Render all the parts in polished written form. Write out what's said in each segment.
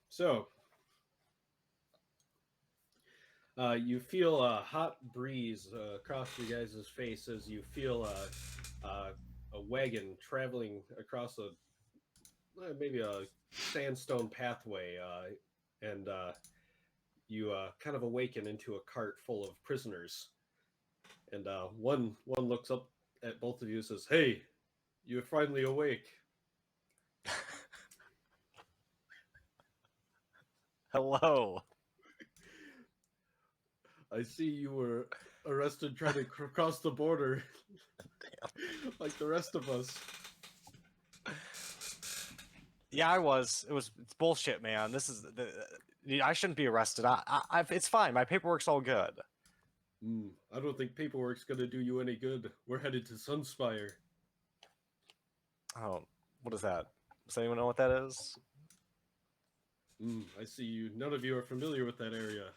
So, you feel a hot breeze across your guys' face as you feel a wagon traveling across maybe a sandstone pathway, and you kind of awaken into a cart full of prisoners. And one looks up at both of you and says, "Hey, you're finally awake. Hello. I see you were arrested trying to cross the border like the rest of us." Yeah, I was. It's bullshit, man. This is I shouldn't be arrested. It's fine. My paperwork's all good. I don't think paperwork's gonna do you any good. We're headed to Sunspire. Oh, what is that? Does anyone know what that is? I see you. None of you are familiar with that area.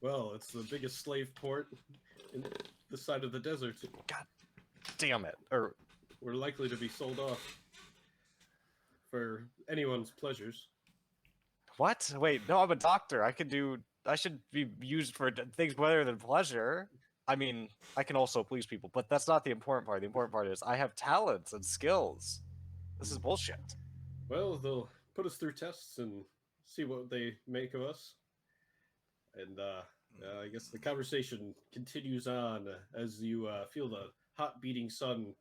Well, it's the biggest slave port in the side of the desert. God damn it! Or We're likely to be sold off for anyone's pleasures. what? Wait, no, I'm a doctor. I should be used for things better than pleasure. I mean, I can also please people, but that's not the important part. The important part is I have talents and skills. This is bullshit. Well, they'll put us through tests and see what they make of us. And I guess the conversation continues on as you feel the hot beating sun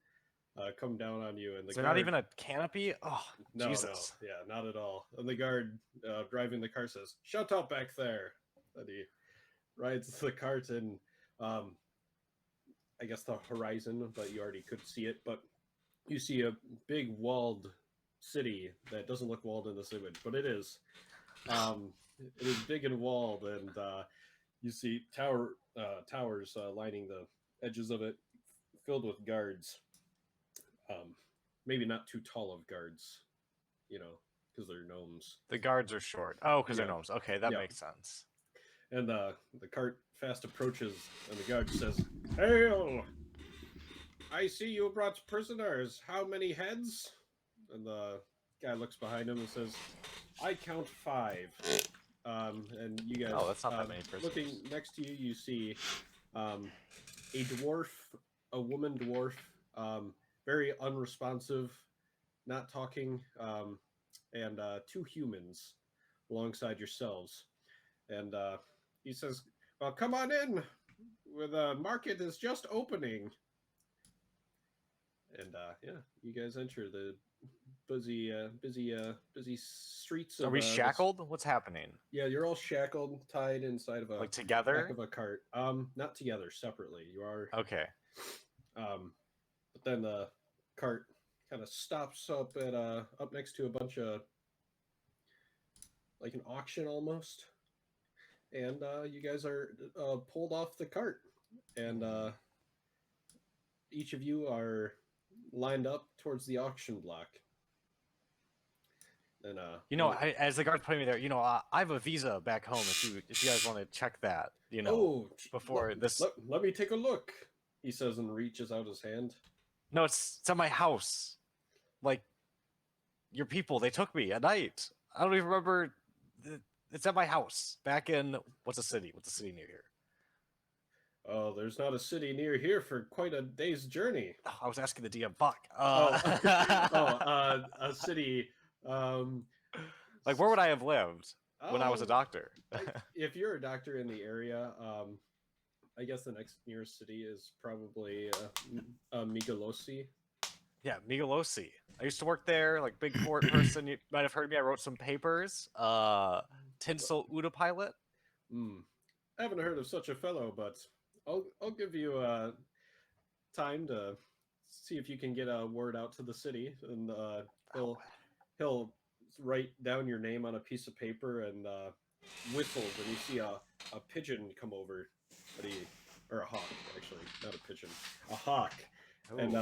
come down on you. And the Is there guard, not even a canopy? Oh, no, Jesus. yeah, not at all. And the guard driving the car says, "Shut up back there." And he rides the cart in, I guess, the horizon, but you already could see it. But you see a big walled city that doesn't look walled in this image, but it is. It is big and walled, and you see towers lining the edges of it, filled with guards. Maybe not too tall of guards, because they're gnomes. The guards are short. Oh, because they're Yeah. gnomes. Okay, that Yeah. makes sense. And the cart fast approaches, and the guard says, "Hail! I see you brought prisoners. How many heads?" And the guy looks behind him and says, "I count 5." And you guys, Oh, that's not that many prisoners. looking next to you, you see a dwarf, a woman dwarf, very unresponsive, not talking, and 2 humans alongside yourselves. And he says, "Well, come on in. The market is just opening." And yeah, you guys enter the busy streets of. Are we shackled? What's happening? Yeah, you're all shackled, tied inside of a Like together? back of a cart. Not together, separately. You are. Okay. But then the cart kind of stops up next to a bunch of, like, an auction almost, and you guys are pulled off the cart, and each of you are lined up towards the auction block. And as the guard's putting me there, I have a visa back home. If you guys want to check that, before this. Let me take a look. He says and reaches out his hand. No, it's at my house. Like, your people, they took me at night. I don't even remember. It's at my house back in what's the city? What's the city near here? Oh, there's not a city near here for quite a day's journey. Oh, I was asking the DM. Fuck. A city. Like, where would I have lived when I was a doctor? If you're a doctor in the area, I guess the next nearest city is probably Migalosi. Yeah, Migalosi. I used to work there, like big port person. You might have heard me. I wrote some papers. Tinsel Uda pilot. I haven't heard of such a fellow, but I'll give you time to see if you can get a word out to the city, and he'll write down your name on a piece of paper and whistles, and you see a pigeon come over, or a hawk, actually, not a pigeon, a hawk. Ooh, and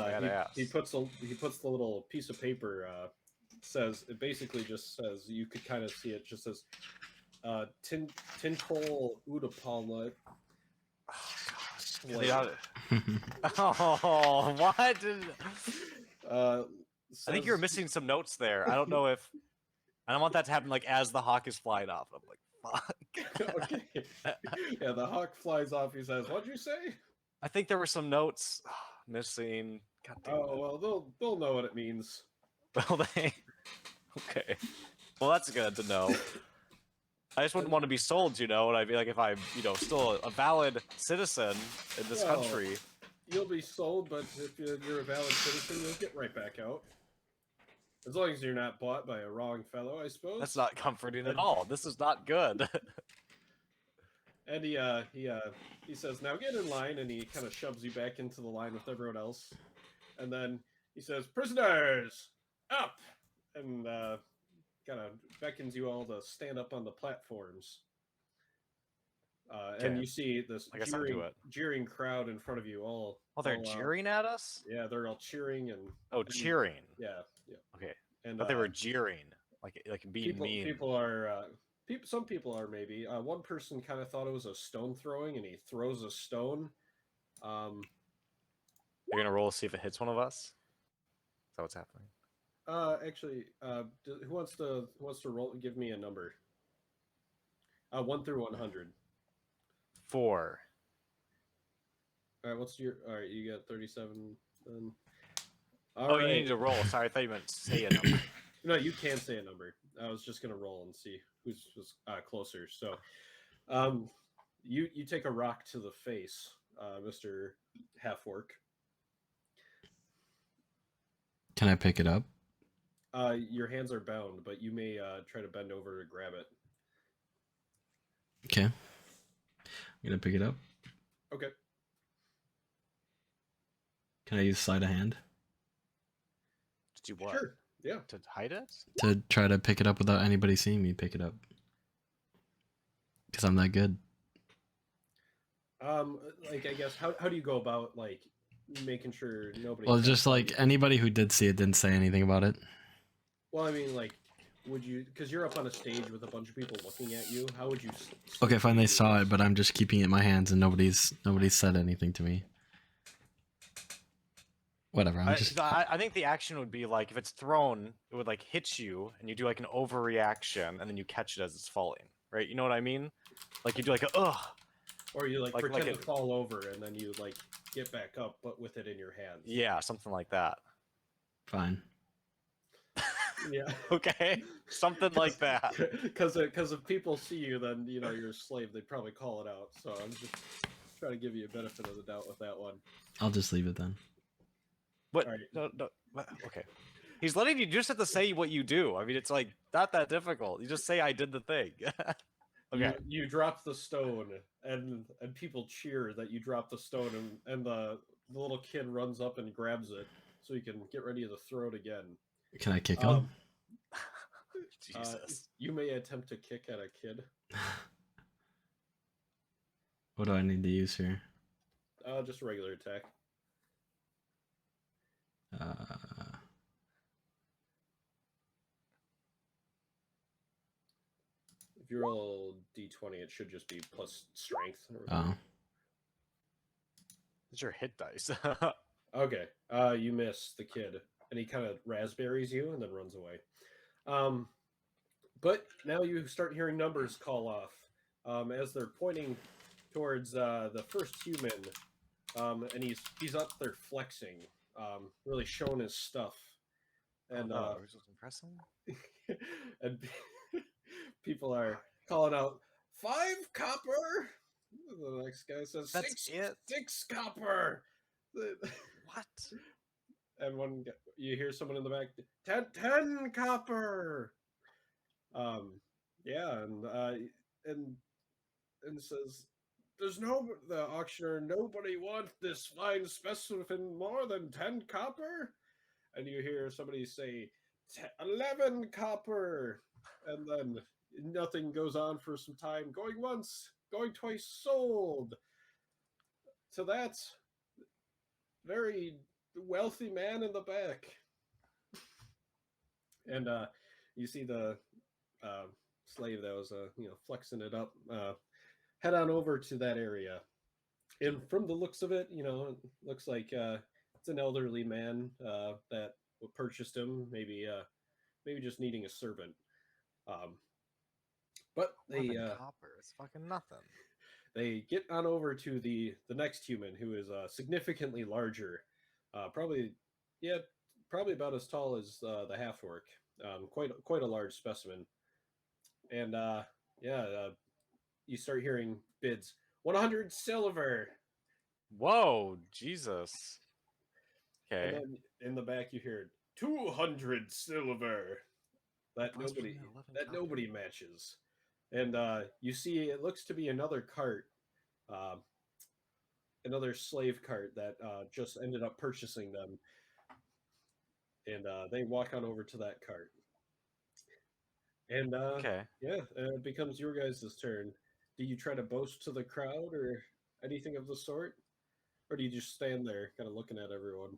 he puts the little piece of paper. It basically just says, you could kind of see it. Just says, Tintol Udapalna. Oh, what? I think you're missing some notes there. I don't know if And I want that to happen like as the hawk is flying off. I'm like, fuck. Okay. Yeah, the hawk flies off. He says, "What'd you say?" I think there were some notes missing. God damn Oh well, they'll know what it means. it. Well, they. Okay. Well, that's good to know. I just wouldn't want to be sold, you know, and I'd be like, if I'm, you know, still a valid citizen in this Well, country. You'll be sold, but if you're a valid citizen, you'll get right back out. As long as you're not bought by a wrong fellow, I suppose. That's not comforting at all. This is not good. And he says, "Now get in line," and he kind of shoves you back into the line with everyone else. And then he says, "Prisoners, up!" And kind of beckons you all to stand up on the platforms. And you see this jeering crowd in front of you. Oh, they're jeering at us? Yeah, they're all cheering and. Oh, cheering. Yeah. Okay. And but they were jeering, like being mean. People are. Some people are maybe. One person kind of thought it was a stone throwing, and he throws a stone. You're gonna roll to see if it hits one of us. Is that what's happening? Actually, who wants to roll? Give me a number. 1 through 100. 4. All right, what's your? All right, you got 37. Then. All right. You need to roll. Sorry, I thought you meant say a number. No, you can say a number. I was just gonna roll and see who's closer. So, you take a rock to the face, Mr. Half-Orc. Can I pick it up? Your hands are bound, but you may try to bend over to grab it. Okay. I'm gonna pick it up. Okay. Can I use sleight of hand? To do what? Sure. Yeah. To hide it? To try to pick it up without anybody seeing me pick it up. Because I'm that good. Like, I guess, how do you go about, like, making sure nobody... Well, just, like, anybody who did see it didn't say anything about it. Well, I mean, like, would you... Because you're up on a stage with a bunch of people looking at you. How would you... Okay, fine, they saw it, but I'm just keeping it in my hands and nobody's said anything to me. Whatever, I think the action would be, like, if it's thrown, it would, like, hit you, and you do, like, an overreaction, and then you catch it as it's falling, right? You know what I mean? Like, you do, like, a, ugh! Or you, like pretend to fall over, and then you, like, get back up, but with it in your hands. Yeah, something like that. Fine. Yeah. Okay, something like that. Because if people see you, then, you know, you're a slave, they'd probably call it out. So I'm just trying to give you a benefit of the doubt with that one. I'll just leave it then. What? Right. No, okay. He's letting you just have to say what you do. I mean, it's like not that difficult. You just say, "I did the thing." Okay. You drop the stone, and people cheer that you drop the stone, and the little kid runs up and grabs it, so you can get ready to throw it again. Can I kick him? Jesus. You may attempt to kick at a kid. What do I need to use here? Just a regular attack. If you roll d20, it should just be plus strength. Oh. It's your hit dice. Okay. You miss the kid, and he kind of raspberries you and then runs away. But now you start hearing numbers call off as they're pointing towards the first human, and he's up there flexing, really showing his stuff. And are we supposed to impress him? And people are calling out 5 copper. The next guy says That's 6 copper. What? And when you hear someone in the back, 10 copper. Yeah, and says, the auctioneer, nobody wants this fine specimen more than 10 copper. And you hear somebody say 11 copper, and then nothing goes on for some time. Going once, going twice, sold to that very wealthy man in the back. And you see the slave that was flexing it up head on over to that area. And from the looks of it, it looks like it's an elderly man that purchased him, maybe just needing a servant. But they 11 copper. It's fucking nothing. they get on over to the next human, who is significantly larger, probably probably about as tall as the half orc. Quite a large specimen. And you start hearing bids. 100 silver. Whoa, Jesus. And Okay. then in the back you hear 200 silver. That Plus nobody from the 11 that copper. nobody matches. And you see it looks to be another cart, another slave cart that just ended up purchasing them. And they walk on over to that cart. And Okay. it becomes your guys' turn. Do you try to boast to the crowd or anything of the sort? Or do you just stand there kind of looking at everyone?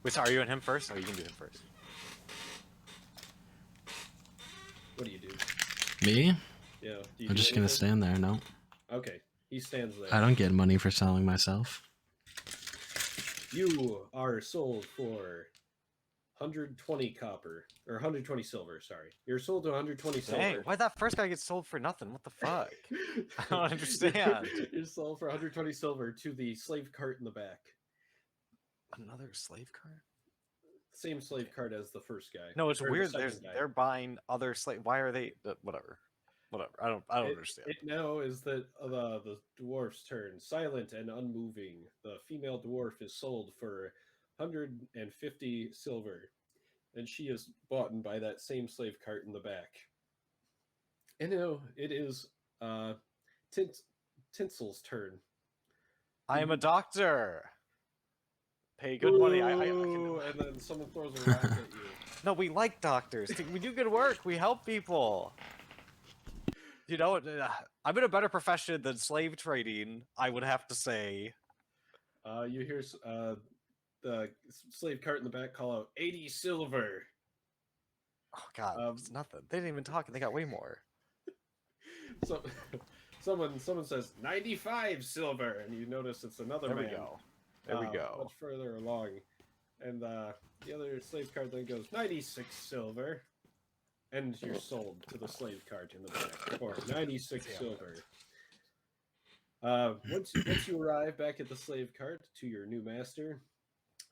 Wait, sorry, are you and him first? Oh, you can do him first. What do you do? Me? Yeah. Do you I'm do just gonna anything? stand there. No, Okay. He stands there. I don't get money for selling myself. You are sold for 120 copper or 120 silver. Sorry, you're sold to 120 Dang, silver. why'd that first guy get sold for nothing? What the fuck? I don't understand. You're sold for 120 silver to the slave cart in the back. Another slave cart? Same slave cart as the first guy. No, it's or the weird. second guy. They're buying other slave. Why are they? Whatever. I don't understand. It now is the dwarf's turn. Silent and unmoving. The female dwarf is sold for 150 silver, and she is bought by that same slave cart in the back. And now it is Tinsel's turn. I am a doctor. Pay good money. I can. And then someone throws a rock at you. No, we like doctors. We do good work. We help people. You know, I'm in a better profession than slave trading, I would have to say. You hear the slave cart in the back call out 80 silver. Oh god, it's nothing. They didn't even talk, and they got way more. So, someone says 95 silver, and you notice it's another There man. we go. There we go. Much further along, and the other slave cart then goes 96 silver, and you're sold to the slave cart in the back for 96 silver. Once you arrive back at the slave cart to your new master,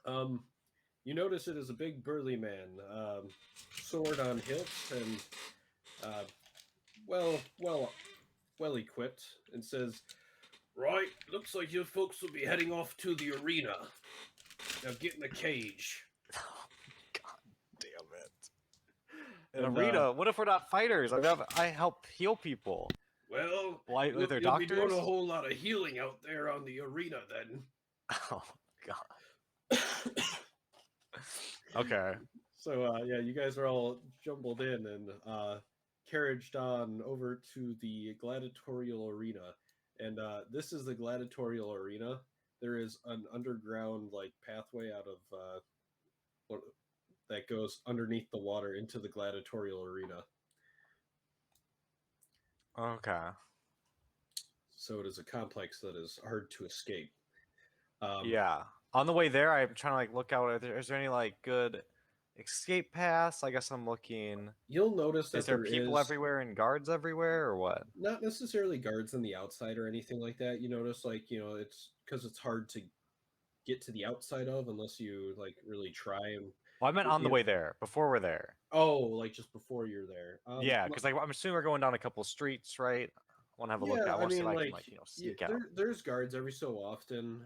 you notice it is a big burly man, sword on hilts, and well equipped, and says, "Right, looks like you folks will be heading off to the arena. Now get in the cage." God damn it. An arena? What if we're not fighters? I help heal people. Well, Why are there you'll be doing doctors? a whole lot of healing out there on the arena then. Oh god. Okay. So you guys are all jumbled in and carriaged on over to the gladiatorial arena. And this is the gladiatorial arena. There is an underground pathway out of that goes underneath the water into the gladiatorial arena. Okay. So it is a complex that is hard to escape. Yeah. On the way there, I'm trying to look out. Is there any good escape paths? I guess I'm looking. You'll notice that Is there people everywhere and guards everywhere, or what? Not necessarily guards on the outside or anything like that. You notice it's because it's hard to get to the outside of unless you really try and. Well, I meant on the way there, before we're there. Oh, just before you're there. Yeah, because I'm assuming we're going down a couple streets, right? I want to have a look. I want to see if I can sneak out. There's guards every so often,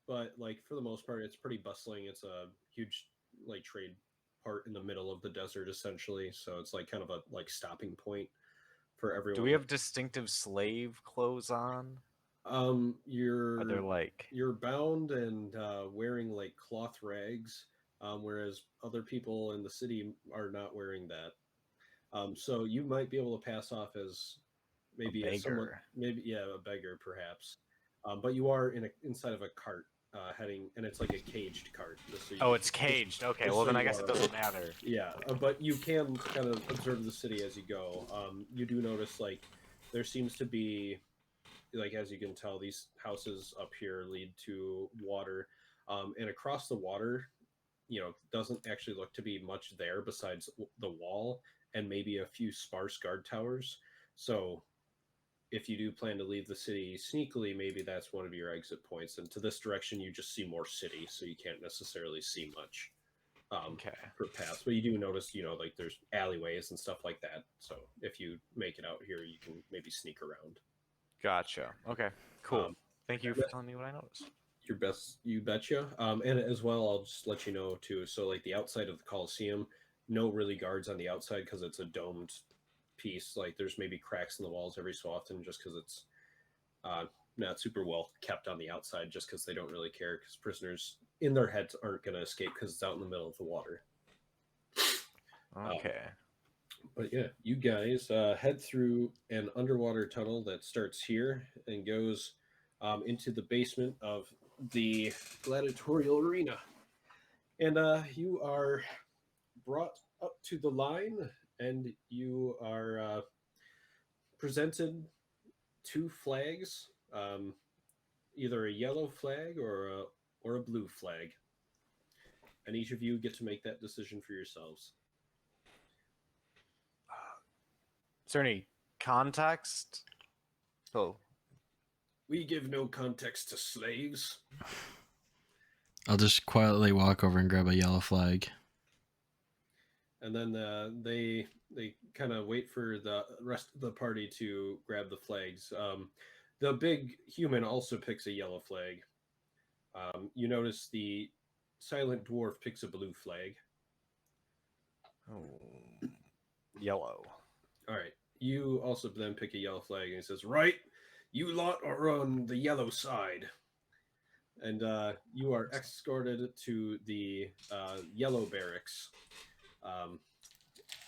but for the most part, it's pretty bustling. It's a huge trade part in the middle of the desert, essentially. So it's kind of a stopping point for everyone. Do we have distinctive slave clothes on? You're like you're bound and wearing cloth rags, whereas other people in the city are not wearing that. So you might be able to pass off as maybe a someone, a beggar perhaps. But you are inside of a cart heading, and it's like a caged cart. So it's caged. Okay, well then I guess it doesn't matter. Yeah, but you can kind of observe the city as you go. You do notice there seems to be like as you can tell, these houses up here lead to water, and across the water, doesn't actually look to be much there besides the wall and maybe a few sparse guard towers. So if you do plan to leave the city sneakily, maybe that's one of your exit points. And to this direction, you just see more city, so you can't necessarily see much Okay. per path. But you do notice, like there's alleyways and stuff like that. So if you make it out here, you can maybe sneak around. Gotcha. Okay. Cool. Thank you for telling me what I noticed. Your best, you betcha. And as well, I'll just let you know too. So like the outside of the Coliseum, no really guards on the outside because it's a domed piece. Like there's maybe cracks in the walls every so often, just because it's not super well kept on the outside, just because they don't really care, because prisoners in their heads aren't going to escape because it's out in the middle of the water. Okay. But yeah, you guys head through an underwater tunnel that starts here and goes into the basement of the gladiatorial arena. And you are brought up to the line, and you are presented 2 flags, either a yellow flag or a blue flag. And each of you get to make that decision for yourselves. Is there any context? Oh, We give no context to slaves. I'll just quietly walk over and grab a yellow flag. And then they kind of wait for the rest of the party to grab the flags. The big human also picks a yellow flag. You notice the silent dwarf picks a blue flag. oh, yellow. All right. You also then pick a yellow flag, and he says, "Right, you lot are on the yellow side." And you are escorted to the yellow barracks,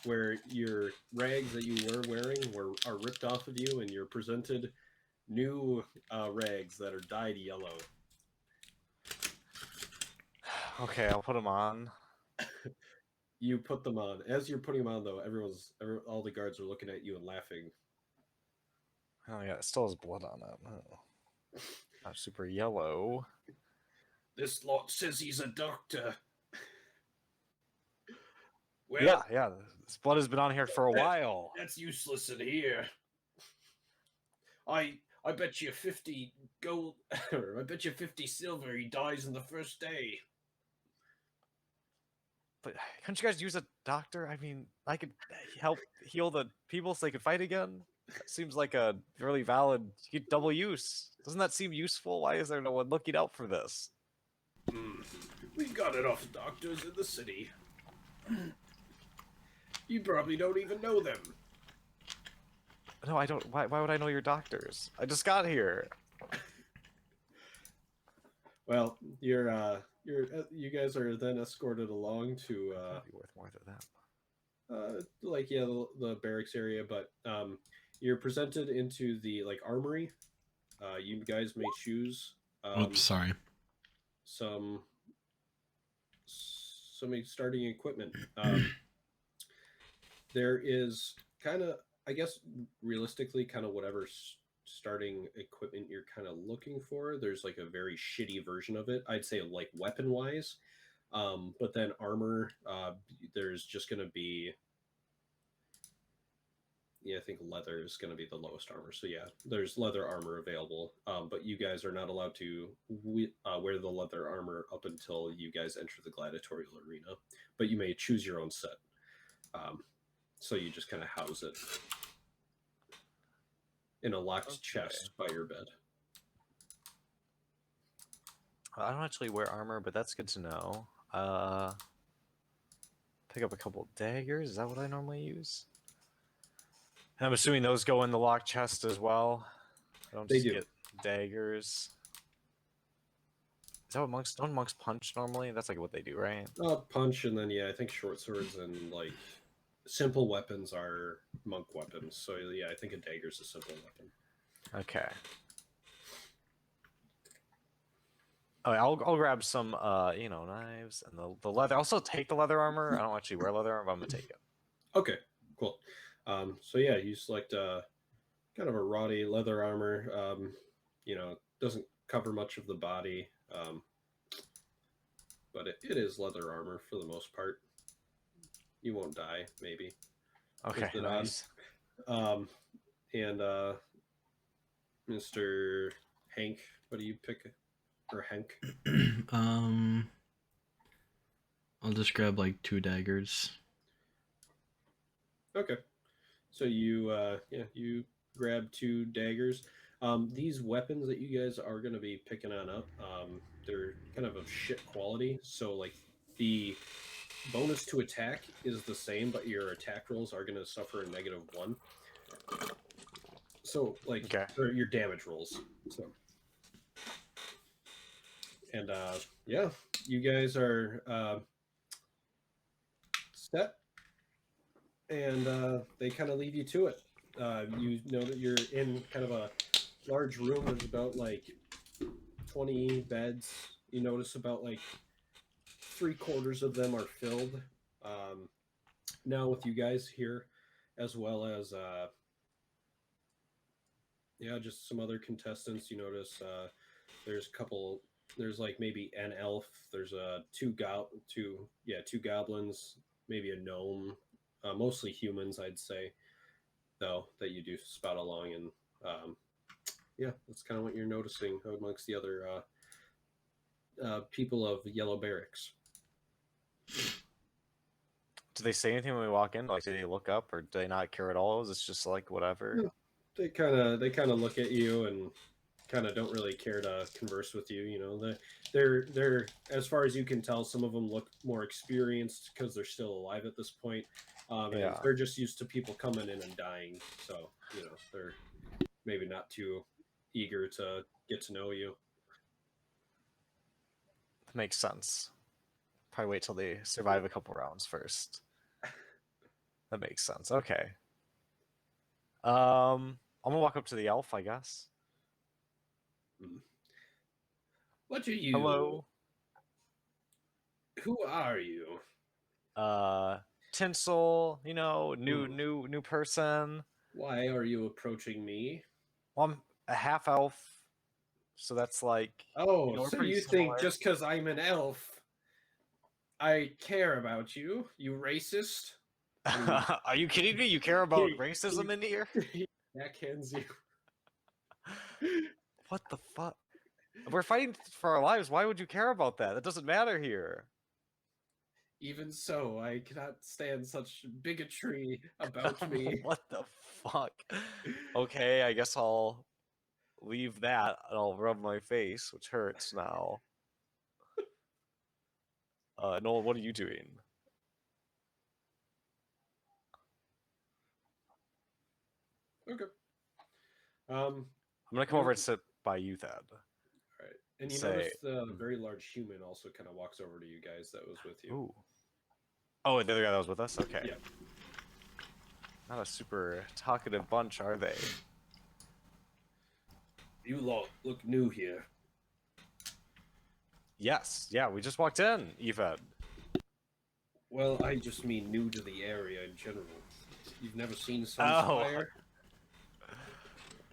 where your rags that you were wearing are ripped off of you, and you're presented new rags that are dyed yellow. Okay, I'll put them on. You put them on. As you're putting them on, though, all the guards are looking at you and laughing. Oh yeah, it still has blood on it. Oh. Not super yellow. This lot says he's a doctor. Well, Yeah. This blood has been on here for a while. that's useless in here. I bet you 50 gold, or I bet you 50 silver he dies in the first day. But couldn't you guys use a doctor? I mean, I could help heal the people so they could fight again. That seems like a really valid double use. Doesn't that seem useful? Why is there no one looking out for this? We've got enough doctors in the city. You probably don't even know them. No, I don't. Why would I know your doctors? I just got here. Well, you guys are then escorted along to That'd be worth more than that. the barracks area, but you're presented into the armory. You guys may choose Oops, sorry. some starting equipment. There is kind of, I guess, realistically, kind of whatever starting equipment you're kind of looking for. There's a very shitty version of it, I'd say, weapon wise. But then armor, there's just going to be, I think leather is going to be the lowest armor. So yeah, there's leather armor available. But you guys are not allowed to wear the leather armor up until you guys enter the gladiatorial arena. But you may choose your own set. So you just kind of house it in a locked chest by your bed. I don't actually wear armor, but that's good to know. Pick up a couple daggers. Is that what I normally use? And I'm assuming those go in the locked chest as well. I don't just get daggers. Is that what monks? Don't monks punch normally? That's what they do, right? Punch, and then I think short swords and simple weapons are monk weapons. So yeah, I think a dagger is a simple weapon. Okay. I'll grab some knives and the leather. I'll also take the leather armor. I don't actually wear leather armor, but I'm gonna take it. Okay, cool. So yeah, you select kind of a rotty leather armor. Doesn't cover much of the body, but it is leather armor for the most part. You won't die, maybe. Okay, With it on. nice. And Mr. Hank, what do you pick? Or Hank? I'll just grab like 2 daggers. Okay. So you grab 2 daggers. These weapons that you guys are going to be picking on up, they're kind of shit quality. So like the bonus to attack is the same, but your attack rolls are going to suffer a -1. So like or your damage rolls. So and yeah, you guys are set, and they kind of leave you to it. You know that you're in kind of a large room. There's about like 20 beds. You notice about like 3/4 of them are filled. Now with you guys here, as well as just some other contestants. You notice there's a couple. There's like maybe an elf. There's two goblins, maybe a gnome. Mostly humans, I'd say, though, that you do spot along. And that's kind of what you're noticing amongst the other people of Yellow Barracks. Do they say anything when we walk in? Like, do they look up, or do they not care at all? Is it just like whatever? Yeah. They kind of look at you and kind of don't really care to converse with you. You know, they're as far as you can tell, some of them look more experienced because they're still alive at this point. And they're just used to people coming in and dying, so they're maybe not too eager to get to know you. Makes sense. Probably wait till they survive a couple rounds first. That makes sense. Okay. I'm gonna walk up to the elf, I guess. What are you? Hello. Who are you? Tinsel, new person. Why are you approaching me? Well, I'm a half elf, so that's like. Oh, so you think just because I'm an elf, I care about you? You racist? Are you kidding me? You care about racism in here? Backhands you. What the fuck? We're fighting for our lives. Why would you care about that? That doesn't matter here. Even so, I cannot stand such bigotry about me. What the fuck? Okay, I guess I'll leave that and I'll rub my face, which hurts now. Noel, what are you doing? Okay. I'm gonna come over and sit by you, Thad. All right. And you notice the very large human also kind of walks over to you guys that was with you. Ooh. Oh, the other guy that was with us? Okay. Yeah. Not a super talkative bunch, are they? You lot look new here. Yes. Yeah, we just walked in, Eva. Well, I just mean new to the area in general. You've never seen Sunspire?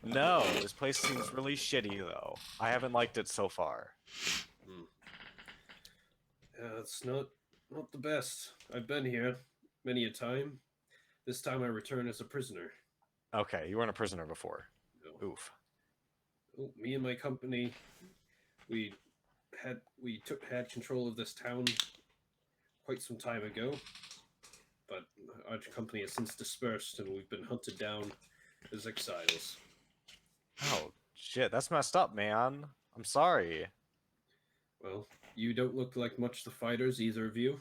No, this place seems really shitty, though. I haven't liked it so far. Yeah, it's not the best. I've been here many a time. This time I return as a prisoner. Okay, you weren't a prisoner before. No. Oof. Oh, me and my company, we had control of this town quite some time ago, but our company has since dispersed and we've been hunted down as exiles. Oh, shit, that's messed up, man. I'm sorry. Well, you don't look like much the fighters, either of you.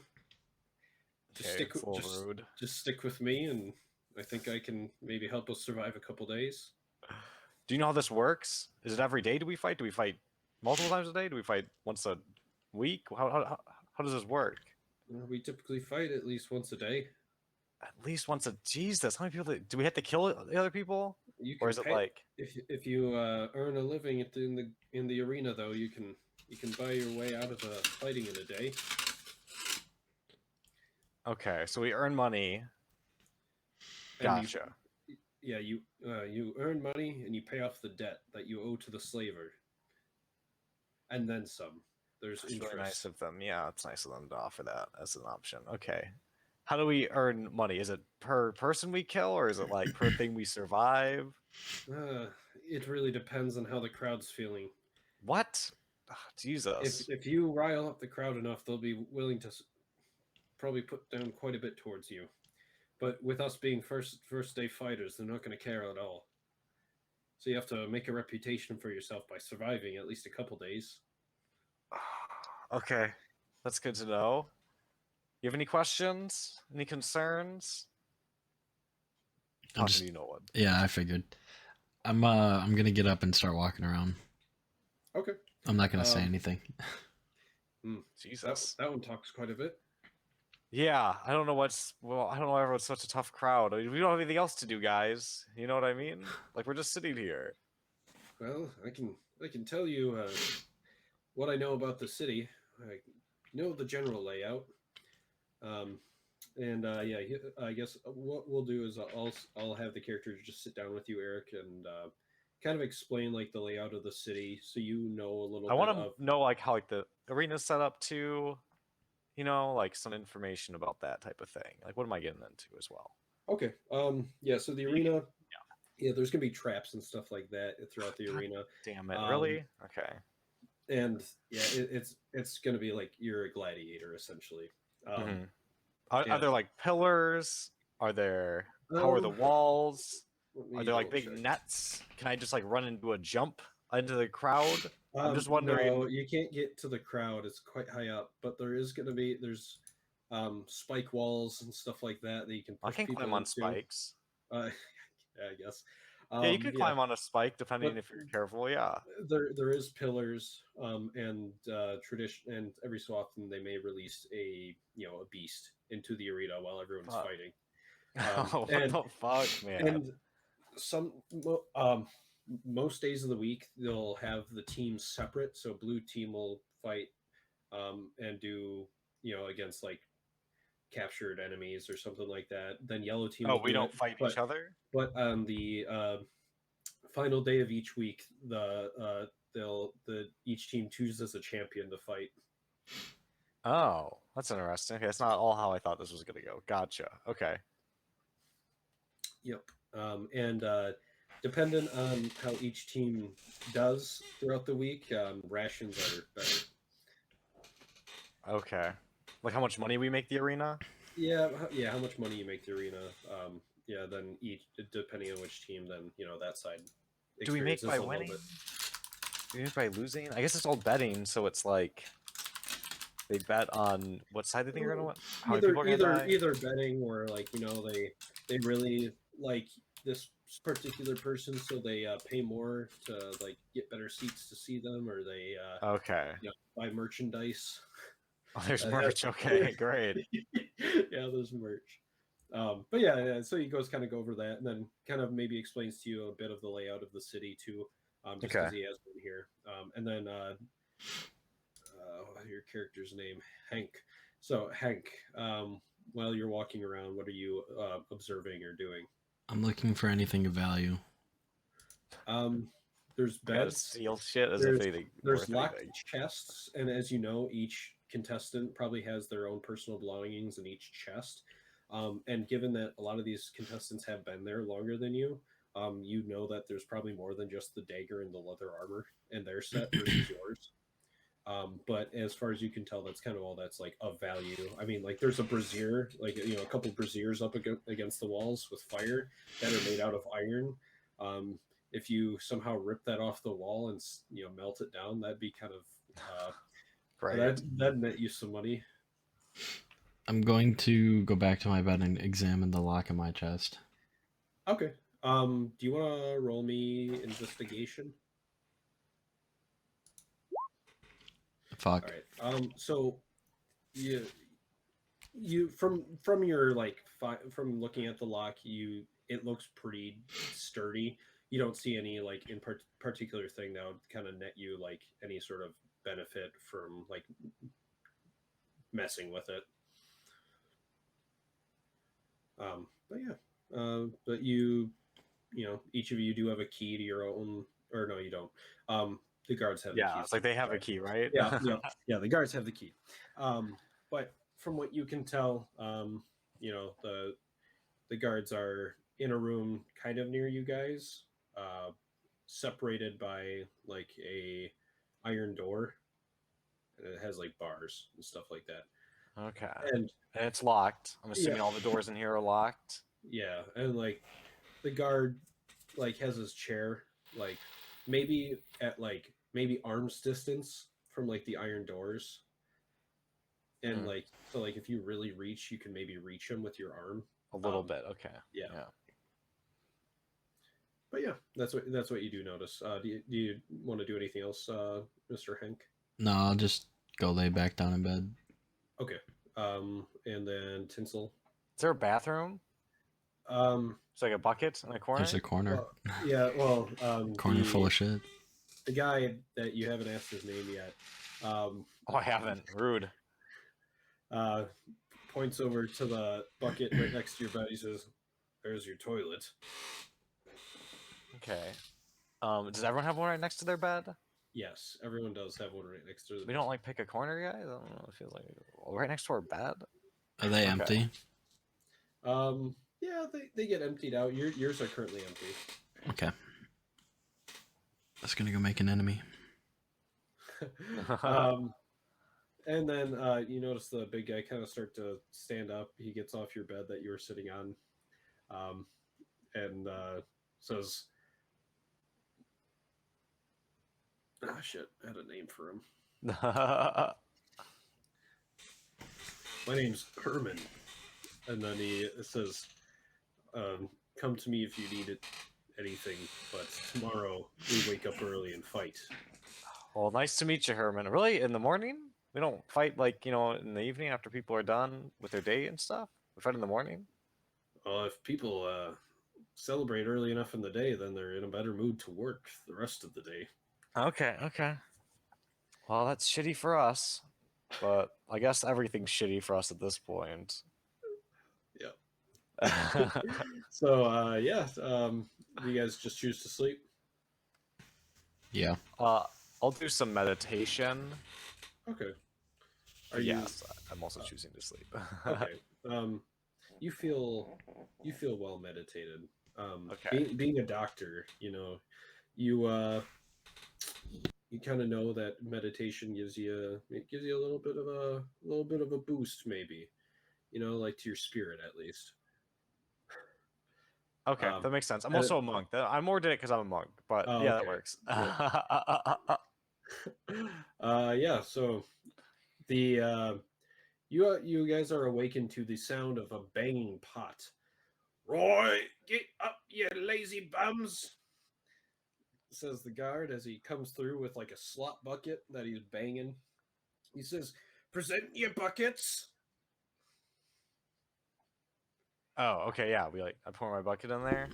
Just Okay, rude. Just stick with me, and I think I can maybe help us survive a couple days. Do you know how this works? Is it every day do we fight? Do we fight multiple times a day? Do we fight once a week? How does this work? We typically fight at least once a day. At least once a Jesus. How many people do we have to kill the other people? Or is it like if you earn a living in the arena, though, you can buy your way out of fighting in a day. Okay, so we earn money. Gotcha. you earn money and you pay off the debt that you owe to the slaver, and then some. There's It's interest. really nice of them. Yeah, it's nice of them to offer that as an option. Okay. How do we earn money? Is it per person we kill, or is it like per thing we survive? Uh, it really depends on how the crowd's feeling. What? Ah, If Jesus. if you rile up the crowd enough, they'll be willing to probably put down quite a bit towards you. But with us being first day fighters, they're not going to care at all. So you have to make a reputation for yourself by surviving at least a couple days. Okay. That's good to know. You have any questions? Any concerns? I'm Talking just to you, Nolan. yeah, I figured. I'm gonna get up and start walking around. Okay. I'm not gonna say anything. Jesus. That one talks quite a bit. Yeah, I don't know what's I don't know why everyone's such a tough crowd. I mean, we don't have anything else to do, guys. You know what I mean? Like we're just sitting here. Well, I can tell you what I know about the city. I know the general layout. And I guess what we'll do is I'll have the characters just sit down with you, Eric, and kind of explain like the layout of the city, so you know a little I bit want of. to know like how like the arena's set up too. You know, like some information about that type of thing. Like what am I getting into as well? Okay. Yeah. So the arena. Yeah, there's gonna be traps and stuff like that throughout the God arena. damn it! Really? Okay. And yeah, it's gonna be like you're a gladiator essentially. Mhm. Are Yeah. there like pillars? Are there? How are the walls? Let Are me there like double big check. nets? Can I just like run into a jump into the crowd? I'm just wondering. No, you can't get to the crowd. It's quite high up, but there's spike walls and stuff like that that you can I push can people climb on into. spikes. Yeah, I guess. Yeah, you could Yeah, climb on a spike depending but if you're careful. Yeah. there is pillars, and tradition, and every so often they may release a beast into the arena while everyone's Fuck. fighting. Oh, what And the fuck, man? and some most days of the week they'll have the teams separate. So blue team will fight and do against like captured enemies or something like that. Then yellow team Oh, will we do don't it, fight each but other? on the final day of each week, the each team chooses a champion to fight. Oh, that's interesting. Okay, that's not all how I thought this was gonna go. Gotcha. Okay. Yep. And depending on how each team does throughout the week, rations are better. Okay. Like how much money we make the arena? Yeah, yeah. How much money you make the arena? Yeah. Then each, depending on which team, then that side Do we make experiences by a little winning? bit. Do we make by losing? I guess it's all betting, so it's like they bet on what side they think are gonna win. How many people are gonna die? Either betting or like they really like this particular person, so they pay more to like get better seats to see them, or they Okay. buy merchandise. Oh, there's merch. Okay, great. Yeah, there's merch. But yeah, so he goes kind of go over that, and then kind of maybe explains to you a bit of the layout of the city too, just because Okay. he has been here. And then your character's name, Hank. So Hank, while you're walking around, what are you observing or doing? I'm looking for anything of value. There's I gotta beds. steal shit as There's if anything there's worth locked anything. chests, and as you know, each contestant probably has their own personal belongings in each chest. And given that a lot of these contestants have been there longer than you, you know that there's probably more than just the dagger and the leather armor in their set versus yours. But as far as you can tell, that's kind of all that's like of value. I mean, like there's a brazier, like a couple braziers up against the walls with fire that are made out of iron. If you somehow rip that off the wall and melt it down, that'd be kind of Great. that'd net you some money. I'm going to go back to my bed and examine the lock in my chest. Okay. Do you want to roll me investigation? Fuck. All right. So you from your like from looking at the lock, it looks pretty sturdy. You don't see any like in particular thing that would kind of net you like any sort of benefit from like messing with it. But yeah, but you each of you do have a key to your own, or no, you don't. The guards have the Yeah, keys. it's like they have a key, right? Yeah, the guards have the key. But from what you can tell, the guards are in a room kind of near you guys, separated by like a iron door, and it has like bars and stuff like that. Okay. And And it's locked. I'm assuming all the doors in here are locked. yeah, and like the guard like has his chair like maybe at like maybe arm's distance from like the iron doors, and like so like if you really reach, you can maybe reach him with your arm A little bit. Okay. yeah. Yeah. But yeah, that's what you do notice. Do you want to do anything else, Mr. Hank? No, I'll just go lay back down in bed. Okay. And then Tinsel. Is there a bathroom? It's like a bucket in a corner. There's a corner. Corner full of shit. The guy that you haven't asked his name yet. Oh, I haven't. Rude. Points over to the bucket right next to your bed. He says, "There's your toilet." Okay. Does everyone have one right next to their bed? Yes, everyone does have one right next to them. We don't like pick a corner, guys. I don't know. It feels like right next to our bed. Are they empty? Yeah, they get emptied out. Yours are currently empty. Okay. That's gonna go make an enemy. And then you notice the big guy kind of start to stand up. He gets off your bed that you were sitting on, and says, "Ah, shit! I had a name for him. My name's Herman." And then he says, "Come to me if you need anything, but tomorrow we wake up early and fight." Well, nice to meet you, Herman. Really? In the morning? We don't fight like, in the evening after people are done with their day and stuff? We fight in the morning? Well, if people celebrate early enough in the day, then they're in a better mood to work the rest of the day. Okay. Well, that's shitty for us. But I guess everything's shitty for us at this point. Yeah. So, you guys just choose to sleep? Yeah. I'll do some meditation. Okay. Yes, I'm also choosing to sleep. Okay. You feel well meditated. Okay. Being a doctor, you kind of know that meditation gives you a little bit of a boost, maybe, like to your spirit at least. Okay, that makes sense. I'm also a monk. I'm more did it because I'm a monk, but yeah, that works. Yeah. So the you guys are awakened to the sound of a banging pot. "Roy, get up, you lazy bums!" says the guard as he comes through with like a slop bucket that he's banging. He says, "Present your buckets." Oh, okay, yeah. I pour my bucket in there.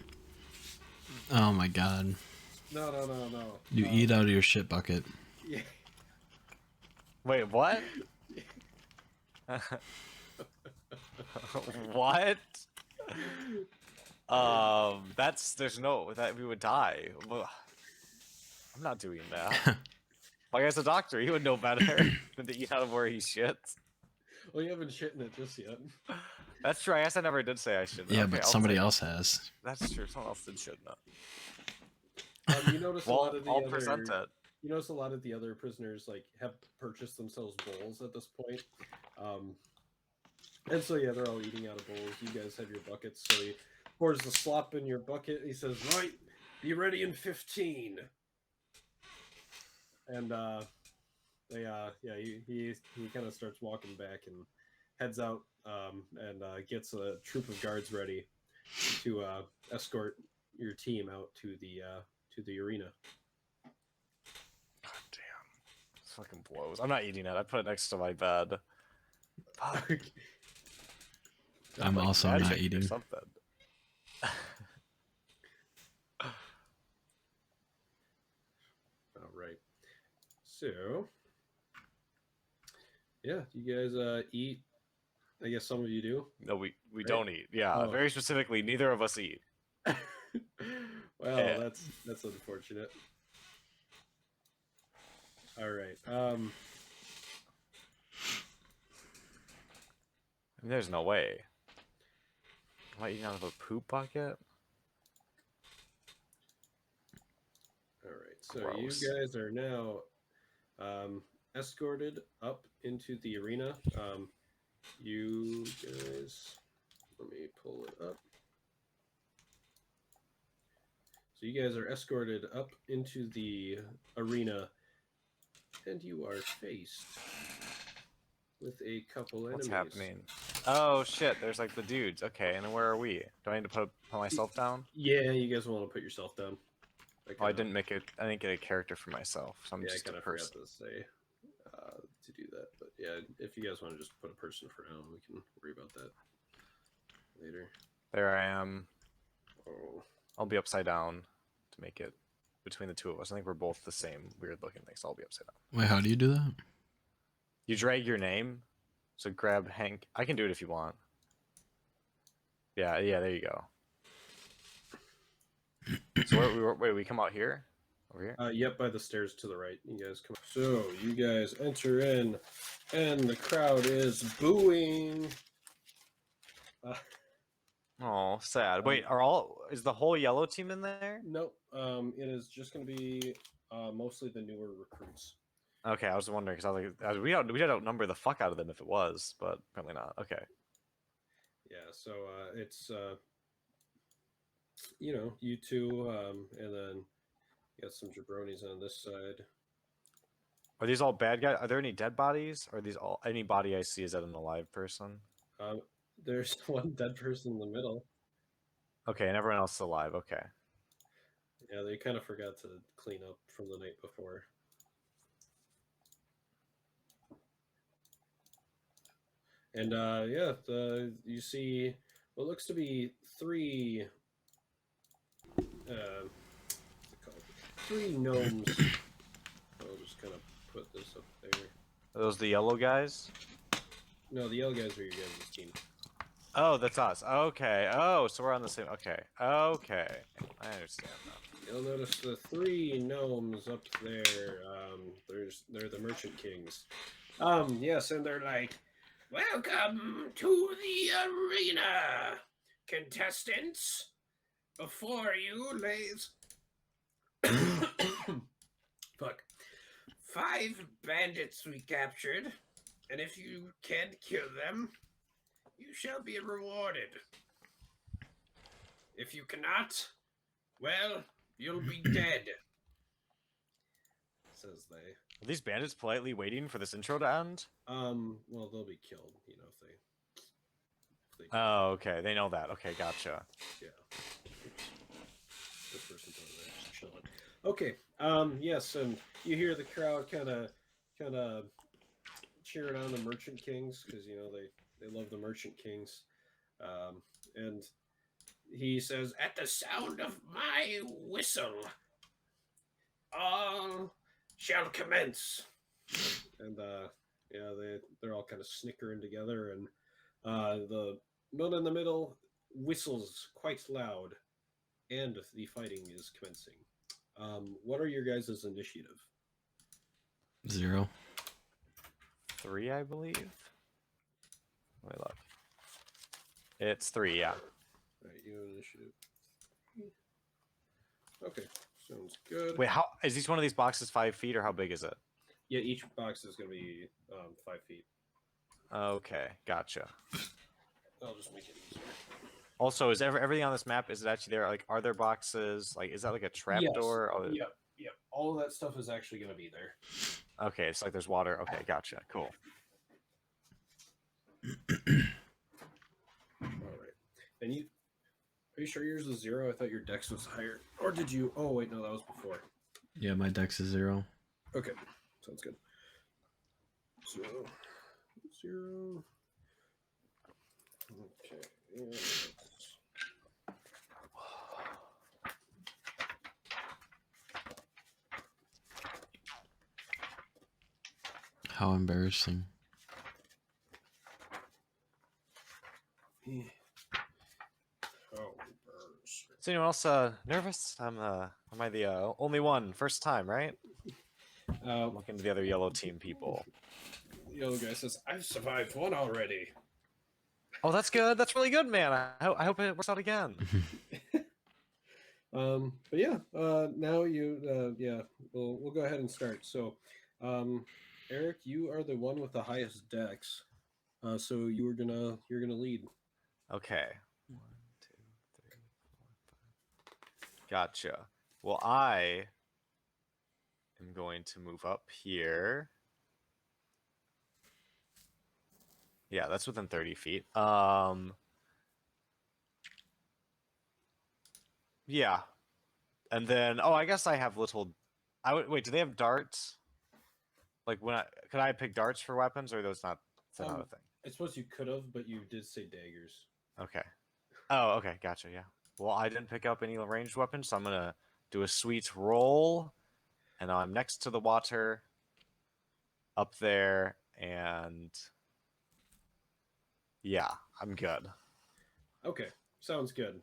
Oh my god. No. You eat out of your shit bucket. Yeah. Wait, what? What? There's no that we would die. I'm not doing that. Like as a doctor, he would know better than to eat out of where he shits. Well, you haven't shit in it just yet. That's true. I guess I never did say I should. Yeah, Okay, but I'll somebody say- else has. That's true. Someone else did shit in it. You notice Well, a lot of the I'll other, present it. You notice a lot of the other prisoners like have purchased themselves bowls at this point, and so yeah, they're all eating out of bowls. You guys have your buckets, so he pours the slop in your bucket. He says, "Right, be ready in 15." And he kind of starts walking back and heads out and gets a troop of guards ready to escort your team out to the arena. God damn. This fucking blows. I'm not eating it. I put it next to my bed. Fuck. I'm Like also magic not or eating. something. All right. So, yeah, you guys eat. I guess some of you do. No, we Right? don't eat. Yeah, Oh. very specifically, neither of us eat. Well, Yeah. that's unfortunate. All right. I mean, there's no way. Am I eating out of a poop bucket? All right. So Gross. you guys are now escorted up into the arena. You guys, let me pull it up. So you guys are escorted up into the arena, and you are faced with a couple What's enemies. happening? Oh shit! There's like the dudes. Okay, and then where are we? Do I need to put myself down? Yeah, you guys want to put yourself down. Oh, I didn't make it. I didn't get a character for myself, so I'm Yeah, I just a kind of forgot person. to say to do that. But yeah, if you guys want to just put a person for now, we can worry about that later. There I am. Oh, I'll be upside down to make it between the two of us. I think we're both the same weird looking thing, so I'll be upside down. Wait, how do you do that? You drag your name, so grab Hank. I can do it if you want. Yeah, there you go. So wait, we come out here? Over here? yep, by the stairs to the right. You guys come. So you guys enter in, and the crowd is booing. Oh, sad. Wait, is the whole yellow team in there? Nope. It is just going to be mostly the newer recruits. Okay, I was wondering because I was like, we'd outnumber the fuck out of them if it was, but apparently not. Okay. Yeah. So it's you two, and then you got some jabronis on this side. Are these all bad guys? Are there any dead bodies? Or are these all any body I see is that an alive person? There's one dead person in the middle. Okay, and everyone else is alive. Okay. Yeah, they kind of forgot to clean up from the night before. And yeah, you see what looks to be three. What's it called? 3 gnomes. I'll just kind of put this up there. Are those the yellow guys? No, the yellow guys are your guys' team. Oh, that's us. Okay. Oh, so we're on the same. Okay. Okay. I understand now. You'll notice the 3 gnomes up there. They're the Merchant Kings. Yes, and they're like, "Welcome to the arena, contestants. Before you lays fuck 5 bandits we captured, and if you can kill them, you shall be rewarded. If you cannot, well, you'll be dead." Says they. Are these bandits politely waiting for this intro to end? Well, they'll be killed, if they Oh, okay. They know that. Okay, gotcha. Yeah. This person's over there just chilling. Okay. Yes, and you hear the crowd kind of cheering on the Merchant Kings because they love the Merchant Kings, and he says, "At the sound of my whistle, all shall commence." And yeah, they're all kind of snickering together, and the one in the middle whistles quite loud, and the fighting is commencing. What are your guys' initiative? 0. 3, I believe. Let me look. It's 3, yeah. All right, you initiative. Okay, sounds good. Wait, how is each one of these boxes 5 feet, or how big is it? Yeah, each box is going to be 5 feet. Okay, gotcha. I'll just make it easier. Also, is everything on this map? Is it actually there? Like, are there boxes? Like, is that like a trap door? Oh, Yep. All of that stuff is actually going to be there. okay, it's like there's water. Okay, gotcha. Cool. All right. And are you sure yours is 0? I thought your dex was higher. Or did you? Oh, wait, no, that was before. Yeah, my dex is 0. Okay, sounds good. So, 0. Okay. And How embarrassing. oh, burrs. Is anyone else nervous? Am I the only one? First time, right? I'm looking to the other yellow team people. The other guy says, "I've survived one already." Oh, that's good. That's really good, man. I hope it works out again. But yeah, now yeah, we'll go ahead and start. So, Eric, you are the one with the highest dex. So you're gonna lead. Okay. 1, 2, 3, 4, 5. Gotcha. Well, I am going to move up here. Yeah, that's within 30 feet. Yeah. And then, oh, I guess I have little. Wait. Do they have darts? Like could I pick darts for weapons, or those not? Is that not a thing? I suppose you could have, but you did say daggers. Okay. Oh, okay. Gotcha. Yeah. Well, I didn't pick up any ranged weapons, so I'm gonna do a sweet roll, and I'm next to the water, up there, and yeah, I'm good. Okay, sounds good.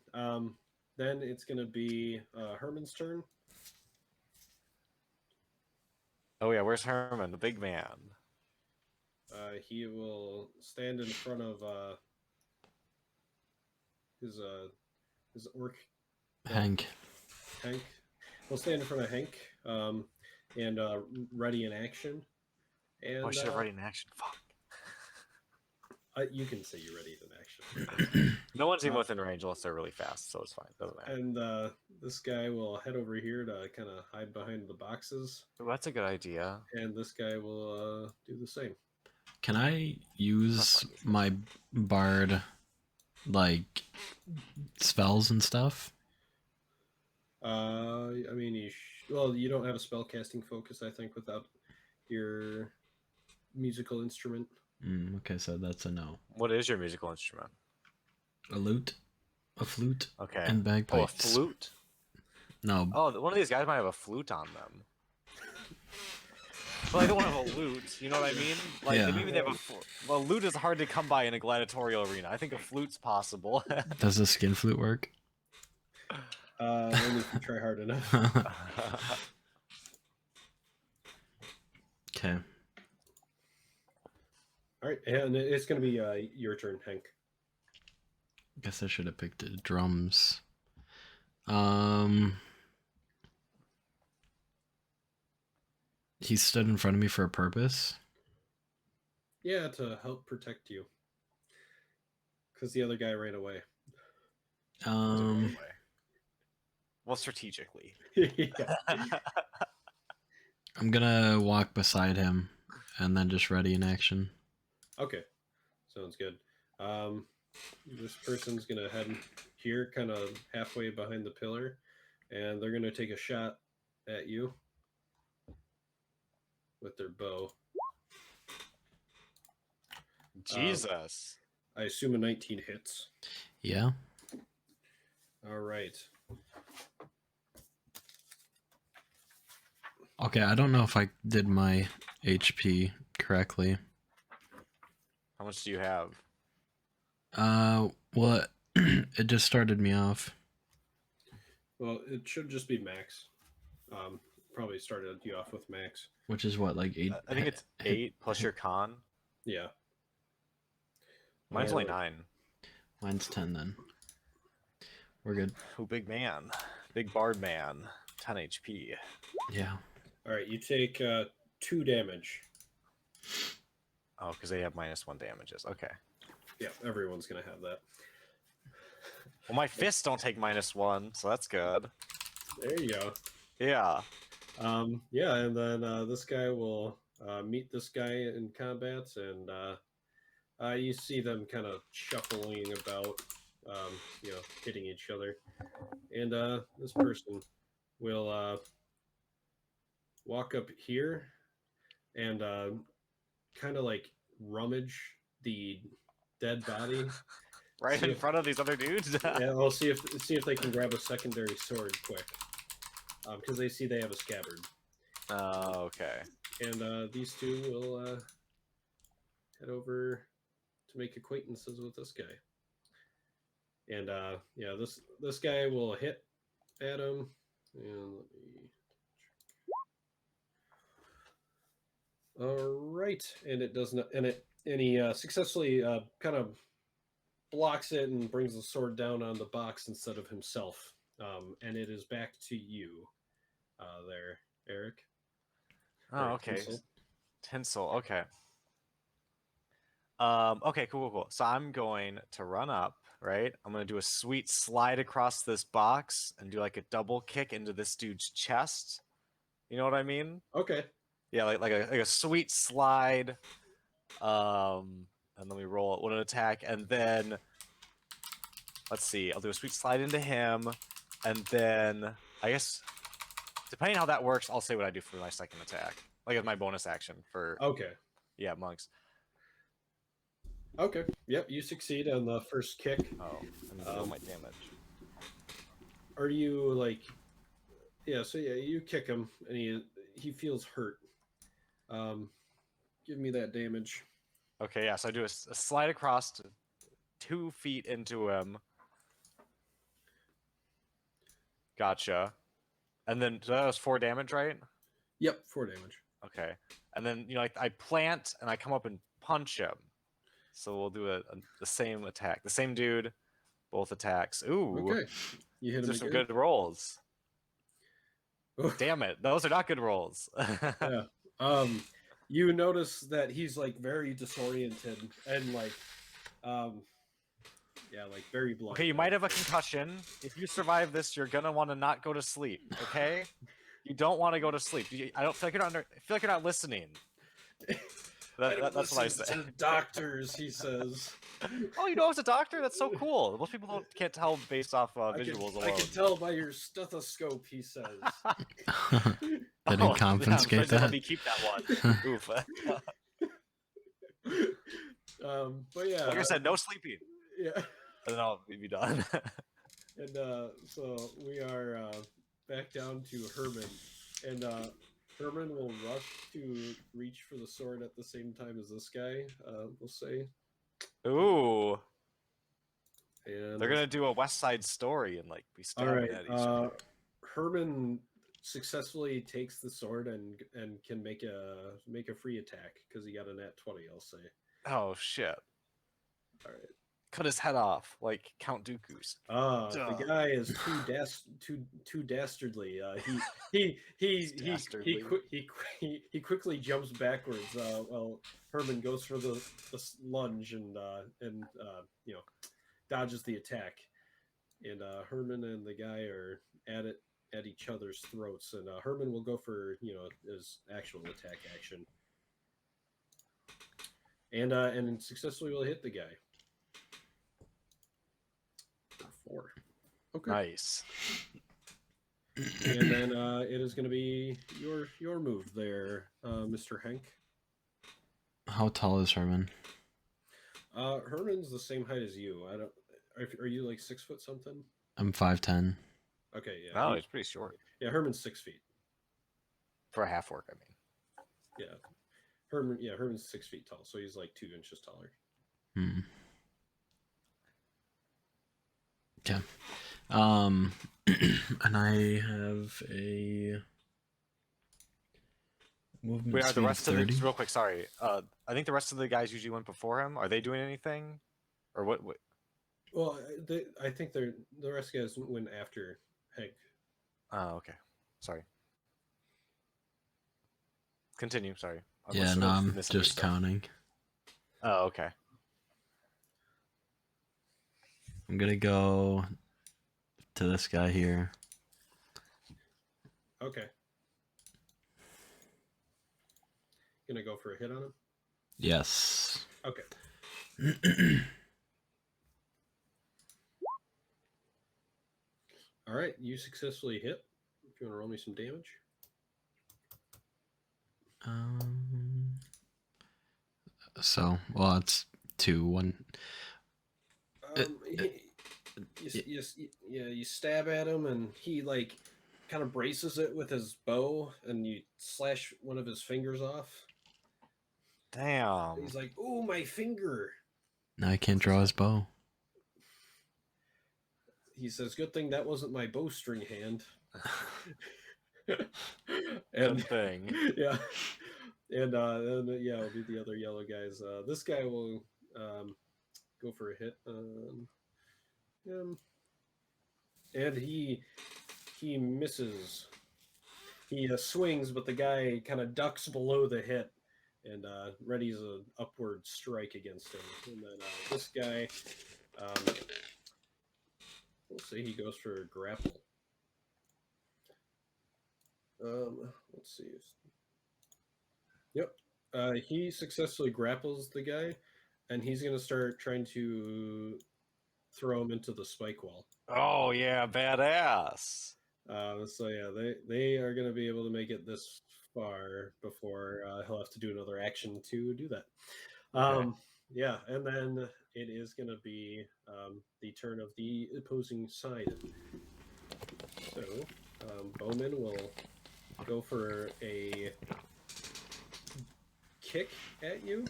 Then it's gonna be Herman's turn. Oh yeah, where's Herman, the big man? He will stand in front of his orc Hank. Hank. He'll stand in front of Hank and ready in action. And Oh, I should have ready in action. Fuck. You can say you're ready in action. No one's even within range unless they're really fast, so it's fine. Doesn't matter. And this guy will head over here to kind of hide behind the boxes. Oh, that's a good idea. And this guy will do the same. Can I use my bard like spells and stuff? I mean, well, you don't have a spell casting focus, I think, without your musical instrument. Okay, so that's a no. What is your musical instrument? A lute, a flute, Okay. and bagpipes. Oh, a flute? No. Oh, one of these guys might have a flute on them. Well, I don't have a lute. You know what I mean? Like Yeah. maybe they have a lute is hard to come by in a gladiatorial arena. I think a flute's possible. Does the skin flute work? Only if you try hard enough. Okay. All right, and it's going to be your turn, Hank. Guess I should have picked the drums. He stood in front of me for a purpose. Yeah, to help protect you. Because the other guy ran away. Well, strategically. Yeah. I'm gonna walk beside him and then just ready in action. Okay, sounds good. This person's gonna head here, kind of halfway behind the pillar, and they're gonna take a shot at you with their bow. Jesus. I assume a 19 hits. Yeah. All right. Okay, I don't know if I did my HP correctly. How much do you have? Well, it just started me off. Well, it should just be max. Probably started you off with max. Which is what, like 8? I think it's 8 plus your con. Yeah. Mine's only 9. Mine's 10 then. We're good. Ooh, big man. Big bard man. 10 HP. Yeah. All right, you take 2 damage. Oh, because they have -1 damages. Okay. Yeah, everyone's gonna have that. Well, my fists don't take -1, so that's good. There you go. Yeah. Yeah, and then this guy will meet this guy in combat, and you see them kind of shuffling about, hitting each other. And this person will walk up here and kind of like rummage the dead body. Right See in if- front of these other dudes? Yeah, we'll see if they can grab a secondary sword quick, because they see they have a scabbard. Oh, okay. And these two will head over to make acquaintances with this guy. And yeah, this guy will hit at him. And let me. All right, and it does not, and he successfully kind of blocks it and brings the sword down on the box instead of himself. And it is back to you, there, Eric. Oh, Or okay. Tinsel. Tinsel. Okay. Okay, cool. So I'm going to run up, right? I'm gonna do a sweet slide across this box and do like a double kick into this dude's chest. You know what I mean? Okay. Yeah, like a sweet slide. And then we roll one attack, and then let's see. I'll do a sweet slide into him, and then I guess depending how that works, I'll say what I do for my second attack, like as my bonus action for Okay. yeah monks. Okay. Yep, you succeed on the first kick. Oh, I need to roll my damage. Are you like? Yeah. So yeah, you kick him, and he feels hurt. Give me that damage. Okay, yeah. So I do a slide across to 2 feet into him. Gotcha. And then so that was 4 damage, right? Yep, 4 damage. Okay. And then like I plant and I come up and punch him. So we'll do the same attack. The same dude, both attacks. Ooh. Okay. You hit Those him are some again. good rolls. Damn it. Those are not good rolls. Yeah. You notice that he's like very disoriented and like yeah, like very bloody. Okay, you might have a concussion. If you survive this, you're gonna want to not go to sleep. Okay, you don't want to go to sleep. I don't feel like you're not listening. That's what I say. To doctors, he says. Oh, you know, as a doctor, that's so cool. Most people can't tell based off visuals alone. I can tell by your stethoscope, he says. Didn't confiscate Let that. me keep that one. Oof. But yeah, Like I said, no sleeping. yeah. And then I'll be done. And so we are back down to Herman, and Herman will rush to reach for the sword at the same time as this guy. We'll say. Ooh. And They're gonna do a West Side Story and like be stabbing at each other. Herman successfully takes the sword and can make a free attack because he got a nat 20. I'll say. Oh shit! All right. Cut his head off like Count Dooku's. The guy is too dastardly. He quickly jumps backwards. Well, Herman goes for the lunge and you know, dodges the attack. And Herman and the guy are at each other's throats. And Herman will go for his actual attack action. And successfully will hit the guy. 4. Okay. Nice. And then it is going to be your move there, Mr. Hank. How tall is Herman? Herman's the same height as you. I don't. Are you like 6 foot something? I'm 5'10". Okay, yeah. Oh, he's pretty short Yeah, Herman's 6 feet. for a half orc. I mean, Yeah, Herman's 6 feet tall, so he's like 2 inches taller. Hmm. Okay. And I have a movement wait, are speed the of rest of 30. the real quick? Sorry, I think the rest of the guys usually went before him. Are they doing anything, or what? Well, I think the rest of the guys went after Hank. Oh, okay. Sorry. Continue. Sorry. Yeah, no, I'm just counting. Oh, okay. I'm gonna go to this guy here. Okay. Gonna go for a hit on him? Yes. Okay. All right, you successfully hit. If you want to roll me some damage. So, well, it's 2, 1. You stab at him, and he like kind of braces it with his bow, and you slash one of his fingers off. Damn. He's like, "Ooh, my finger!" Now I can't draw his bow. he says, "Good thing that wasn't my bowstring hand." Good And thing. yeah, and then yeah, it'll be the other yellow guys. This guy will go for a hit on him, and he misses. He swings, but the guy kind of ducks below the hit and readies an upward strike against him. And then this guy, we'll say he goes for a grapple. Let's see. Yep. He successfully grapples the guy, and he's going to start trying to throw him into the spike wall. Oh yeah, badass. So yeah, they are going to be able to make it this far before he'll have to do another action to do that. Okay. Yeah, and then it is going to be the turn of the opposing side. So Bowman will go for a kick at you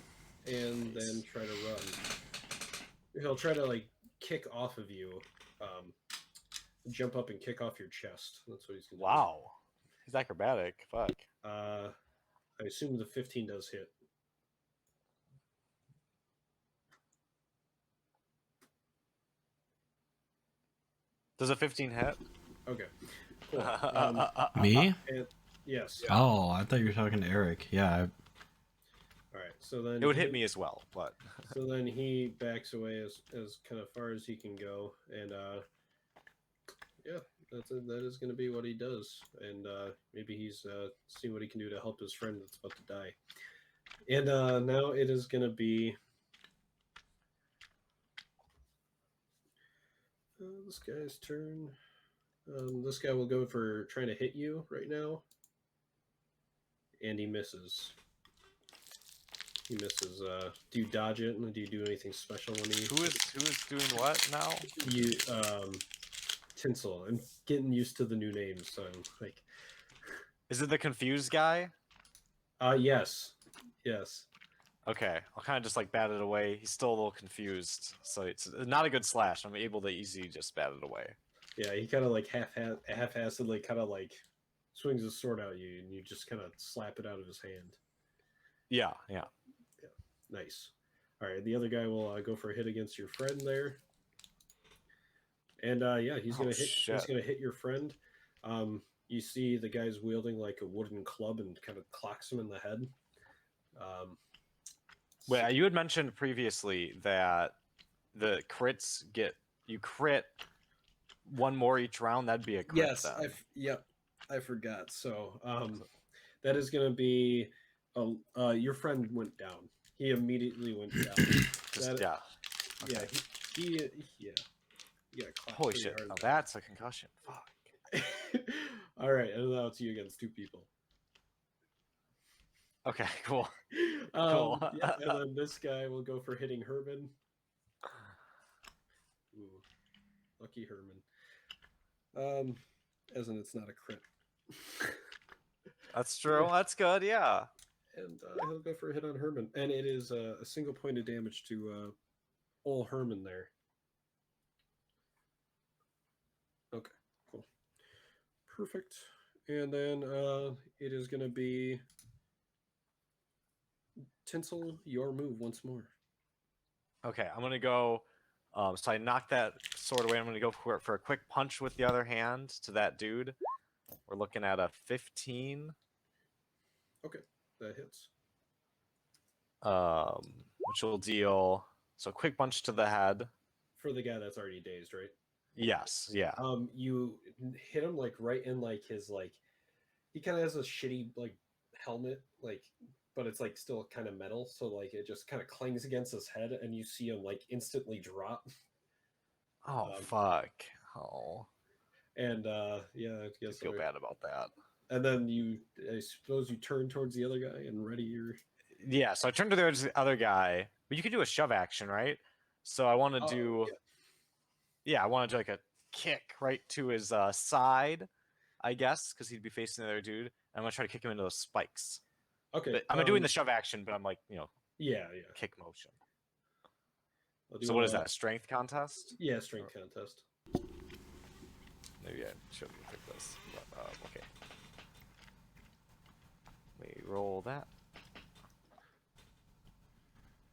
and then try to run. He'll try to like kick off of you, jump up and kick off your chest. That's what he's going to Wow. He's acrobatic. Fuck. do. I assume the 15 does hit. Does a 15 hit? Okay. Cool. Me? And, yes. Oh, I thought you were talking to Eric. Yeah. All right. So then It would hit me as well, but So then he backs away as kind of far as he can go, and yeah, that is going to be what he does, and maybe he's seeing what he can do to help his friend that's about to die. And now it is going to be this guy's turn. This guy will go for trying to hit you right now, and he misses. He misses. Do you dodge it, and do you do anything special when he? who is doing what now? You Tinsel. I'm getting used to the new names, so I'm like. Is it the confused guy? Yes. Okay, I'll kind of just like bat it away. He's still a little confused, so it's not a good slash. I'm able to easily just bat it away. Yeah, he kind of like half-assedly kind of like swings his sword at you, and you just kind of slap it out of his hand. Yeah. Nice. All right, the other guy will go for a hit against your friend there, and yeah, he's gonna hit. Shit. He's gonna hit your friend. You see the guy's wielding like a wooden club and kind of clocks him in the head. Wait, you had mentioned previously that the crits you crit one more each round. That'd be a crit. Yes, then. I forgot. So that is going to be your friend went down. He immediately went down. Yeah. Yeah, Okay. he yeah. Holy shit! Now that's a concussion. Fuck. All right, and now it's you against two people. Okay, cool. Cool. Yeah, and then this guy will go for hitting Herman. Ooh, lucky Herman. As in it's not a crit. That's true. That's good. Yeah. And he'll go for a hit on Herman, and it is a single point of damage to old Herman there. Okay, cool, perfect. And then it is going to be Tinsel, your move once more. Okay, I'm gonna go. So I knocked that sword away. I'm gonna go for a quick punch with the other hand to that dude. We're looking at a 15. Okay, that hits. Which will deal. So a quick punch to the head. For the guy that's already dazed, right? Yes. Yeah. You hit him like right in like his like. He kind of has a shitty like helmet like. But it's like still kind of metal, so like it just kind of clings against his head, and you see him like instantly drop. Oh fuck! Oh. And yeah, I guess I feel bad about that. And then I suppose you turn towards the other guy and ready your. Yeah, so I turned to the other guy, but you could do a shove action, right? So I want to do. Yeah, I want to do like a kick right to his side, I guess, because he'd be facing the other dude. And I'm gonna try to kick him into those spikes. Okay. But I'm doing the shove action, but I'm like, yeah. kick motion. I'll do So what is that? A strength contest? Yeah, strength contest. Maybe I shouldn't pick this. But, okay. Let me roll that.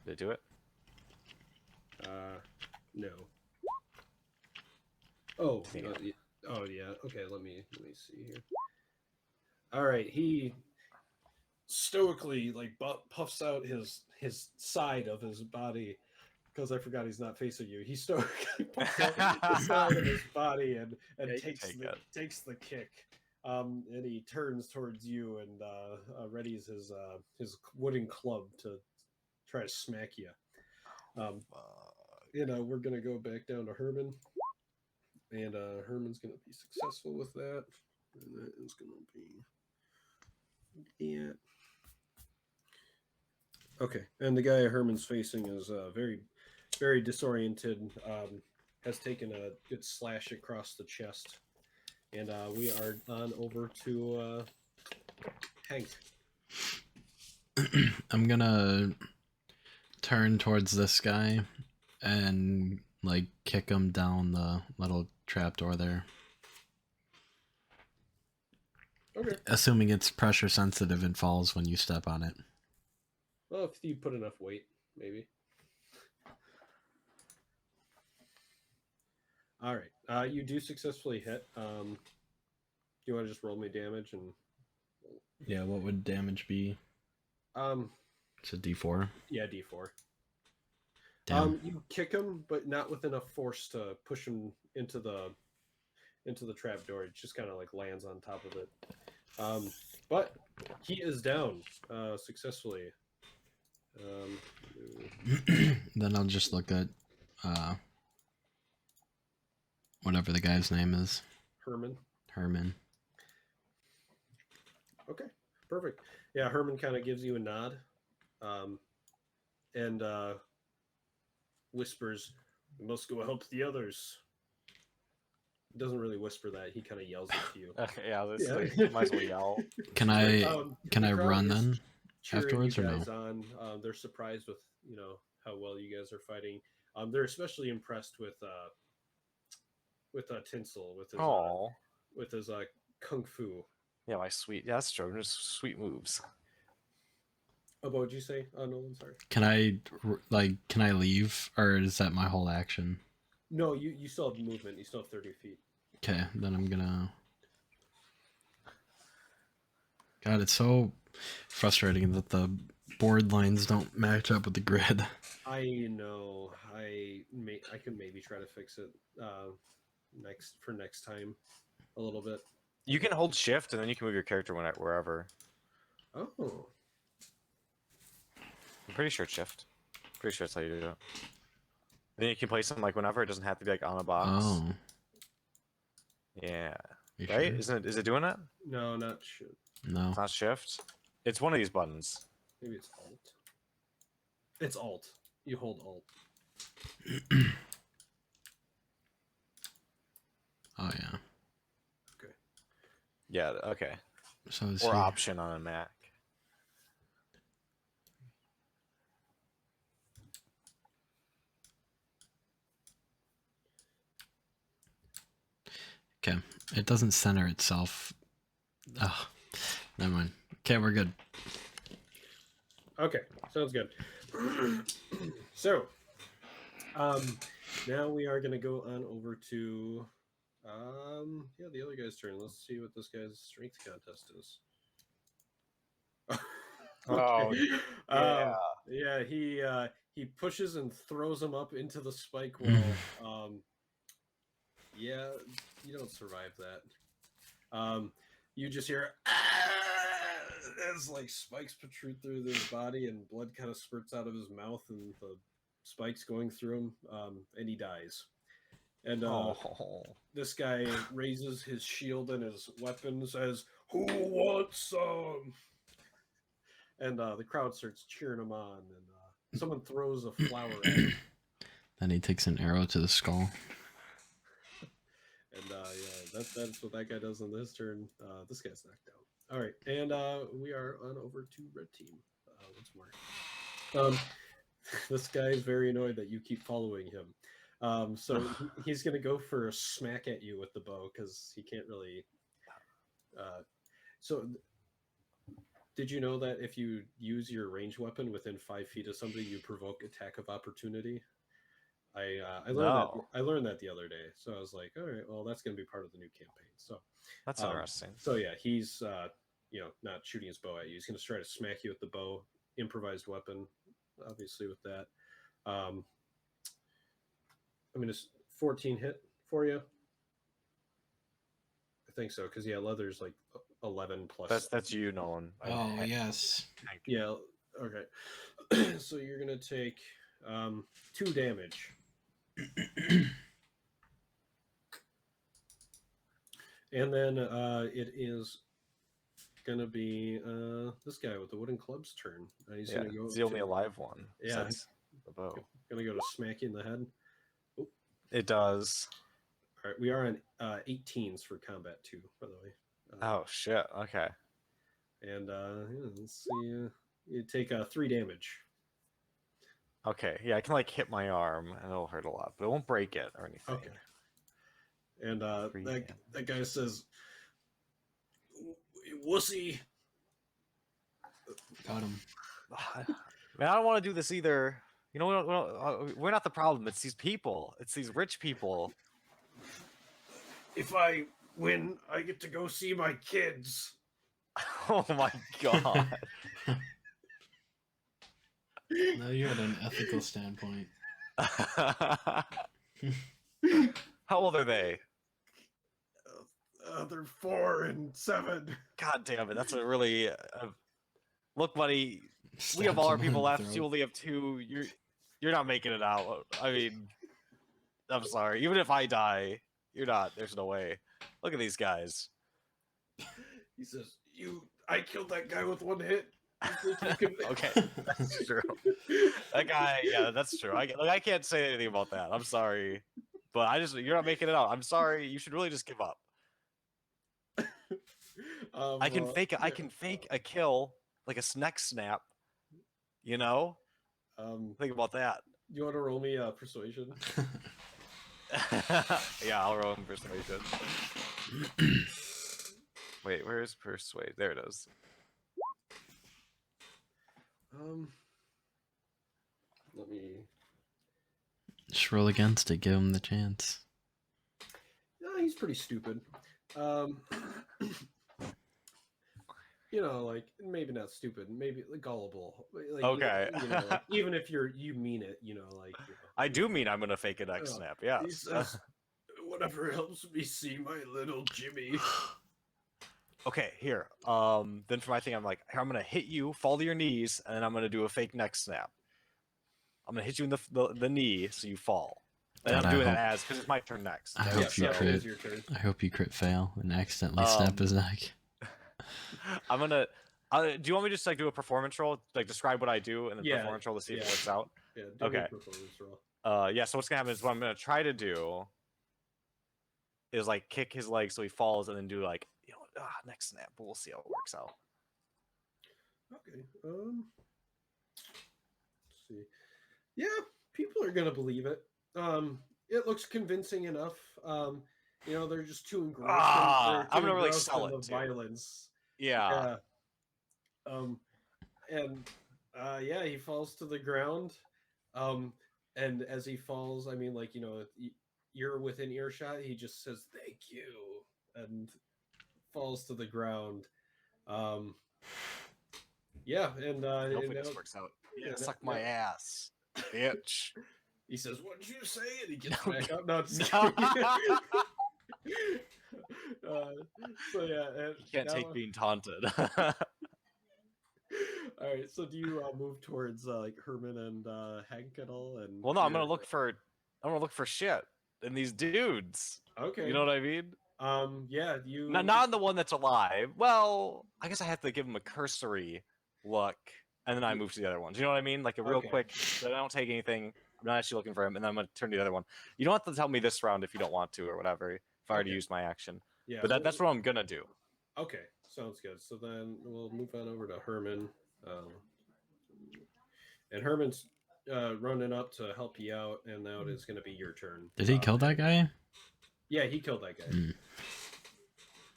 Did it do it? No. Oh, Damn. oh yeah. Okay, let me see here. All right, he stoically like puffs out his side of his body because I forgot he's not facing you. He stoically puffs out the side of his body and Yeah, you takes take the it. takes the kick. And he turns towards you and readies his wooden club to try to smack you. We're gonna go back down to Herman, and Herman's gonna be successful with that, and that is gonna be it. Okay, and the guy Herman's facing is very, very disoriented. Has taken a good slash across the chest, and we are on over to Hank. I'm gonna turn towards this guy and like kick him down the little trapdoor there. Okay. Assuming it's pressure sensitive and falls when you step on it. Well, if you put enough weight, maybe. All right. You do successfully hit. Do you want to just roll me damage and? Yeah, what would damage be? It's a D4. Yeah, D4. Damn. You kick him, but not with enough force to push him into the trap door. It just kind of like lands on top of it. But he is down successfully. Then I'll just look at whatever the guy's name is. Herman. Okay, perfect. Yeah, Herman kind of gives you a nod, and whispers, "We must go help the others." He doesn't really whisper that. He kind of yells at you. Okay, yeah, might as well yell. Can I The crowd run is then cheering afterwards you or no? guys on. They're surprised with how well you guys are fighting. They're especially impressed with Tinsel with his kung fu. Yeah, that's true. Just sweet moves. Oh, what would you say, Nolan? Sorry. Can I leave, or is that my whole action? No, you still have movement. You still have 30 feet. Okay, then I'm gonna. God, it's so frustrating that the board lines don't match up with the grid. I know. I could maybe try to fix it next time a little bit. You can hold shift and then you can move your character wherever. Oh. I'm pretty sure it's shift. Pretty sure that's how you do it. Then you can place them like whenever. It doesn't have to be like on a box. Oh. Yeah. You Right? sure? Oh. Is it doing that? No, not shift. No. It's not shift. It's one of these buttons. Maybe it's alt. It's alt. You hold alt. Oh yeah. Okay. Yeah. Okay. So is Or he... option on a Mac. Okay. It doesn't center itself. Oh, never mind. Okay, we're good. Okay, sounds good. So, now we are going to go on over to, the other guy's turn. Let's see what this guy's strength contest is. Oh, yeah. Yeah, he pushes and throws him up into the spike wall. Yeah, you don't survive that. You just hear as like spikes protrude through his body and blood kind of spurts out of his mouth and the spikes going through him, and he dies. And this guy raises his shield and his weapon, says, "Who wants some?" And the crowd starts cheering him on, and someone throws a flower at him. Then he takes an arrow to the skull. And that's what that guy does on this turn. This guy's knocked out. All right, and we are on over to red team once more. This guy is very annoyed that you keep following him. So he's gonna go for a smack at you with the bow because he can't really. So, did you know that if you use your ranged weapon within 5 feet of somebody, you provoke attack of opportunity? I learned that No. I learned that the other day, so I was like, all right, well, that's gonna be part of the new campaign. So, That's interesting. so yeah, he's not shooting his bow at you. He's gonna try to smack you with the bow, improvised weapon, obviously with that. I mean, it's 14 hit for you. I think so, because leather's like 11 plus. That's you, Nolan. Oh yes. Yeah. Okay. So you're gonna take 2 damage. And then it is gonna be this guy with the wooden club's turn. He's gonna go. It's the only alive one. Yeah. That's the bow. Gonna go to smack you in the head. Oh. It does. All right, we are on 18s for combat 2, by the way. Oh shit. Okay. And let's see. You take 3 damage. Okay. Yeah, I can like hit my arm and it'll hurt a lot, but it won't break it or anything. Okay. And that guy says, "Wussy." Got him. Man, I don't want to do this either. You know, we're not the problem. It's these people. It's these rich people. If I win, I get to go see my kids. Oh my god. Now you're at an ethical standpoint. How old are they? They're 4 and 7. God damn it. That's a really. Look, buddy. We Stabs have all our him in people the left. throat. You only have 2. You're not making it out. I mean, I'm sorry. Even if I die, you're not. There's no way. Look at these guys. He says, I killed that guy with 1 hit. You think you can-" Okay, that's true. That guy, yeah, that's true. I can't say anything about that. I'm sorry, but you're not making it out. I'm sorry. You should really just give up. I can fake a kill like a neck snap. You know, think about that. You want to roll me persuasion? Yeah, I'll roll in persuasion. Wait, where is persuade? There it is. Let me. Just roll against it. Give him the chance. No, he's pretty stupid. Like maybe not stupid, maybe gullible. Like, Okay. Like, even if you mean it, I do mean I'm gonna fake a neck snap. Yeah. He says, "Whatever helps me see my little Jimmy." Okay, here. Then for my thing, I'm like, I'm gonna hit you, fall to your knees, and then I'm gonna do a fake neck snap. I'm gonna hit you in the knee so you fall. And God, I'm doing that because it's my turn next. I hope you it crit. is your turn. I hope you crit fail and accidentally snap his neck. I'm gonna. Do you want me to just like do a performance roll, like describe what I do, and then Yeah, performance roll to see if it yeah. works out? Yeah, do Okay. a performance roll. Yeah. So what's gonna happen is what I'm gonna try to do is like kick his leg so he falls, and then do like neck snap. But we'll see how it works out. Okay. Let's see. Yeah, people are gonna believe it. It looks convincing enough. They're just too engrossed. I'm gonna really engrossed sell in it the too. violence. Yeah. He falls to the ground. And as he falls, I mean, like, you're within earshot. He just says, "Thank you," and falls to the ground. Hopefully this works out. Yeah, suck my ass, bitch. He says, "What'd you say?" And he gets back up. No, just No. so yeah, and You can't now- take being taunted. All right, so do you move towards like Herman and Hank at all? And Well, no, I'm gonna look for shit in these dudes. Okay, You know what I mean? Yeah, you Not in the one that's alive. Well, I guess I have to give him a cursory look, and then I move to the other ones. You know what I mean? Like a real Okay. quick. So I don't take anything. I'm not actually looking for him, and then I'm gonna turn to the other one. You don't have to tell me this round if you don't want to or whatever. If I already Okay. used my action, Yeah, but that's what I'm gonna do. Okay, sounds good. So then we'll move on over to Herman. And Herman's running up to help you out, and now it is going to be your turn. Did he kill that guy? Yeah, he killed that guy. Mm.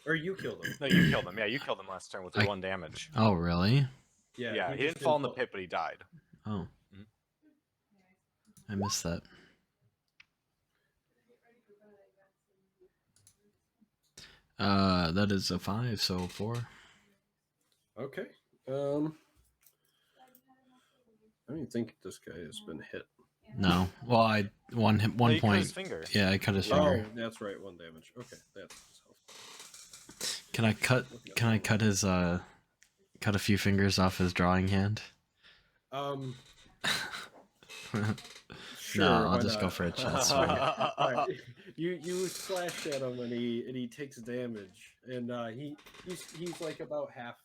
Or you killed him. No, you killed him. Yeah, you killed him last turn with the 1 damage. Oh, really? Yeah, he just didn't fall in the pit, but he died. Oh. Mhm. I missed that. That is a 5, so 4. Okay. I don't even think this guy has been hit. No. Well, I one hit No, one you cut point. his finger. Yeah, I cut his Oh, finger. that's right, 1 damage. Okay, that's Can I cut his cut a few fingers off his drawing hand? Sure. No, I'll why just go not? for a chest swing. Alright, you slash at him and he takes damage, and he's like about half.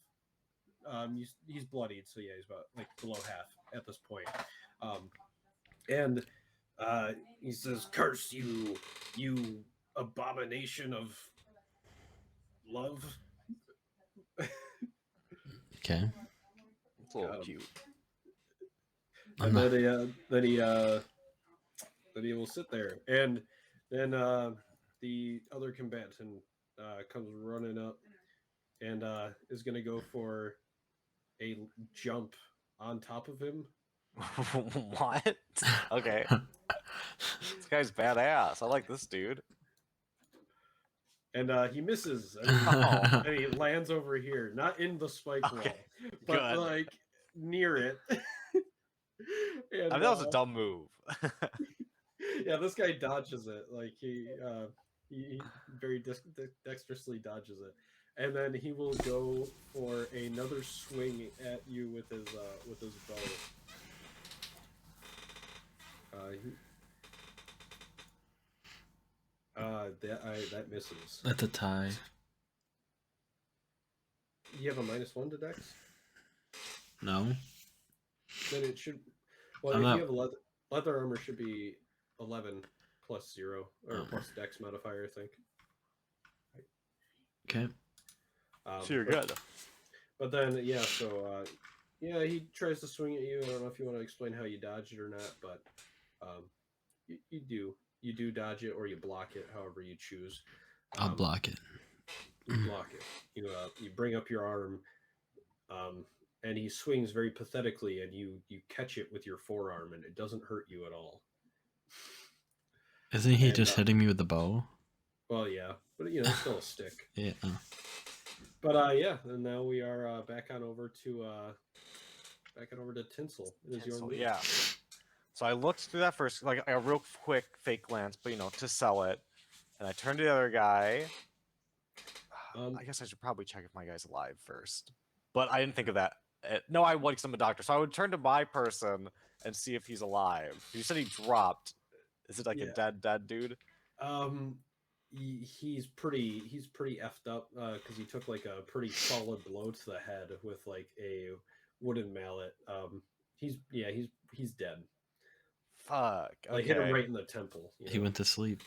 He's bloodied, so yeah, he's about like below half at this point. And he says, "Curse you, you abomination of love." Okay. It's a little Got him. cute. I'm And not- then he will sit there, and then the other combatant comes running up and is going to go for a jump on top of him. What? Okay. This guy's badass. I like this dude. And he misses, Oh. and he lands over here, not in the spike Okay, wall, but good. like near it. And, I mean, that was a dumb move. yeah, this guy dodges it. Like he very dexterously dodges it, and then he will go for another swing at you with his bow. That misses. That's a tie. You have a -1 to Dex. No. Then it should. Well, I'm if not- you have leather armor, should be 11 plus 0 or Oh. plus Dex modifier, I think. Okay. So you're but- good. But then, yeah, so yeah, he tries to swing at you. I don't know if you want to explain how you dodge it or not, but you do dodge it, or you block it, however you choose. I'll block it. You block it. You bring up your arm, and he swings very pathetically, and you catch it with your forearm, and it doesn't hurt you at all. Isn't he And, just hitting me with the bow? Well, yeah, but it's still a stick. Yeah. But yeah, and now we are back on over to Tinsel. It is your Cancel, move. yeah. So I looked through that first, like a real quick fake glance, but to sell it. And I turned to the other guy. I guess I should probably check if my guy's alive first. But I didn't think of that. No, I would, because I'm a doctor. So I would turn to my person and see if he's alive. You said he dropped. Is it like Yeah. a dead dude? He's pretty effed up because he took like a pretty solid blow to the head with like a wooden mallet. He's dead. Fuck. Okay. Like hit him right in the temple. He went to sleep.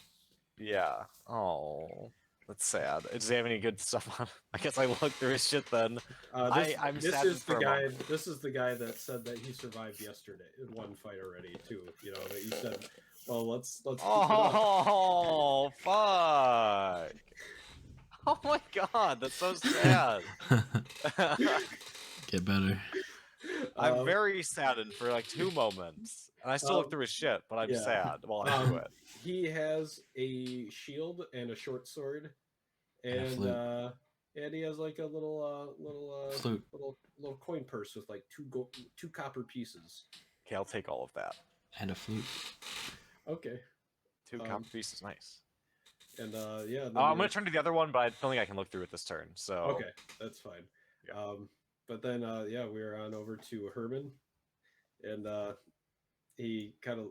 Yeah. Oh, that's sad. Does he have any good stuff on? I guess I looked through his shit then. I'm this saddened is for the a guy. moment. This is the guy that said that he survived yesterday in one fight already too. That you said, well, let's keep it up. Oh, fuck. Oh my god, that's so sad. Get better. I'm very saddened for like 2 moments. And I still look through his shit, but I'm yeah. sad while I do it. He has a shield and a short sword, And a and flute. and he has like a little Flute. little coin purse with like two copper pieces. Okay, I'll take all of that. And a flute. Okay, 2 copper pieces, nice. and yeah. then I'm you- gonna turn to the other one, but I don't think I can look through it this turn. So Okay, that's fine. Yeah. But then yeah, we're on over to Herman, and he kind of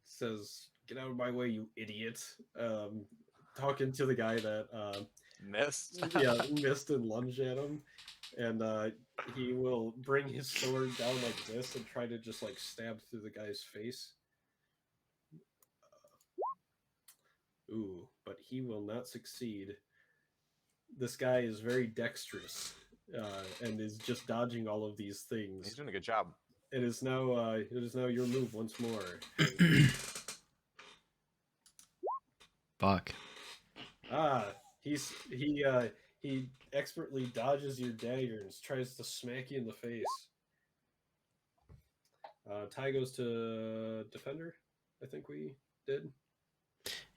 says, "Get out of my way, you idiot!" Talking to the guy that missed. missed and lunged at him, and he will bring his sword down like this and try to just like stab through the guy's face. Ooh, but he will not succeed. This guy is very dexterous and is just dodging all of these He's things. doing a good job. It is now your move once more. Fuck. He expertly dodges your dagger and tries to smack you in the face. Ty goes to defender. I think we did.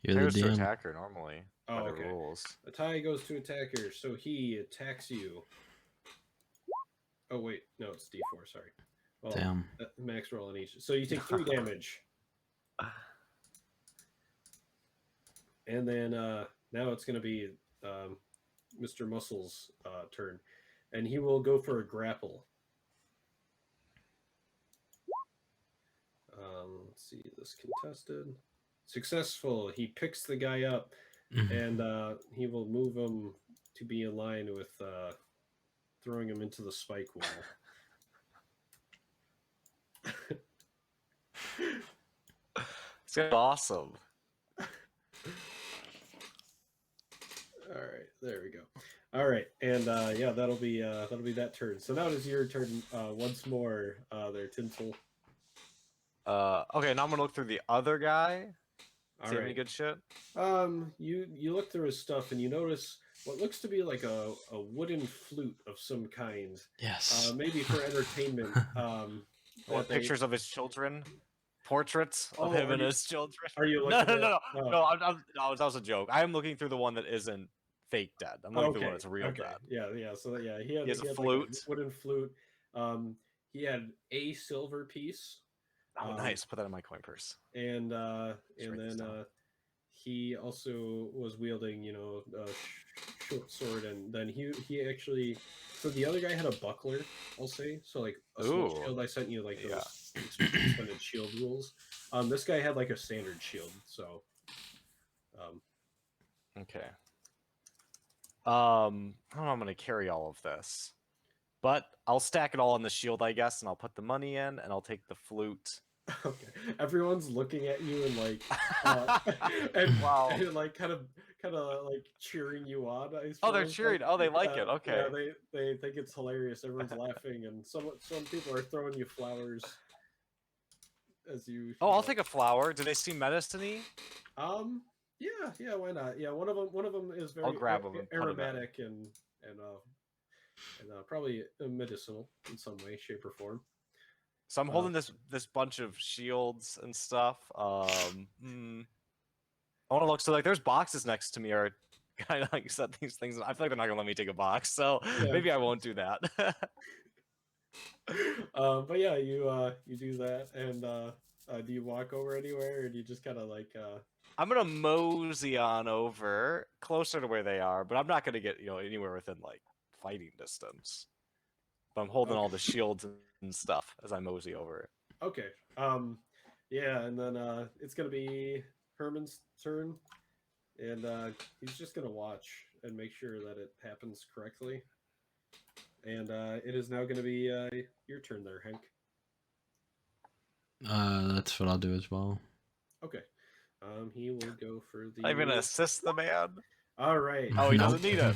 You're I the goes to DM. attacker normally. Oh, By the okay. rules. A Ty goes to attacker, so he attacks you. Oh wait, no, it's D4. Sorry. Well, Damn. max roll on each. So you take 3 damage. And then now it's going to be Mr. Muscle's turn. And he will go for a grapple. Let's see, this contested. Successful. He picks the guy up and he will move him to be in line with throwing him into the spike wall. It's awesome. All right, there we go. All right, and yeah, that'll be that turn. So now it is your turn once more. There, Tinsel. Okay, now I'm gonna look through the other guy. All See right. any good shit? You look through his stuff and you notice what looks to be like a wooden flute of some kind. Yes. Maybe for entertainment. What pictures of his children? Portraits of Oh, him are and you- his children? Are you No, looking no, at? no, no, no. No, that was a joke. I am looking through the one that isn't fake dead. I'm looking through the one that's real dead. Yeah. So yeah, he has a had flute. like a wooden flute. He had a silver piece. Oh, nice. Put that in my coin purse. And write this then down. he also was wielding, a short sword, and then he actually. So the other guy had a buckler, I'll say. So like a small Ooh. shield. I sent you like those Yeah. extended shield rules. This guy had like a standard shield. So. Okay. I don't know how I'm gonna carry all of this, but I'll stack it all on the shield, I guess, and I'll put the money in, and I'll take the flute. Okay. Everyone's looking at you and like, Wow. and like kind of like cheering you on. I Oh, they're suppose. cheering. Oh, they like it. Okay. Yeah, they think it's hilarious. Everyone's laughing, and some people are throwing you flowers as you. Oh, I'll take a flower. Do they seem medicine-y? Yeah, why not? Yeah, one of them is very I'll grab 'em and put 'em in. aromatic and probably medicinal in some way, shape, or form. So I'm holding this bunch of shields and stuff. I want to look. So like, there's boxes next to me, or kind of like set these things. I feel like they're not gonna let me take a box, so Yeah. maybe I won't do that. But yeah, you do that, and do you walk over anywhere, or do you just kind of like? I'm gonna mosey on over closer to where they are, but I'm not gonna get anywhere within like fighting distance. But I'm holding all the shields and stuff as I mosey over it. Okay. Yeah, and then it's gonna be Herman's turn, and he's just gonna watch and make sure that it happens correctly. And it is now gonna be your turn there, Hank. That's what I'll do as well. Okay. He will go for the. I'm gonna assist the man. All right. Oh, he Nope. doesn't need it.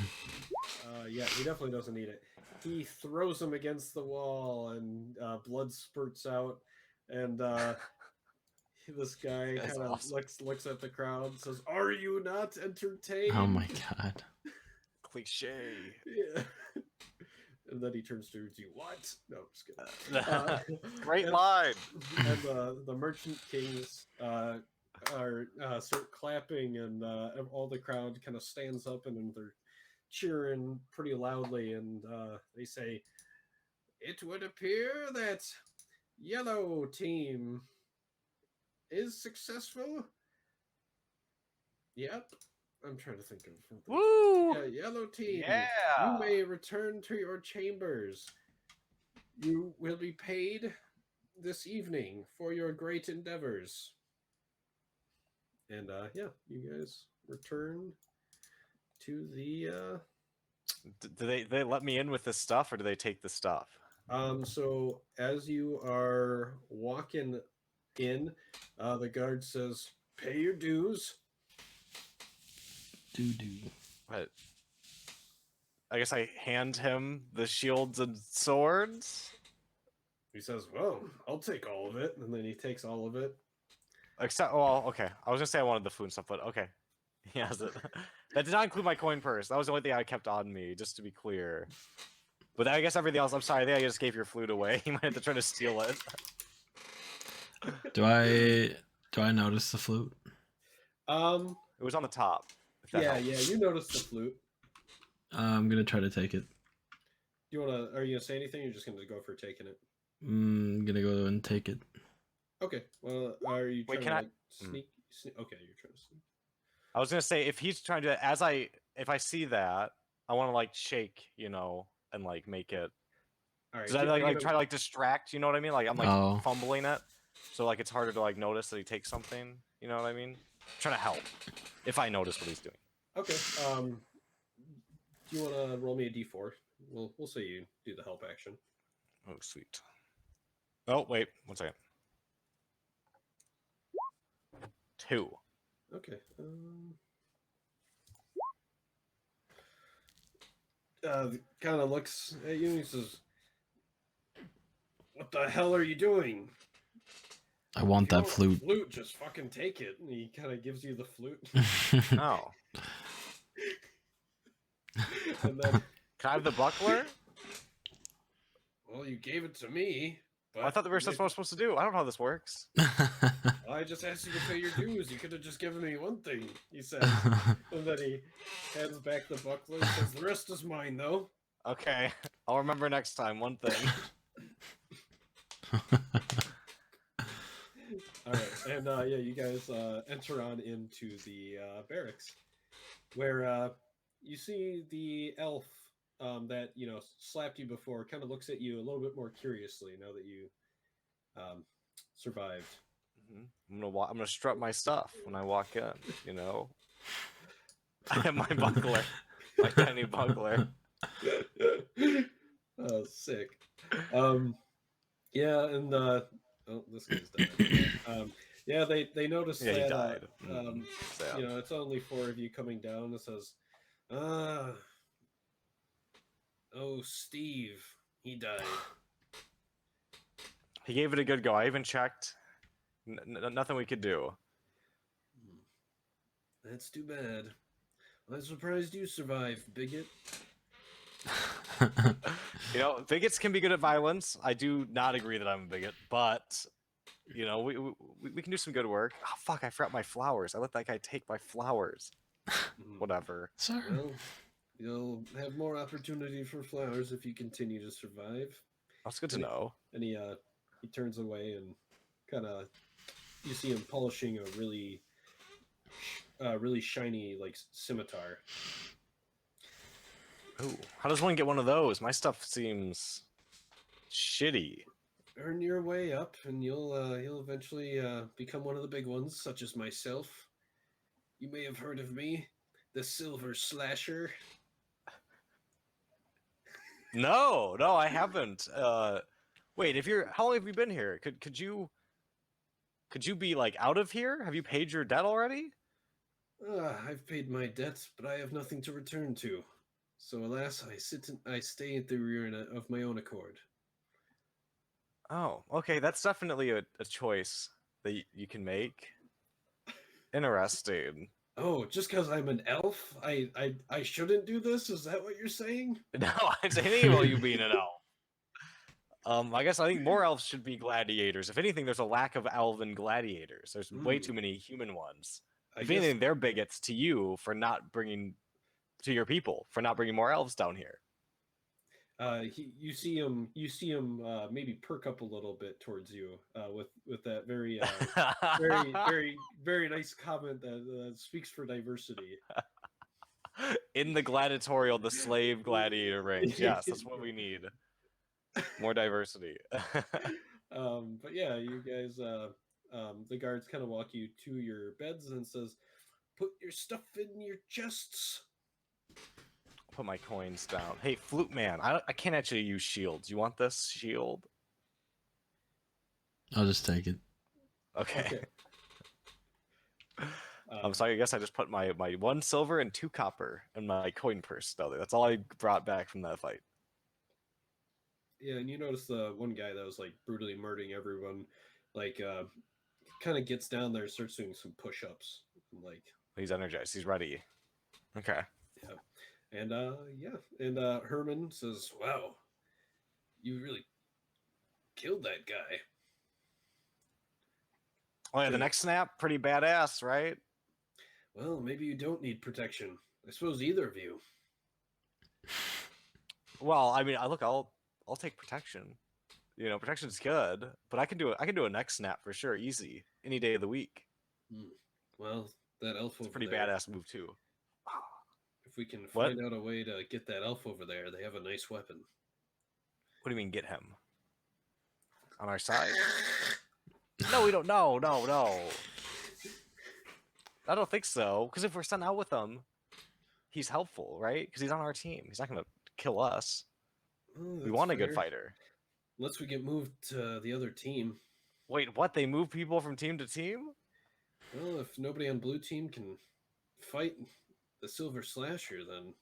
Yeah, he definitely doesn't need it. He throws him against the wall, and blood spurts out. And this guy That's kind of awesome. looks at the crowd and says, "Are you not entertained?" Oh my god. Cliche. Yeah. And then he turns towards you. What? No, I'm just kidding. Great and- line. And the merchant kings start clapping, and all the crowd kind of stands up, and they're cheering pretty loudly, and they say, "It would appear that yellow team is successful." Yep. I'm trying to think of something. Woo! Yeah, yellow team. Yeah. You may return to your chambers. You will be paid this evening for your great endeavors. And yeah, you guys return to the Do they let me in with this stuff, or do they take the stuff? So as you are walking in, the guard says, "Pay your dues." But I guess I hand him the shields and swords. He says, "Well, I'll take all of it," and then he takes all of it. Except, well, okay. I was gonna say I wanted the food and stuff, but okay. He has it. That did not include my coin purse. That was the only thing I kept on me, just to be clear. But I guess everything else. I'm sorry. I think I just gave your flute away. You might have to try to steal it. Do I notice the flute? It was on the top. If that Yeah, helps. yeah. You notice the flute. I'm gonna try to take it. You wanna? Are you gonna say anything? Or you're just gonna go for taking it. I'm gonna go and take it. Okay. Well, are you Wait, trying can to I- like sneak? Okay, you're trying to sneak. I was gonna say if he's trying to, if I see that, I want to like shake, and like make it. All right. Does I are you like gonna- try to like distract? You know what I mean? Like I'm like Oh. fumbling it, so like it's harder to like notice that he takes something. You know what I mean? I'm trying to help if I notice what he's doing. Okay. Do you want to roll me a d4? We'll say you do the help action. Oh sweet. Oh wait, 1 second. 2. Okay. Kind of looks at you and he says, "What the hell are you doing? I want If you that flute. Flute, just fucking take it." And he kind of gives you the flute. Oh, And then, can I have the buckler? well, you gave it to me. But I thought that we were just supposed to do. I don't know how this works. I just asked you to pay your dues. You could have just given me one thing, he says. And then he hands back the buckler and says, "The rest is mine, though." Okay, I'll remember next time. One thing. All right, and yeah, you guys enter on into the barracks, where you see the elf that slapped you before kind of looks at you a little bit more curiously now that you survived. I'm gonna strut my stuff when I walk in. I have my buckler, my tiny buckler. Oh, sick. Yeah, and oh, this guy's died. Yeah, they noticed Yeah, he that died. Sad. it's only 4 of you coming down. It says, oh, Steve, he died. He gave it a good go. I even checked. Nothing we could do. That's too bad. I'm surprised you survived, bigot. Bigots can be good at violence. I do not agree that I'm a bigot, but we can do some good work. Oh fuck! I forgot my flowers. I let that guy take my flowers. Whatever. Sir. Well, you'll have more opportunity for flowers if you continue to survive. That's good to know. And he turns away and kind of you see him polishing a really shiny like scimitar. Ooh, how does one get one of those? My stuff seems shitty. Earn your way up, and you'll eventually become one of the big ones, such as myself. You may have heard of me, the Silver Slasher. No, I haven't. Wait, how long have you been here? Could you be like out of here? Have you paid your debt already? I've paid my debts, but I have nothing to return to. So alas, I stay at the arena of my own accord. Oh, okay, that's definitely a choice that you can make. Interesting. Oh, just because I'm an elf, I shouldn't do this? Is that what you're saying? No, I'm saying about you being an elf. I think more elves should be gladiators. If anything, there's a lack of elven gladiators. There's way too many human ones. If anything, they're bigots to you for not bringing to your people, for not bringing more elves down here. You see him maybe perk up a little bit towards you with that very very very very nice comment that speaks for diversity. In the gladiatorial, the slave gladiator ranks. Yes, that's what we need. More diversity. But yeah, you guys, the guards kind of walk you to your beds and says, "Put your stuff in your chests." Put my coins down. Hey, Flute Man, I can't actually use shields. You want this shield? I'll just take it. Okay. I'm sorry, I guess I just put my 1 silver and 2 copper in my coin purse. That's all I brought back from that fight. Yeah, and you notice the one guy that was like brutally murdering everyone, like kind of gets down there and starts doing some push-ups. Like, He's energized. He's ready. Okay. yeah, and Herman says, "Wow, you really killed that guy." Oh yeah, the next snap, pretty badass, right? Well, maybe you don't need protection. I suppose either of you. Well, I mean, I'll take protection. You know, protection's good, but I can do a neck snap for sure, easy, any day of the week. Hmm. Well, that elf It's a over pretty there. badass move too. If we can What? find out a way to get that elf over there, they have a nice weapon. What do you mean get him? On our side? No, we don't. No. I don't think so. Because if we're sent out with him, he's helpful, right? Because he's on our team. He's not gonna kill us. Oh, We that's want a good fair. fighter. Unless we get moved to the other team. Wait, what? They move people from team to team? Well, if nobody on blue team can fight the Silver Slasher, then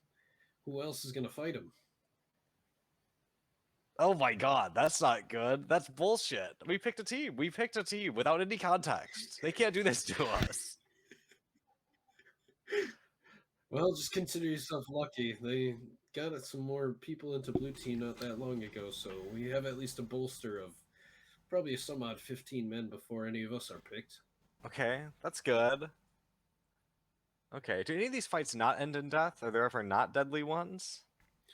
who else is going to fight him? Oh my god, that's not good. That's bullshit. We picked a team. We picked a team without any context. They can't do this to us. Well, just consider yourself lucky. They got some more people into blue team not that long ago, so we have at least a bolster of probably some odd 15 men before any of us are picked. Okay, that's good. Okay, do any of these fights not end in death? Are there ever not deadly ones?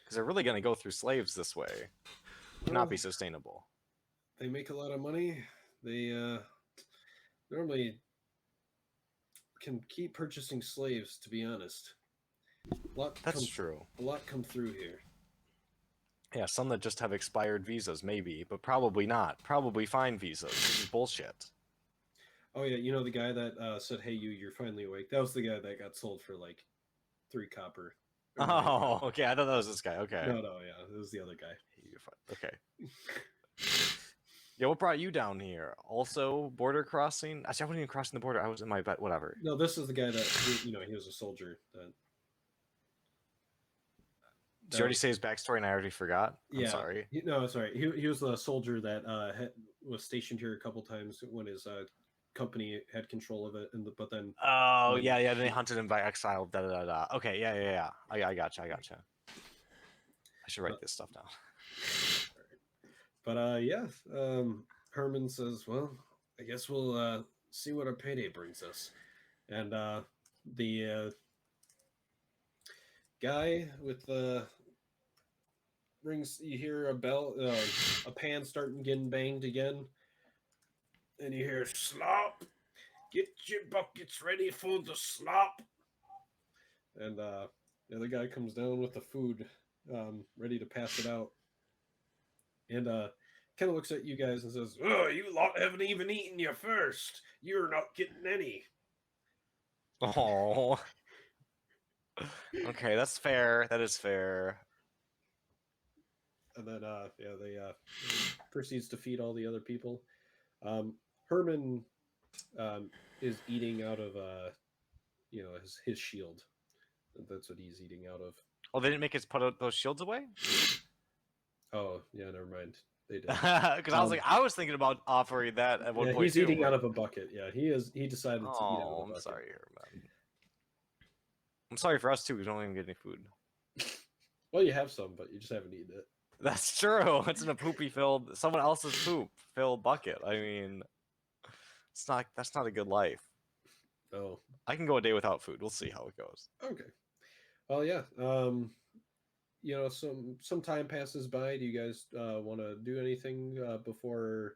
Because they're really going to go through slaves this way. Cannot be Well, sustainable. they make a lot of money. They normally can keep purchasing slaves, to be honest. That's true. A lot come through here. Yeah, some that just have expired visas, maybe, but probably not. Probably fine visas. This is bullshit. Oh yeah, you know the guy that said, "Hey, you're finally awake." That was the guy that got sold for like 3 copper. Oh, okay. I thought that was this guy. Okay. No, yeah, it was the other guy. You're fine. Okay. Yeah, what brought you down here? Also, border crossing? Actually, I wasn't even crossing the border. I was in my bed. Whatever. No, this is the guy that he was a soldier. Did you already say his backstory and I already forgot? I'm sorry. No, sorry. He was a soldier that was stationed here a couple times when his company had control of it, but then. Oh, yeah. Then they hunted him by exile. Da da da da. Okay, yeah. I gotcha. I should write this stuff down. But Herman says, "Well, I guess we'll see what our payday brings us." And the guy with the rings, you hear a bell, a pan starting getting banged again, and you hear slop. Get your buckets ready for the slop. And the other guy comes down with the food, ready to pass it out. And kind of looks at you guys and says, "Oh, you lot haven't even eaten your first. You're not getting any." Oh. Okay, that's fair. That is fair. And then they proceeds to feed all the other people. Herman is eating out of his shield. That's what he's eating out of. Oh, they didn't make us put those shields away? Oh yeah, never mind. They did. Because I was thinking about offering that at one point. He's eating out of a bucket. Yeah, he decided to eat out of a Oh, bucket. I'm sorry, Herman. I'm sorry for us too. We don't even get any food. Well, you have some, but you just haven't eaten it. That's true. It's in a poopy-filled, someone else's poop-filled bucket. I mean, that's not a good life. Oh, I can go a day without food. We'll see how it goes. okay. Well, yeah. Some time passes by. Do you guys want to do anything before?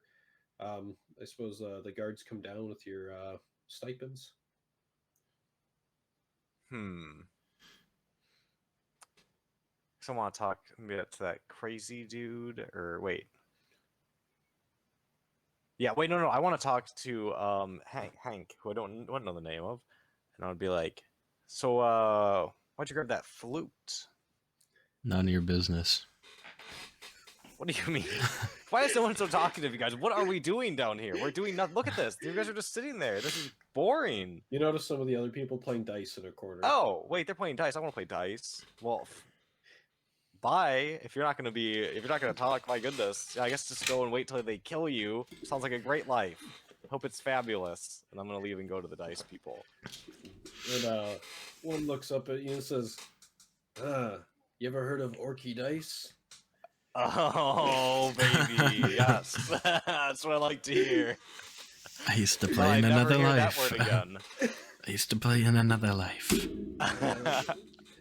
I suppose the guards come down with your stipends. So I want to talk maybe to that crazy dude, or wait. Yeah, wait, no. I want to talk to Hank, who I don't know the name of, and I would be like, so why'd you grab that flute? None of your business. What do you mean? Why is someone so talkative, you guys? What are we doing down here? We're doing nothing. Look at this. You guys are just sitting there. This is boring. You notice some of the other people playing dice in a corner. Oh, wait, they're playing dice. I want to play dice. Well, bye. If you're not gonna talk, my goodness. I guess just go and wait till they kill you. Sounds like a great life. Hope it's fabulous. And I'm gonna leave and go to the dice people. And one looks up at you and says, you ever heard of Orky Dice? Oh, baby, yes. That's what I like to hear. I used to Well, play I in never another hear life. that word again. I used to play in another life.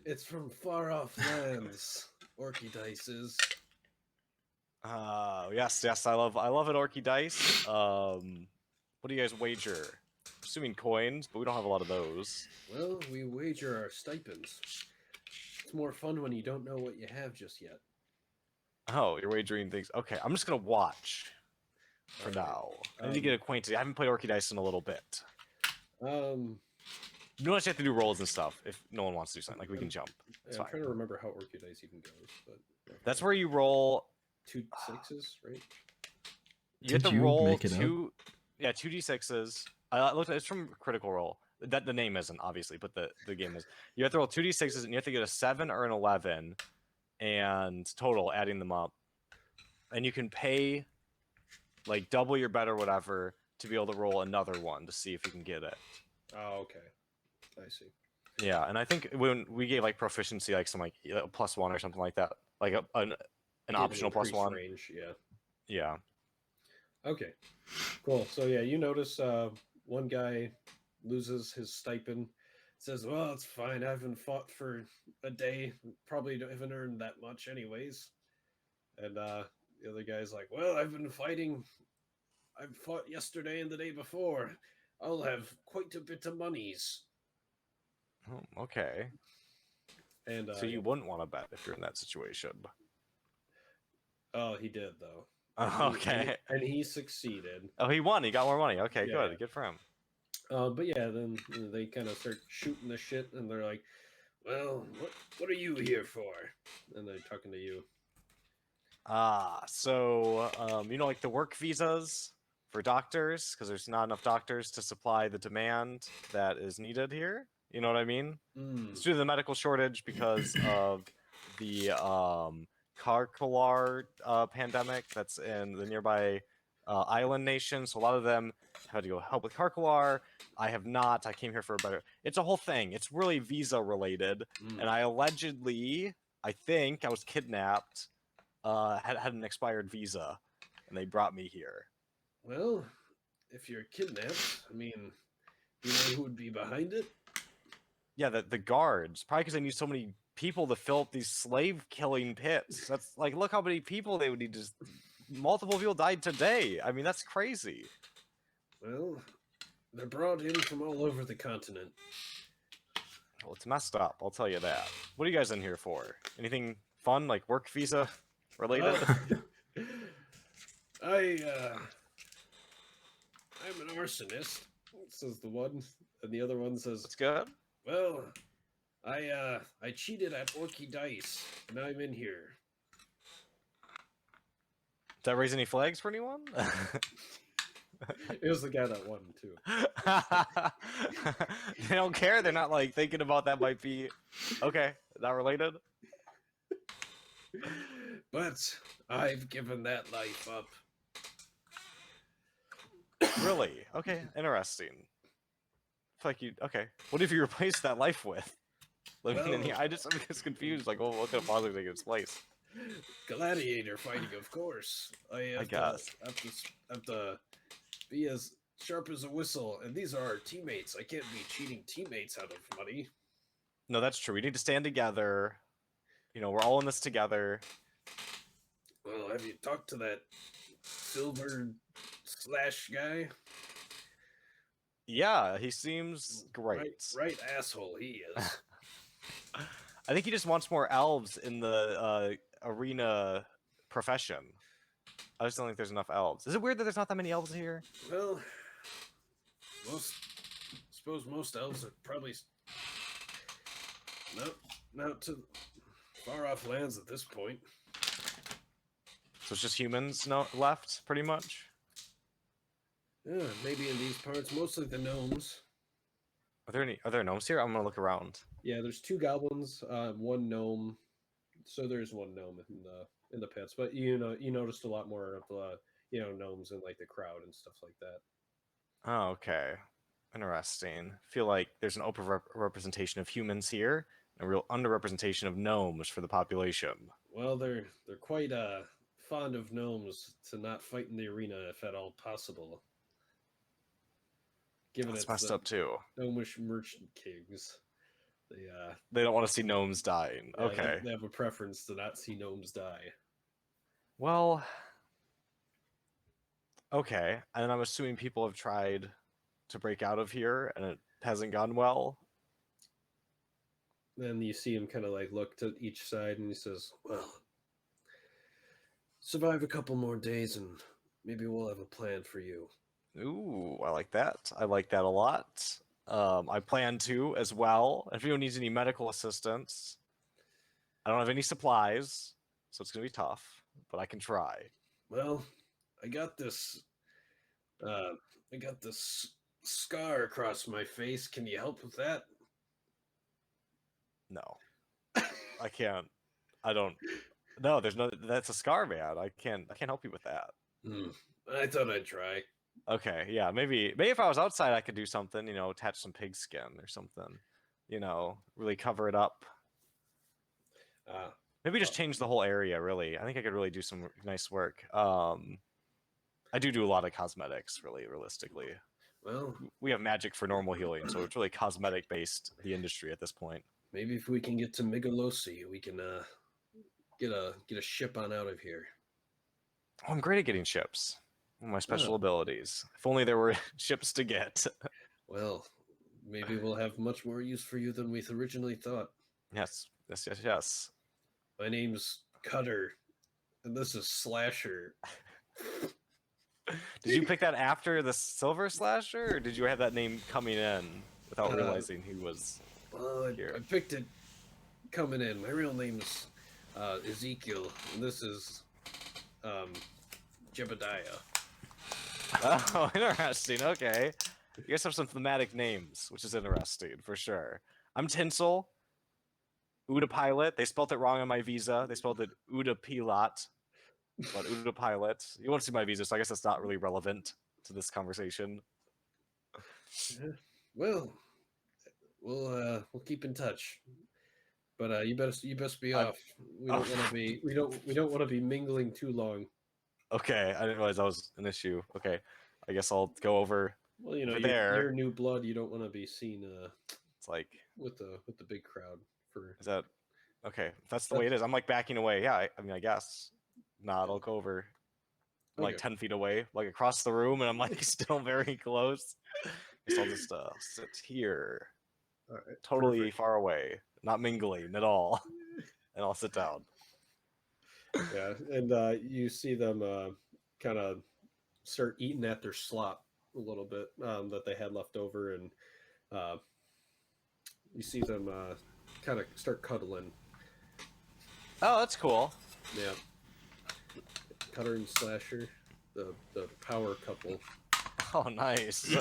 It's from far off lands. Orky Dice is. Yes, I love an Orky dice. What do you guys wager? Assuming coins, but we don't have a lot of those. Well, we wager our stipends. It's more fun when you don't know what you have just yet. Oh, you're wagering things. Okay, I'm just gonna watch for now. I need to get acquainted. I haven't played Orky dice in a little bit. You don't actually have to do rolls and stuff if no one wants to do something. Like we can jump. It's I'm fine. trying to remember how Orky Dice even goes, but That's where you roll 2 6s, right? You have Did to you roll make it up? 2d6s. I looked. It's from Critical Role. That the name isn't obviously, but the game is. You have to roll 2d6s, and you have to get a 7 or an 11, and total, adding them up. And you can pay, like double your bet or whatever to be able to roll another one to see if you can get it. Oh, okay. I see. Yeah, and I think when we gave like proficiency, like some like +1 or something like that, like an optional +1. Range, yeah. Yeah. Okay, cool. So yeah, you notice one guy loses his stipend. Says, "Well, it's fine. I haven't fought for a day. Probably haven't earned that much, anyways." And the other guy's like, "Well, I've been fighting. I've fought yesterday and the day before. I'll have quite a bit of monies." Oh, okay. And So you wouldn't want to bet if you're in that situation. Oh, he did though. Okay. And he succeeded. Oh, he won. He got more money. Okay, Yeah. good. Good for him. But yeah, then they kind of start shooting the shit, and they're like, "Well, what are you here for?" And they're talking to you. So you know, like the work visas for doctors, because there's not enough doctors to supply the demand that is needed here. You know what I mean? It's due to the medical shortage because of the Karkalar pandemic that's in the nearby island nation. So a lot of them had to go help with Karkalar. I have not. I came here for a better. It's a whole thing. It's really visa related, and I think I was kidnapped. Had an expired visa, and they brought me here. Well, if you're kidnapped, I mean, you know who would be behind it? Yeah, the guards. Probably because they need so many people to fill up these slave killing pits. That's like, look how many people they would need to. Multiple people died today. I mean, that's crazy. Well, they're brought in from all over the continent. Well, it's messed up. I'll tell you that. What are you guys in here for? Anything fun, like work visa related? I'm an arsonist, says the one, and the other one says, That's good. "Well, I cheated at Orky Dice, and I'm in here." Did that raise any flags for anyone? It was the guy that won too. They don't care. They're not like thinking about that might be okay. Not related. But I've given that life up. Really? Okay, interesting. Like you. Okay, what if you replace that life with? Living in here, I'm just confused. Like, well, what kind of positive take its place? Gladiator fighting, of course. I guess. have to be as sharp as a whistle, and these are our teammates. I can't be cheating teammates out of money. No, that's true. We need to stand together. You know, we're all in this together. Well, have you talked to that silver slash guy? Yeah, he seems great. Right asshole he is. I think he just wants more elves in the arena profession. I just don't think there's enough elves. Is it weird that there's not that many elves here? Well, suppose most elves are probably not to far off lands at this point. So it's just humans left, pretty much? Yeah, maybe in these parts, mostly the gnomes. Are there gnomes here? I'm gonna look around. Yeah, there's 2 goblins, 1 gnome, So there's one gnome in the pits, but you noticed a lot more of gnomes in like the crowd and stuff like that. Oh, okay. Interesting. Feel like there's an representation of humans here, and a real underrepresentation of gnomes for the population. Well, they're quite fond of gnomes to not fight in the arena if at all possible. Given That's it's messed the up too. gnomish merchant kings, They don't want to see gnomes dying. yeah, Okay. they have a preference to not see gnomes die. Well, okay. And I'm assuming people have tried to break out of here, and it hasn't gone well. Then you see him kind of like look to each side, and he says, "Well, survive a couple more days, and maybe we'll have a plan for you." Ooh, I like that. I like that a lot. I plan to as well. If anyone needs any medical assistance, I don't have any supplies, so it's gonna be tough, but I can try. Well, I got this. I got this scar across my face. Can you help with that? No, I can't. I don't. No, there's no. That's a scar, man. I can't help you with that. I thought I'd try. Okay, yeah, maybe if I was outside, I could do something. Attach some pig skin or something. Really cover it up. Maybe just change the whole area. Really, I think I could really do some nice work. I do a lot of cosmetics. Really, realistically, Well, we have magic for normal healing, so it's really cosmetic based. The industry at this point. maybe if we can get to Megalosi, we can get a ship on out of here. Oh, I'm great at getting ships. One of my special Oh. abilities. If only there were ships to get. Well, maybe we'll have much more use for you than we originally thought. Yes. Yes. My name's Cutter, and this is Slasher. Did you pick that after the Silver Slasher, or did you have that name coming in without realizing he was here? I picked it coming in. My real name's Ezekiel, and this is Jebediah. Oh, interesting. Okay. You guys have some thematic names, which is interesting for sure. I'm Tinsel. Uda Pilot. They spelled it wrong on my visa. They spelled it Uda Pilot, but Uda Pilot. You won't see my visa, so I guess that's not really relevant to this conversation. Well, we'll keep in touch. But you best be off. We don't want to be we don't want to be mingling too long. Okay, I didn't realize that was an issue. Okay, I guess I'll go over. Well, over there. You're new blood. You don't want to be seen It's like with the big crowd. Is that okay? If that's the way it is. I'm like backing away. Yeah, I mean, I guess. Nah, I'll go over. I'm like 10 feet away, like across the room, and I'm like still very close. So I'll just sit here, totally perfect. Far away, not mingling at all, and I'll sit down. Yeah, and you see them kind of start eating at their slop a little bit that they had left over, and you see them kind of start cuddling. Oh, that's cool. Yeah, Cutter and Slasher, the power couple. Oh, nice.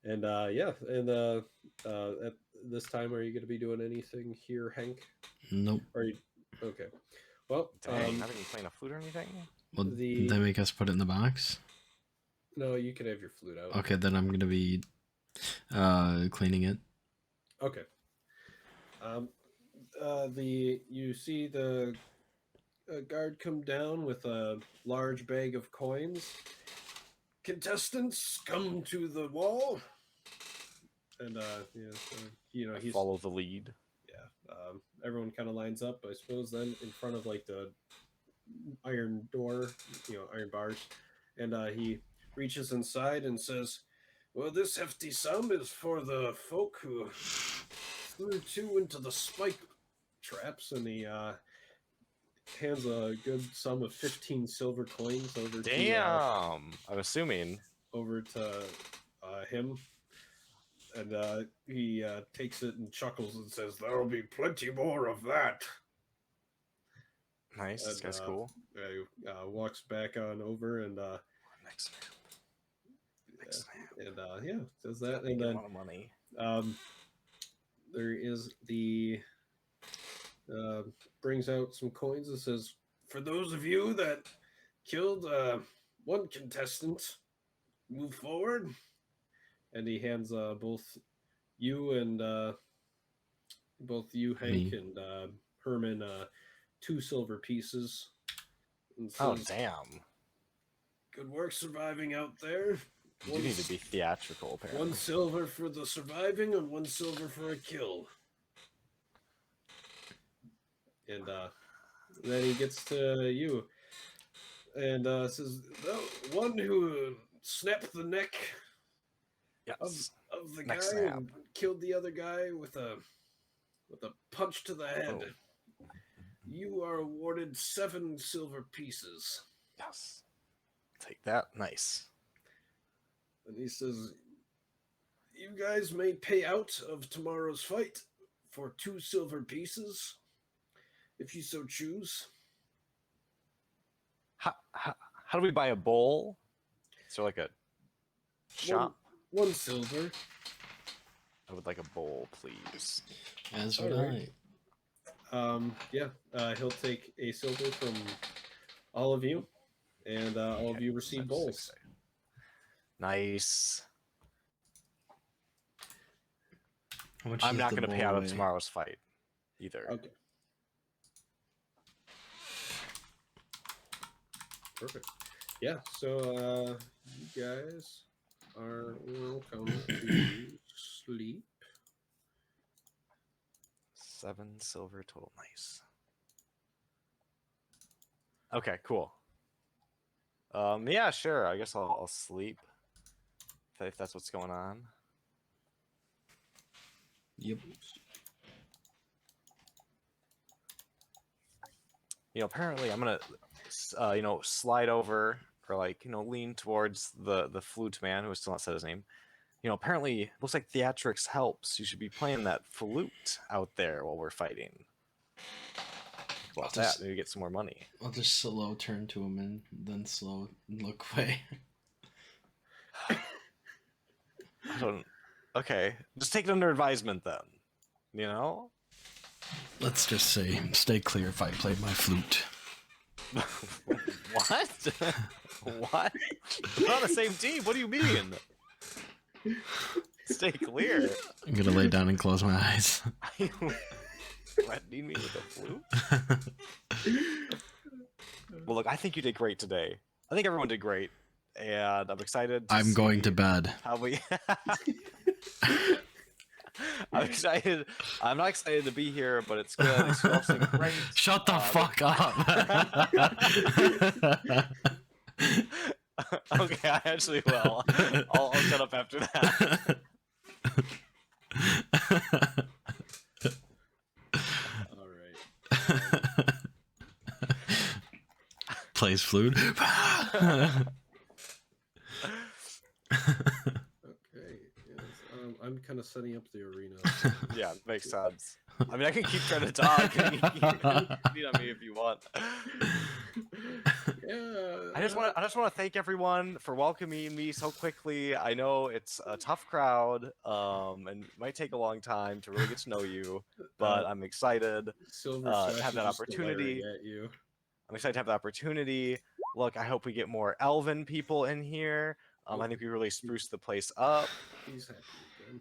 And at this time, are you going to be doing anything here, Hank? Nope. Are you okay? Well, dang, haven't you playing a flute or anything? Well, did they make us put it in the box? No, you can have your flute out. Okay, then I'm gonna be cleaning it. Okay. You see the guard come down with a large bag of coins. Contestants, come to the wall. And he follow the lead. Yeah. Everyone kind of lines up, I suppose, then in front of like the iron door, iron bars, and he reaches inside and says, "Well, this hefty sum is for the folk who threw two into the spike traps," and he hands a good sum of 15 silver coins over. Damn, I'm assuming over to him, and he takes it and chuckles and says, "There'll be plenty more of that." Nice, this guy's cool. He walks back on over and next and says that, and then money. There is the brings out some coins and says, "For those of you that killed one contestant, move forward." And he hands both you, Hank, Me. and Herman, 2 silver pieces. And Oh says, damn! "Good work surviving out there. You do need to be theatrical, apparently. 1 silver for the surviving and 1 silver for a kill." And then he gets to you and says, "The one who snapped the neck Yes. of the Neck guy snap. and killed the other guy with a punch to the head. Boom. You are awarded 7 silver pieces." Yes. Take that. Nice. And he says, "You guys may pay out of tomorrow's fight for 2 silver pieces, if you so choose." How do we buy a bowl? Is there like a shop? 1 silver. I would like a bowl, please. As would Alright. I. He'll take a silver from all of you, and all of Okay, you receive that's bowls. 60. Nice. How much I'm does not the going to pay bowl out of weigh? tomorrow's fight either. Okay. Perfect. Yeah, so you guys are welcome to sleep. 7 silver total. Nice. Okay, cool. Yeah, sure. I guess I'll sleep if that's what's going on. Yep. Apparently I'm gonna, slide over or lean towards the flute man who has still not said his name. Apparently it looks like theatrics helps. You should be playing that flute out there while we're fighting. About that, maybe get some more money. I'll just slow turn to him and then slow look away. I don't. Okay, just take it under advisement then. Let's just say, stay clear if I play my flute. What? What? We're on the same team. What do you mean? Stay clear. I'm gonna lay down and close my eyes. Are you threatening me with a flute? Well, look, I think you did great today. I think everyone did great, and I'm excited. I'm going to bed. How we? I'm excited. I'm not excited to be here, but it's good. It's also great. Shut the fuck up. Okay, I actually will. I'll shut up after that. All right. Plays flute. Okay. Yes. I'm kind of setting up the arena. Yeah, makes sense. I mean, I can keep trying to talk. You can beat on me if you want. Yeah. I just want to thank everyone for welcoming me so quickly. I know it's a tough crowd, and it might take a long time to really get to know you, but I'm excited Silver to have that opportunity. At you. I'm excited to have the opportunity. Look, I hope we get more elven people in here. I think we really spruce the place up. He's happy again.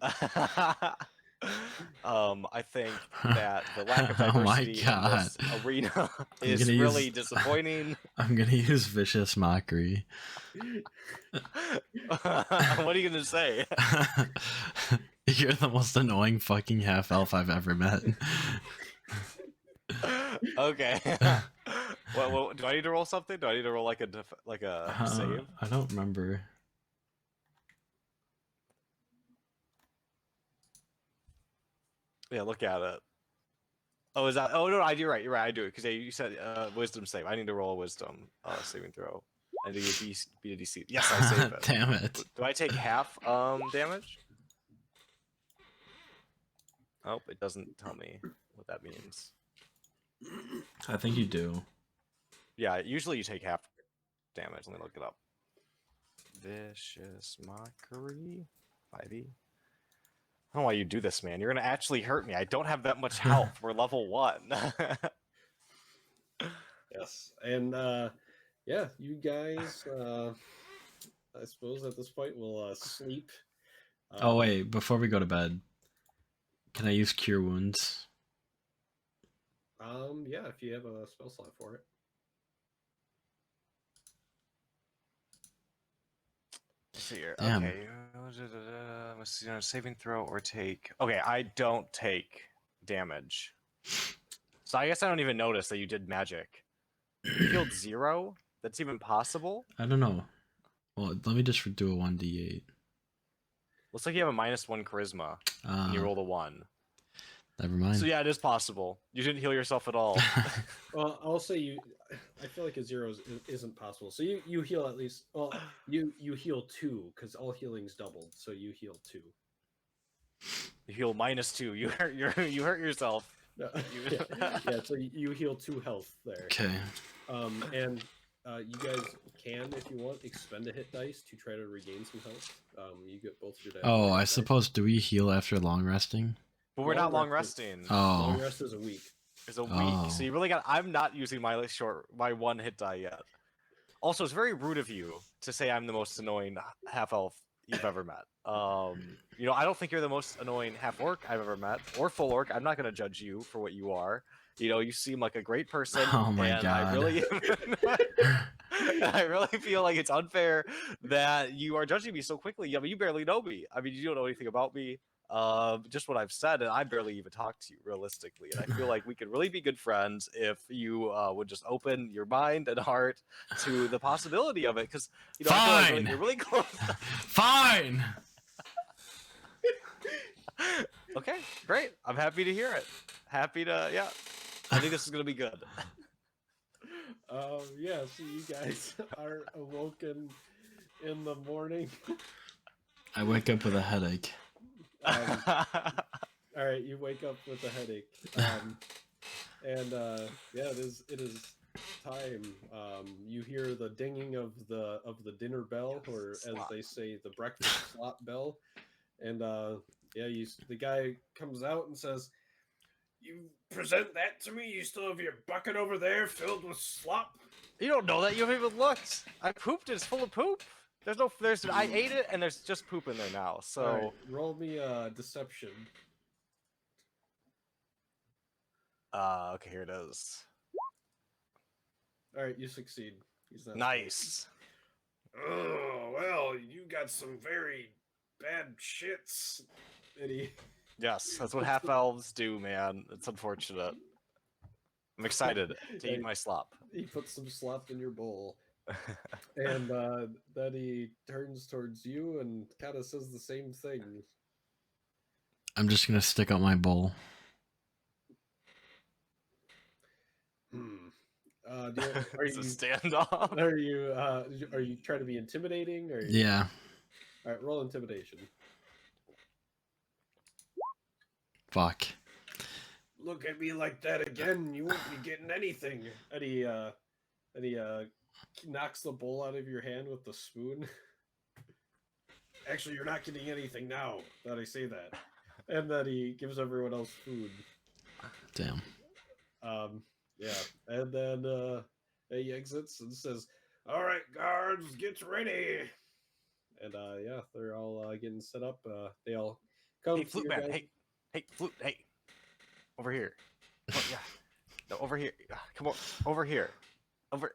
I think that the lack of diversity in this arena is really disappointing. I'm gonna use vicious mockery. What are you gonna say? You're the most annoying fucking half elf I've ever met. Okay. Well, do I need to roll something? Do I need to roll like a save? I don't remember. Yeah, look at it. Oh, is that? Oh no, I do. Right, you're right. I do it because you said wisdom save. I need to roll a wisdom saving throw. I need to beat a DC. Yes, I save it. Damn it! Do I take half damage? Oh, it doesn't tell me what that means. I think you do. Yeah, usually you take half damage. Let me look it up. Vicious mockery, 5e. don't know why you do this, man. You're gonna actually hurt me. I don't have that much health. We're level 1. Yes, and yeah, you guys. I suppose at this point we'll sleep. Oh wait, before we go to bed, can I use Cure Wounds? Yeah, if you have a spell slot for it. Let's see here. Damn. Okay. Must do a saving throw or take. Okay, I don't take damage. So I guess I don't even notice that you did magic. You healed 0? That's even possible? I don't know. Well, let me just do a 1d8. Looks like you have a -1 charisma, and you rolled a 1. Never mind. So yeah, it is possible. You didn't heal yourself at all. Well, I'll say you. I feel like a 0 isn't possible. So you heal at least. Well, you heal 2 because all healing's doubled. So you heal 2. You heal -2. You hurt yourself. Yeah. So you heal 2 health there. Okay. And you guys can, if you want, expend a hit dice to try to regain some health. You get both your dice. Oh, I suppose, do we heal after long resting? But we're not long resting. Long Oh. rest is a week. It's a week, Oh. so you really got. I'm not using my 1 hit die yet. Also, it's very rude of you to say I'm the most annoying half elf you've ever met. You know, I don't think you're the most annoying half orc I've ever met, or full orc. I'm not going to judge you for what you are. You know, you seem like a great person. Oh my and God. I really feel like it's unfair that you are judging me so quickly. I mean, you barely know me. I mean, you don't know anything about me. Just what I've said, and I barely even talk to you realistically. And I feel like we could really be good friends if you would just open your mind and heart to the possibility of it. Because you know, I feel like Fine. you're really close. Fine! Okay, great. I'm happy to hear it. Happy to, yeah. I think this is gonna be good. Yeah, so you guys are awoken in the morning. I wake up with a headache. All right, you wake up with a headache. And yeah, it is time. You hear the dinging of the dinner bell, or as they say, the breakfast slot bell. And yeah, the guy comes out and says, "You present that to me? You still have your bucket over there filled with slop?" You don't know that. You haven't even looked. I pooped it. It's full of poop. I ate it, and there's just poop in there now. So all right, roll me deception. Okay, here it is. All right, you succeed. He's not Nice. Oh well, you got some very bad shits, Eddie. Yes, that's what half elves do, man. It's unfortunate. I'm excited to eat my slop. He puts some slop in your bowl. And then he turns towards you and kind of says the same thing. I'm just gonna stick out my bowl. Are It's you a standoff. are you trying to be intimidating or? Yeah. All right, roll intimidation. Fuck. Look at me like that again, you won't be getting anything. And he knocks the bowl out of your hand with the spoon. Actually, you're not getting anything now that I say that. And then he gives everyone else food. Damn. Yeah. And then he exits and says, "All right, guards, get ready." And yeah, they're all getting set up. They all come. Hey, to flute your man. guys- Hey, flute. Hey, over here. Oh, yeah. No, over here. Come on, over here. Over.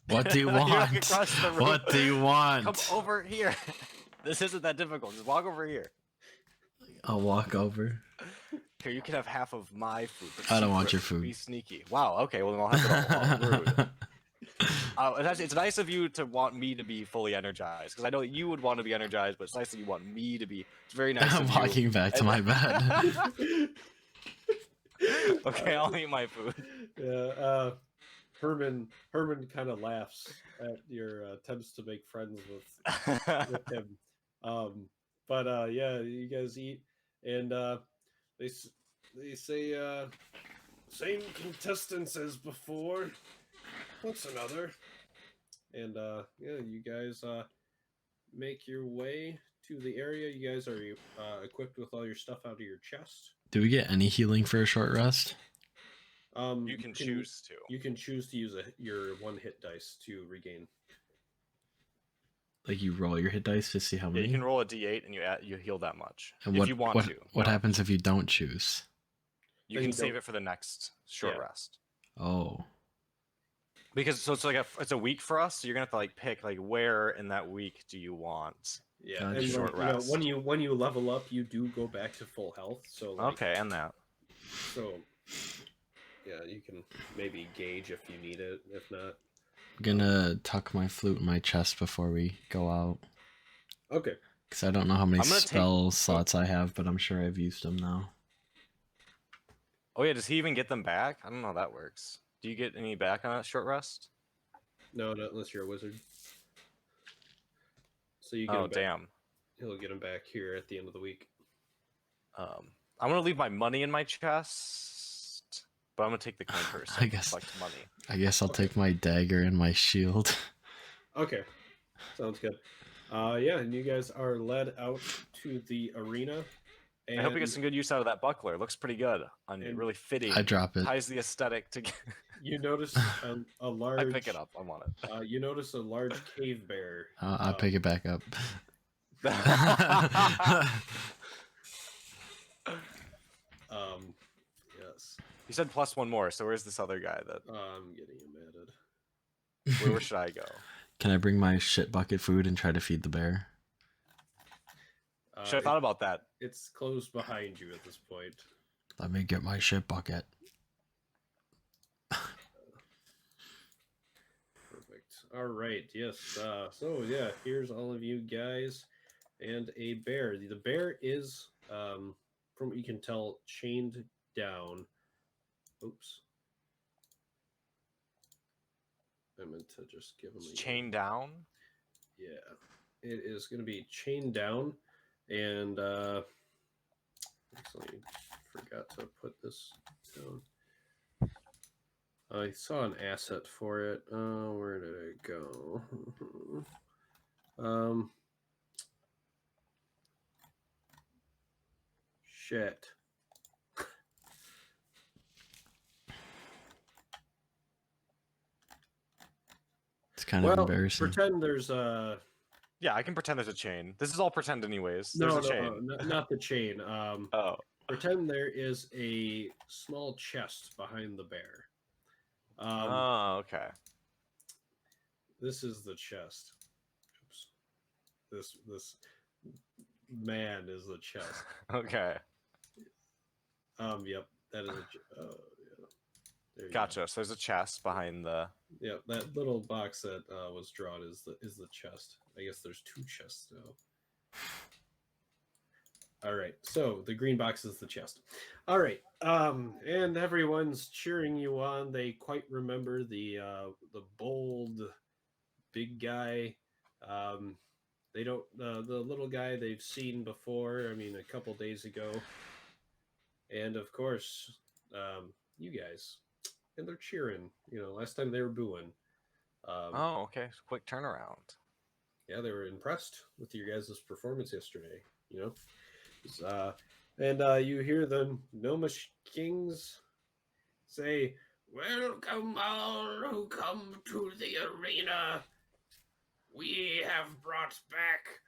What do you You're like want? across the room. What do you want? Come over here. This isn't that difficult. Just walk over here. I'll walk over. Here, you can have half of my food. But I don't want secret. your food. Be sneaky. Wow. Okay. Well, then I'll have it all. Rude. It's nice of you to want me to be fully energized, because I know you would want to be energized, but it's nice that you want me to be. It's very nice. I'm of walking you. back to my bed. Okay, I'll eat my food. Yeah, Herman kind of laughs at your attempts to make friends with him. But yeah, you guys eat, and they say same contestants as before. What's another? And yeah, you guys make your way to the area. You guys are equipped with all your stuff out of your chest. Do we get any healing for a short rest? You can choose to. You can choose to use your 1 hit dice to regain. Like you roll your hit dice to see how Yeah, many. you can roll a d8 and you heal that much And if you want to. What No. happens if you don't choose? You Then can you save don't. it for the next short Yeah. rest. Oh, Because so it's like it's a week for us, so you're gonna have to like pick like where in that week do you want? Yeah, Gotcha. and Short like, rest. when you level up, you do go back to full health. So like, Okay, and that. So yeah, you can maybe gauge if you need it. If not, I'm gonna tuck my flute in my chest before we go out. okay. Because I don't know how many I'm gonna spell slots I have, but I'm sure I've used them now. Oh yeah, does he even get them back? I don't know how that works. Do you get any back on a short rest? No, not unless you're a wizard. So you get Oh him back. damn. He'll get him back here at the end of the week. I'm gonna leave my money in my chest, but I'm gonna take the coin purse. I guess- collect money. I guess I'll Okay. take my dagger and my shield. Okay, sounds good. Yeah, and you guys are led out to the arena. And I hope you get some good use out of that buckler. It looks pretty good on you. and Really fitting. I drop it. Ties the aesthetic together. you notice a large. I pick it up. I want it. You notice a large cave bear. I'll pick it back up. Yes. You said plus one more, so where's this other guy that I'm getting him added. where should I go? Can I bring my shit bucket food and try to feed the bear? Should have thought about that. It's closed behind you at this point. Let me get my shit bucket. Perfect. All right. Yes. So yeah, here's all of you guys and a bear. The bear is, from what you can tell, chained down. Oops. I meant to just give him It's a chained down. Yeah, it is going to be chained down, and actually forgot to put this down. I saw an asset for it. Where did it go? Shit. It's kind of Well, embarrassing. pretend there's Yeah, I can pretend there's a chain. This is all pretend anyways. no, There's a chain. not the chain. Oh. Pretend there is a small chest behind the bear. Oh, okay. This is the chest. Oops. This man is the chest. Okay. Yep, that is a yeah. There you Gotcha. So there's a chest behind the. go. Yeah, that little box that was drawn is the chest. I guess there's 2 chests now. All right, so the green box is the chest. All right, and everyone's cheering you on. They quite remember the bold, big guy. They don't the little guy they've seen before. I mean, a couple days ago, and of course, you guys, and they're cheering. You know, last time they were booing. Oh, okay. Quick turnaround. Yeah, they were impressed with your guys' performance yesterday. You know. And you hear the Gnomish Kings say, "Welcome all who come to the arena. We have brought back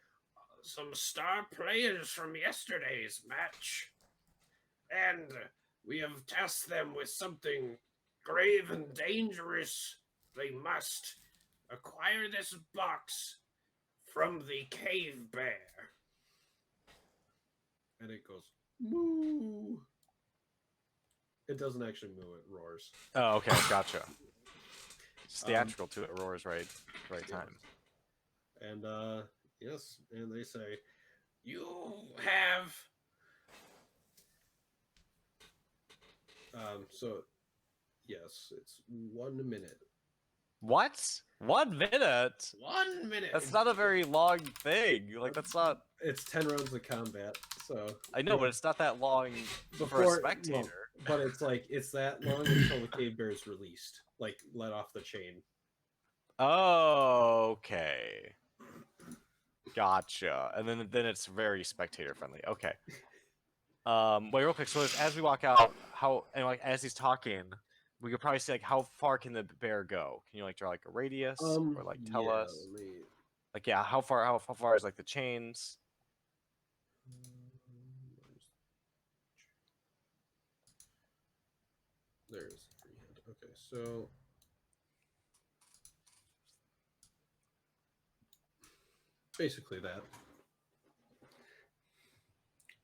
some star players from yesterday's match, and we have tasked them with something grave and dangerous. They must acquire this box from the cave bear." And it goes moo. It doesn't actually moo; it roars. Oh, okay. Gotcha. It's theatrical too. It roars right time. And yes, and they say, "You have." So, yes, it's 1 minute. What? 1 minute? 1 minute. That's not a very long thing. Like that's not. It's 10 rounds of combat. So I know, but it's not that long for a before spectator. well, but it's that long until the cave bear is released, like let off the chain. Okay. Gotcha. And then it's very spectator friendly. Okay. Wait, real quick. So as we walk out, like as he's talking, we could probably see like how far can the bear go? Can you like draw like a radius or like tell Yeah, us? let me. Like yeah, how far is like the chains? There's freehand. Okay, so basically that.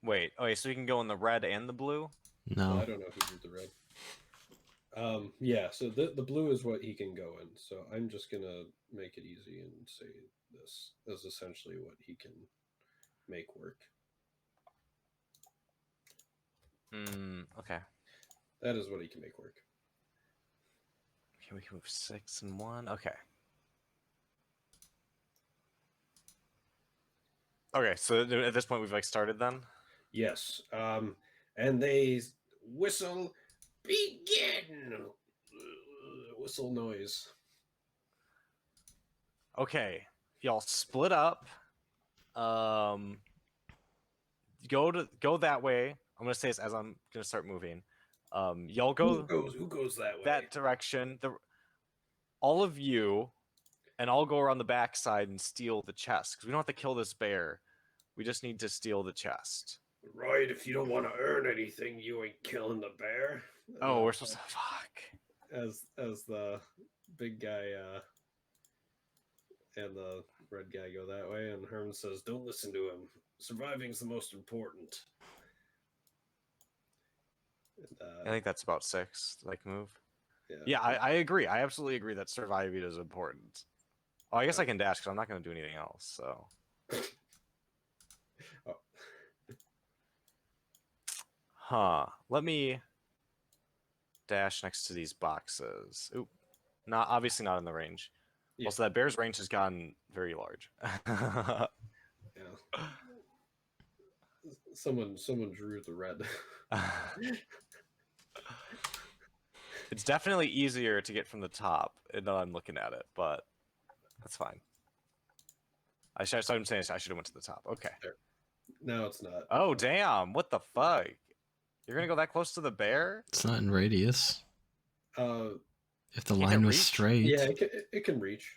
Wait, okay, so you can go in the red and the blue? Well, No. I don't know who did the red. Yeah, so the blue is what he can go in. So I'm just gonna make it easy and say this is essentially what he can make work. Okay. That is what he can make work. Okay, we can move 6 and 1. Okay. Okay, so at this point we've like started then? Yes. And they whistle begin. Whistle noise. Okay. Y'all split up. Go that way. I'm gonna say this as I'm gonna start moving. Y'all go Who goes that way? that direction. All of you, and I'll go around the backside and steal the chest because we don't have to kill this bear. We just need to steal the chest. Right, if you don't want to earn anything, you ain't killing the bear. Oh, we're supposed to fuck. As the big guy and the red guy go that way, and Herman says, "Don't listen to him. Surviving's the most important." And, I think that's about 6. Like move. yeah. Yeah, I agree. I absolutely agree that surviving is important. Oh, I guess I can dash because I'm not gonna do anything else. So. Oh. Huh. Let me dash next to these boxes. Oop. Obviously not in the range. Yeah. Also, that bear's range has gotten very large. Yeah. Someone drew the red. It's definitely easier to get from the top now I'm looking at it, but that's fine. I'm saying I should have went to the top. Okay. No, it's not. Oh, damn. What the fuck? You're gonna go that close to the bear? It's not in radius. If the Can't line it was reach? straight. Yeah, it can reach.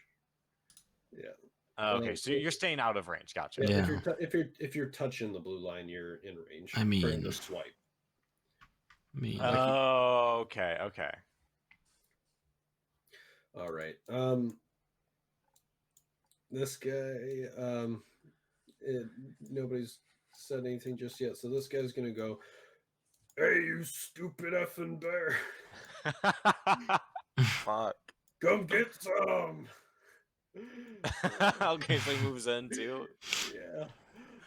Yeah. Okay, so you're staying out of range. Gotcha. Yeah. Yeah. If you're touching the blue line, you're in range. I for mean- the swipe. Oh, okay, okay. All right. This guy. Nobody's said anything just yet, so this guy's gonna go. Hey, you stupid effing bear! Fuck. Come get some. Okay, so he moves in too. Yeah.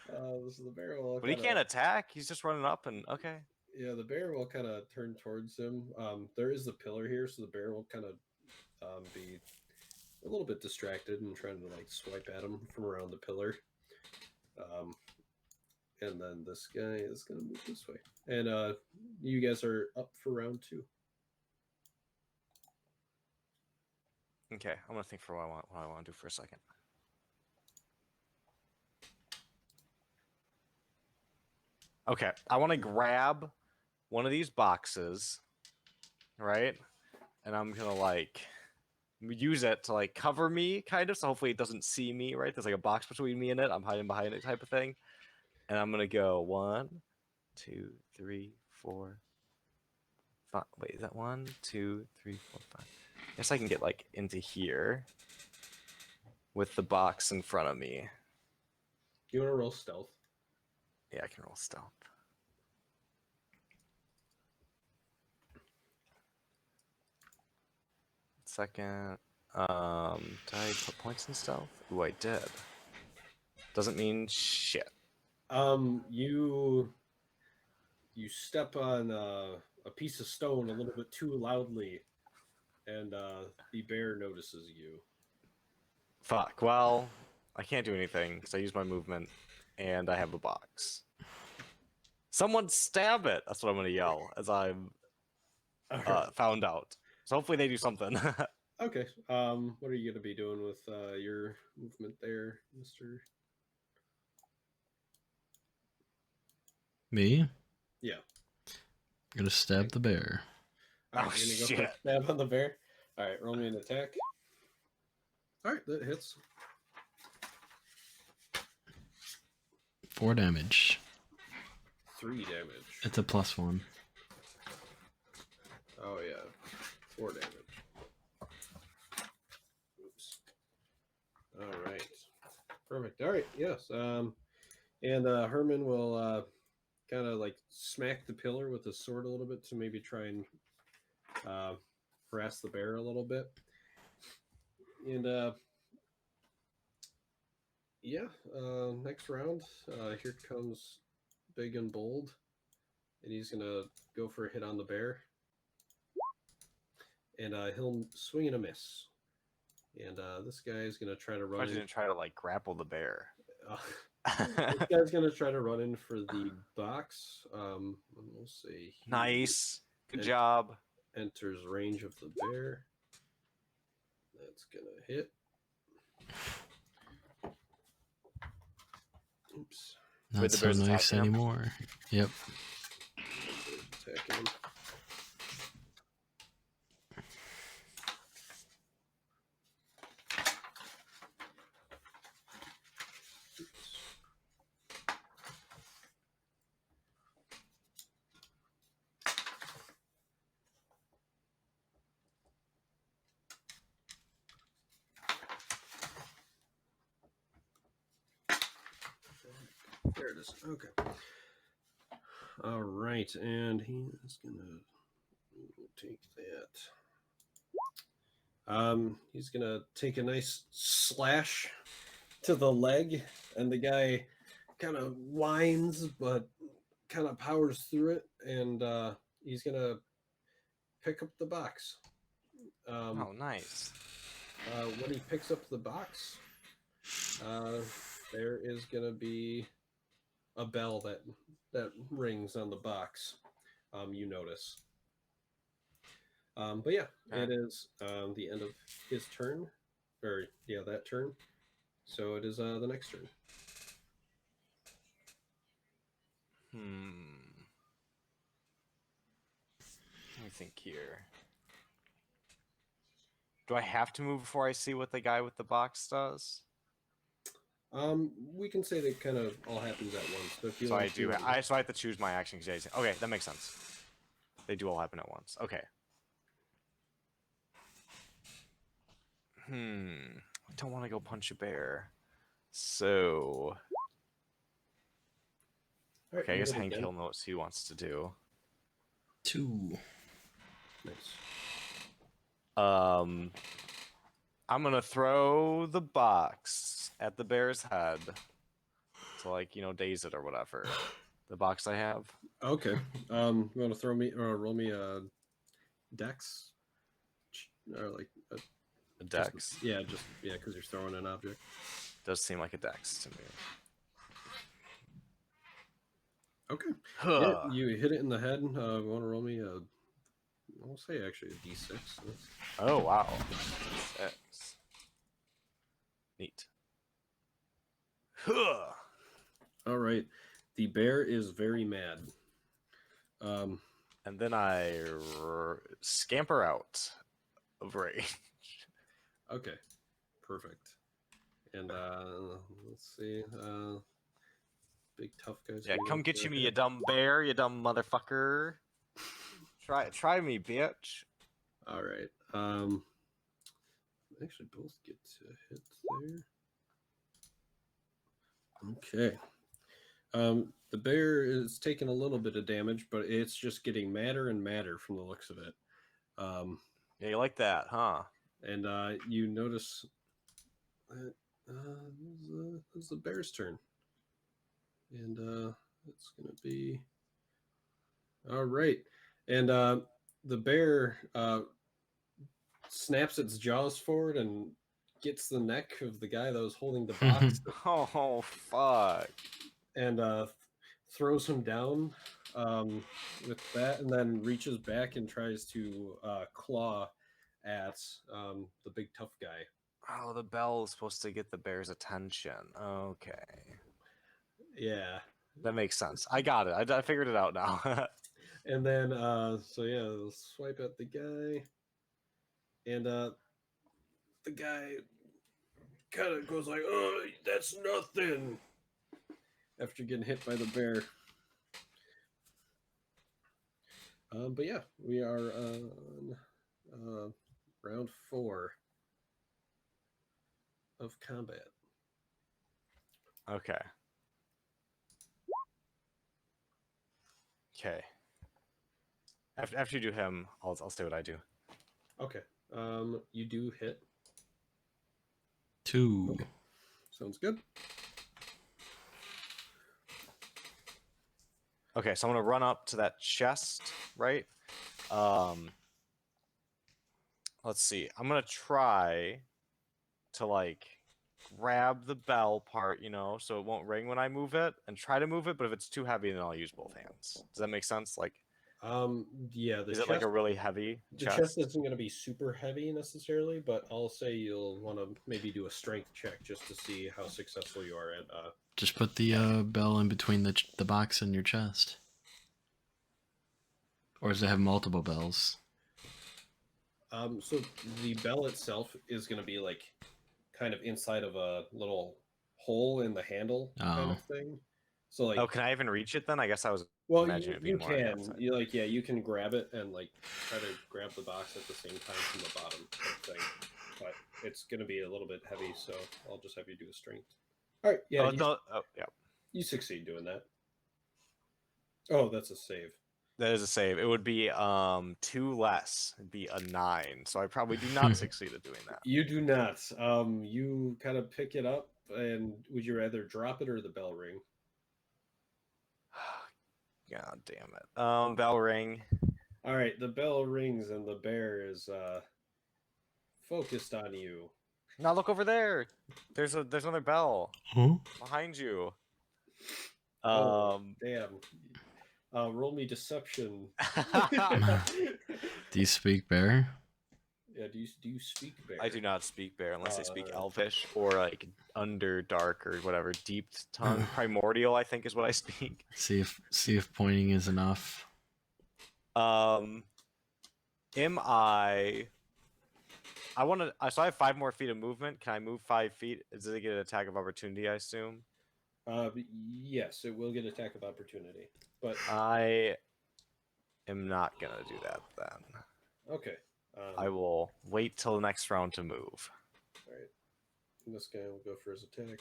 So the bear will. But he can't attack. He's just running up and okay. Yeah, the bear will kind of turn towards him. There is the pillar here, so the bear will kind of be a little bit distracted and trying to like swipe at him from around the pillar. And then this guy is gonna move this way. And you guys are up for round 2. Okay, I'm gonna think for what I want to do for a second. Okay, I want to grab one of these boxes, right? And I'm gonna like use it to like cover me, kind of. So hopefully it doesn't see me, right? There's like a box between me and it. I'm hiding behind it, type of thing. And I'm gonna go 1, 2, 3, 4, 5. Wait, is that 1, 2, 3, 4, 5? I guess I can get like into here with the box in front of me. You want to roll stealth? Yeah, I can roll stealth. Second, did I put points in stealth? Ooh, I did. Doesn't mean shit. You step on a piece of stone a little bit too loudly, and the bear notices you. Fuck. Well, I can't do anything because I use my movement, and I have a box. Someone stab it! That's what I'm gonna yell as I'm found out. So hopefully they do something. Okay. What are you gonna be doing with your movement there, Mister? Me? Yeah. I'm gonna stab the bear. All right, Oh, you're gonna go for a shit. stab on the bear. All right, roll me an attack. All right, that hits. 4 damage. 3 damage. It's a +1. Oh yeah, 4 damage. Oops. All right, perfect. All right, yes. And Herman will kind of like smack the pillar with his sword a little bit to maybe try and harass the bear a little bit. And yeah, next round, here comes Big and Bold, and he's gonna go for a hit on the bear, and he'll swing and a miss. And this guy is gonna try to I run in. didn't try to like grapple the bear. This guy's gonna try to run in for the box. And we'll see. He Nice. Good And- job. enters range of the bear. That's gonna hit. Oops. Not Wait, the so bear's nice attacking him? anymore. Yep. Attacking him. There it is. Okay. All right, and he is gonna take that. He's gonna take a nice slash to the leg, and the guy kind of whines, but kind of powers through it, and he's gonna pick up the box. Oh, nice. When he picks up the box, there is gonna be a bell that rings on the box. You notice. But yeah, Okay. it is the end of his turn, or yeah, that turn. So it is the next turn. Let me think here. Do I have to move before I see what the guy with the box does? We can say that kind of all happens at once. But if you So want I do. to, So I have to choose my action. Okay, that makes sense. They do all happen at once. Okay. I don't want to go punch a bear. So. All right, Okay, I you guess hit Hank again. Hill knows what he wants to do. 2. Nice. I'm gonna throw the box at the bear's head to, like, daze it or whatever. The box I have. Okay. You want to throw me or roll me a dex, or like A dex. yeah, because you're throwing an object. Does seem like a dex to me. Okay. Huh. Yeah, you hit it in the head. You want to roll me a? I'll say actually a d6. That's- Oh, wow. X. Neat. Huh. All right. The bear is very mad. And then I scamper out of range. Okay. Perfect. And let's see. Big tough guys. Yeah, gonna come go get for you, a me, you hit. dumb bear, you dumb motherfucker. Try me, bitch. All right. Actually, both get to hit there. Okay. The bear is taking a little bit of damage, but it's just getting madder and madder from the looks of it. Yeah, you like that, huh? And you notice that this is the bear's turn. And it's going to be... All right. And the bear snaps its jaws forward and gets the neck of the guy that was holding the box Oh, fuck. and throws him down with that, and then reaches back and tries to claw at the big tough guy. Oh, the bell is supposed to get the bear's attention. Okay. Yeah. That makes sense. I got it. I figured it out now. And then, so yeah, they'll swipe at the guy, and the guy kind of goes like, "Oh, that's nothing," after getting hit by the bear. But yeah, we are on round 4 of combat. Okay. Okay. After you do him, I'll say what I do. Okay. You do hit. 2. Okay. Sounds good. Okay, so I'm gonna run up to that chest, right? Let's see. I'm gonna try to like grab the bell part, so it won't ring when I move it, and try to move it. But if it's too heavy, then I'll use both hands. Does that make sense? Like, Yeah. is it like a really heavy The chest? chest isn't going to be super heavy necessarily, but I'll say you'll want to maybe do a strength check just to see how successful you are at. Just put the bell in between the box and your chest. Or does it have multiple bells? So the bell itself is going to be like kind of inside of a little hole in the handle kind Oh. of thing. So like, Oh, can I even reach it then? I guess I was well, imagining it being you more on the can, outside. you can grab it and like try to grab the box at the same time from the bottom type thing, but it's going to be a little bit heavy, so I'll just have you do a strength. All right, yeah, Yeah. you succeed doing that. Oh, that's a save. That is a save. It would be 2 less. It'd be a 9. So I probably do not succeed at doing that. You do not. You kind of pick it up, and would you rather drop it or the bell ring? God damn it. Bell ring. All right, the bell rings, and the bear is focused on you. Now look over there. There's another bell Huh? behind you. Damn. Roll me deception. Do you speak bear? Yeah, do you speak bear? I do not speak bear unless I speak Elvish or like Underdark or whatever. Deep tongue, primordial. I think is what I speak. See if pointing is enough. Am I? I want to. So I have 5 more feet of movement. Can I move 5 feet? Does it get an attack of opportunity? I assume. Yes, it will get attack of opportunity, but I am not gonna do that then. okay. I will wait till the next round to move. All right. And this guy will go for his attack.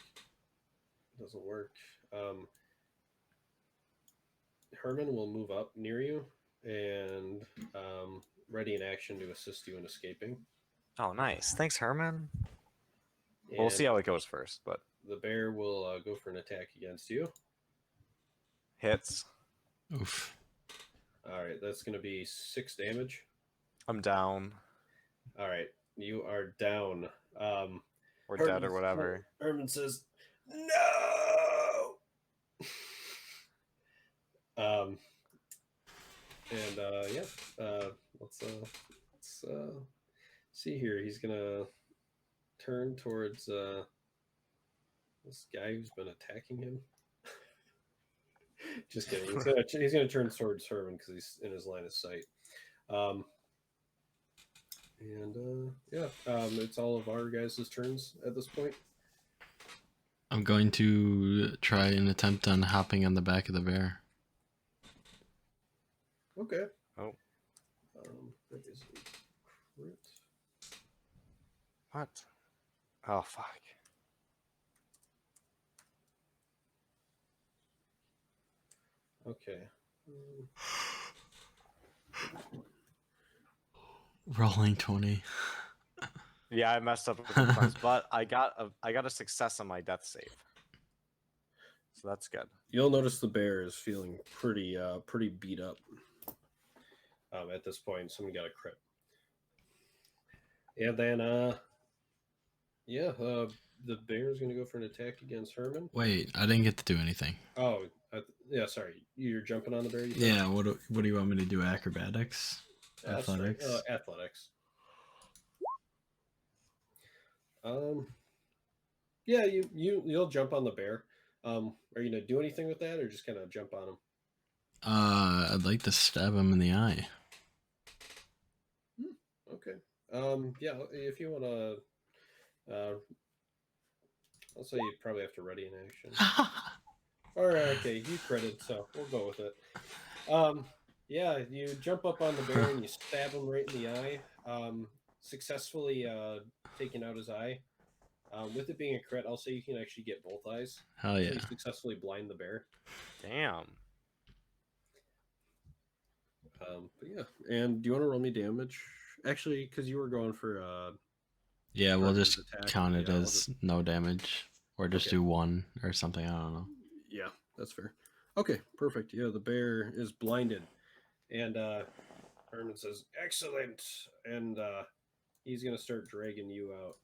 Doesn't work. Herman will move up near you and ready in action to assist you in escaping. Oh, nice. Thanks, Herman. And We'll see how it goes first, but the bear will go for an attack against you. hits. Oof. All right, that's going to be 6 damage. I'm down. All right, you are down. Or dead or whatever. Herman says, "No." Let's see here. He's gonna turn towards this guy who's been attacking him. Just kidding. He's gonna turn towards Herman because he's in his line of sight. It's all of our guys' turns at this point. I'm going to try an attempt on hopping on the back of the bear. Okay. Oh. That is a crit. What? Oh, fuck. Okay. Rolling 20. Yeah, I messed up with the points, but I got a success on my death save. So that's good. You'll notice the bear is feeling pretty beat up. At this point, someone got a crit. And then the bear is going to go for an attack against Herman. Wait, I didn't get to do anything. Oh, yeah, sorry. You're jumping on the bear? Yeah, what do you want me to do? Acrobatics? Athletics? Right. Athletics. Yeah, you'll jump on the bear. Are you gonna do anything with that, or just kind of jump on him? I'd like to stab him in the eye. Okay. Yeah. If you wanna, I'll say you probably have to ready an action. Or okay, you critted, so we'll go with it. Yeah, you jump up on the bear and you stab him right in the eye, successfully taking out his eye. With it being a crit, I'll say you can actually get both eyes. Hell So yeah. you successfully blind the bear. Damn. But yeah, and do you want to roll me damage? Actually, because you were going for Yeah, we'll Harden's just attack, count it yeah, I'll as no damage. Or just Okay. do 1 or something, I don't know. Yeah, that's fair. Okay, perfect. Yeah, the bear is blinded, and Herman says, "Excellent," and he's gonna start dragging you out.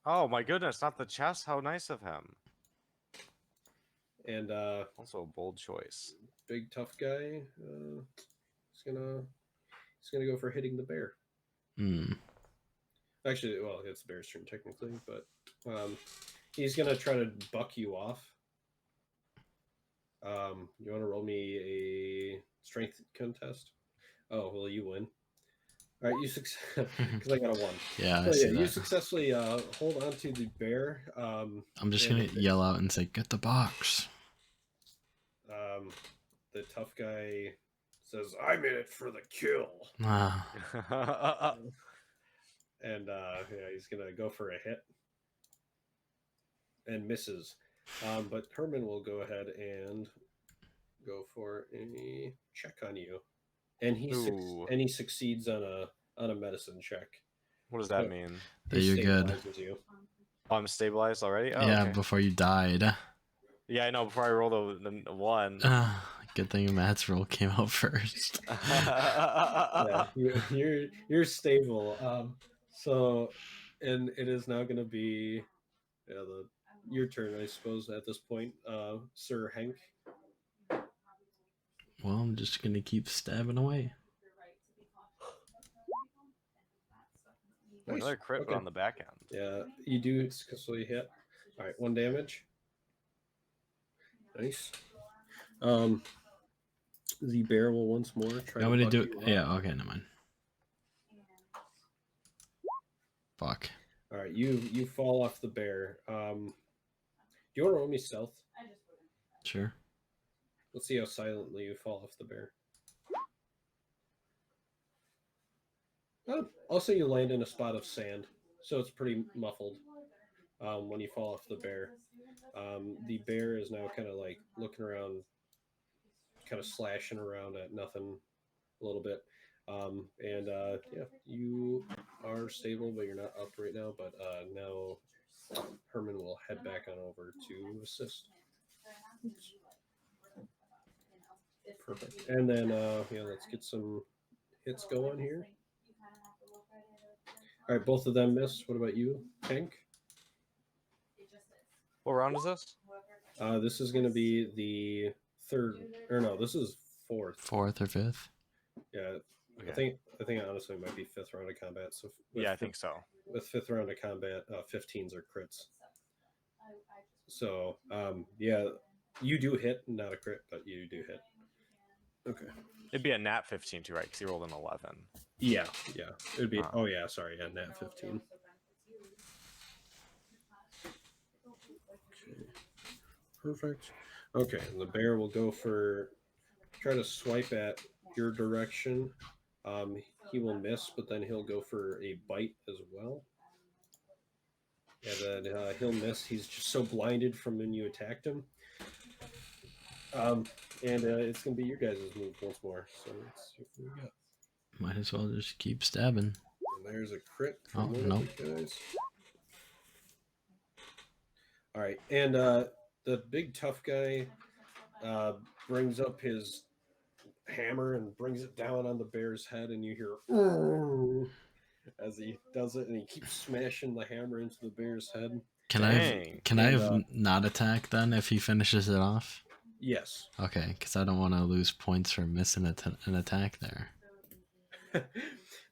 Oh my goodness, not the chest. How nice of him. And Also a bold choice. big tough guy, he's gonna go for hitting the bear. Hmm. Actually, well, it's the bear's turn technically, but he's gonna try to buck you off. You want to roll me a strength contest? Oh, well, you win. All right, you success because I got a 1. Yeah, I So see yeah, you that. successfully hold on to the bear. I'm just and gonna yell out and say, "Get the box!" The tough guy says, "I'm in it for the kill," Ah, and yeah, he's gonna go for a hit and misses. But Herman will go ahead and go for a check on you, and Ooh. he succeeds on a medicine check. What does that So mean? that he you're good. stabilizes you. Oh, I'm stabilized already? Oh, Yeah, okay. before you died. Yeah, I know, before I rolled a 1. Good thing Matt's roll came out first. Yeah, you're stable. So, and it is now going to be your turn, I suppose, at this point, Sir Hank. Well, I'm just gonna keep stabbing away. Nice. Another crit, but Okay. on the back end. Yeah, you do successfully hit. All right, 1 damage. Nice. The bear will once more try You to want me to buck do you it? up. Yeah, okay, never mind. Fuck. All right, you fall off the bear. Do you want to roll me stealth? Sure. Let's see how silently you fall off the bear. Also, you land in a spot of sand, so it's pretty muffled when you fall off the bear. The bear is now kind of like looking around, kind of slashing around at nothing a little bit. And yeah, you are stable, but you're not up right now. But now Herman will head back on over to assist. Oops. Perfect. And then yeah, let's get some hits going here. All right, both of them missed. What about you, Hank? What round is this? This is going to be the third, or no, this is fourth. 4th or 5th? Yeah, Okay. I think honestly it might be 5th round of combat. So Yeah, I think so. with 5th round of combat, 15s are crits. So yeah, you do hit, not a crit, but you do hit. Okay. It'd be a nat 15 too, right? Because he rolled an 11. Yeah, it'd be. Ah. Oh yeah, sorry, yeah, nat 15. Okay. Perfect. Okay, and the bear will go for try to swipe at your direction. He will miss, but then he'll go for a bite as well. And then he'll miss. He's just so blinded from when you attacked him. And it's going to be your guys' move once more. So let's see what we got. Might as well just keep stabbing. And there's a crit from Oh, one no. of the guys. All right. And the big tough guy brings up his hammer and brings it down on the bear's head, and you hear "Urgh," as he does it, and he keeps smashing the hammer into the bear's head. Can Dang. I have not attack then if he finishes it off? Yes. Okay, because I don't want to lose points for missing an attack there.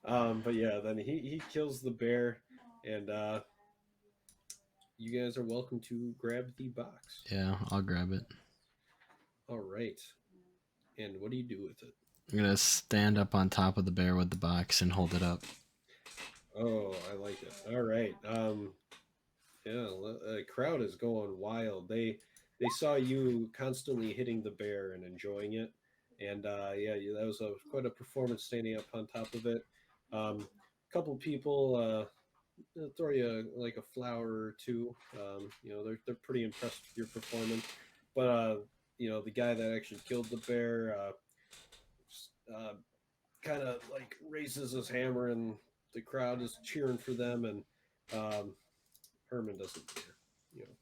But yeah, then he kills the bear, and you guys are welcome to grab the box. Yeah, I'll grab it. All right. And what do you do with it? I'm gonna stand up on top of the bear with the box and hold it up. Oh, I like it. All right. Yeah, the crowd is going wild. They saw you constantly hitting the bear and enjoying it, and yeah, that was quite a performance standing up on top of it. A couple people throw you like a flower or two. You know, they're pretty impressed with your performance, but you know, the guy that actually killed the bear kind of like raises his hammer, and the crowd is cheering for them, and Herman doesn't care. You know,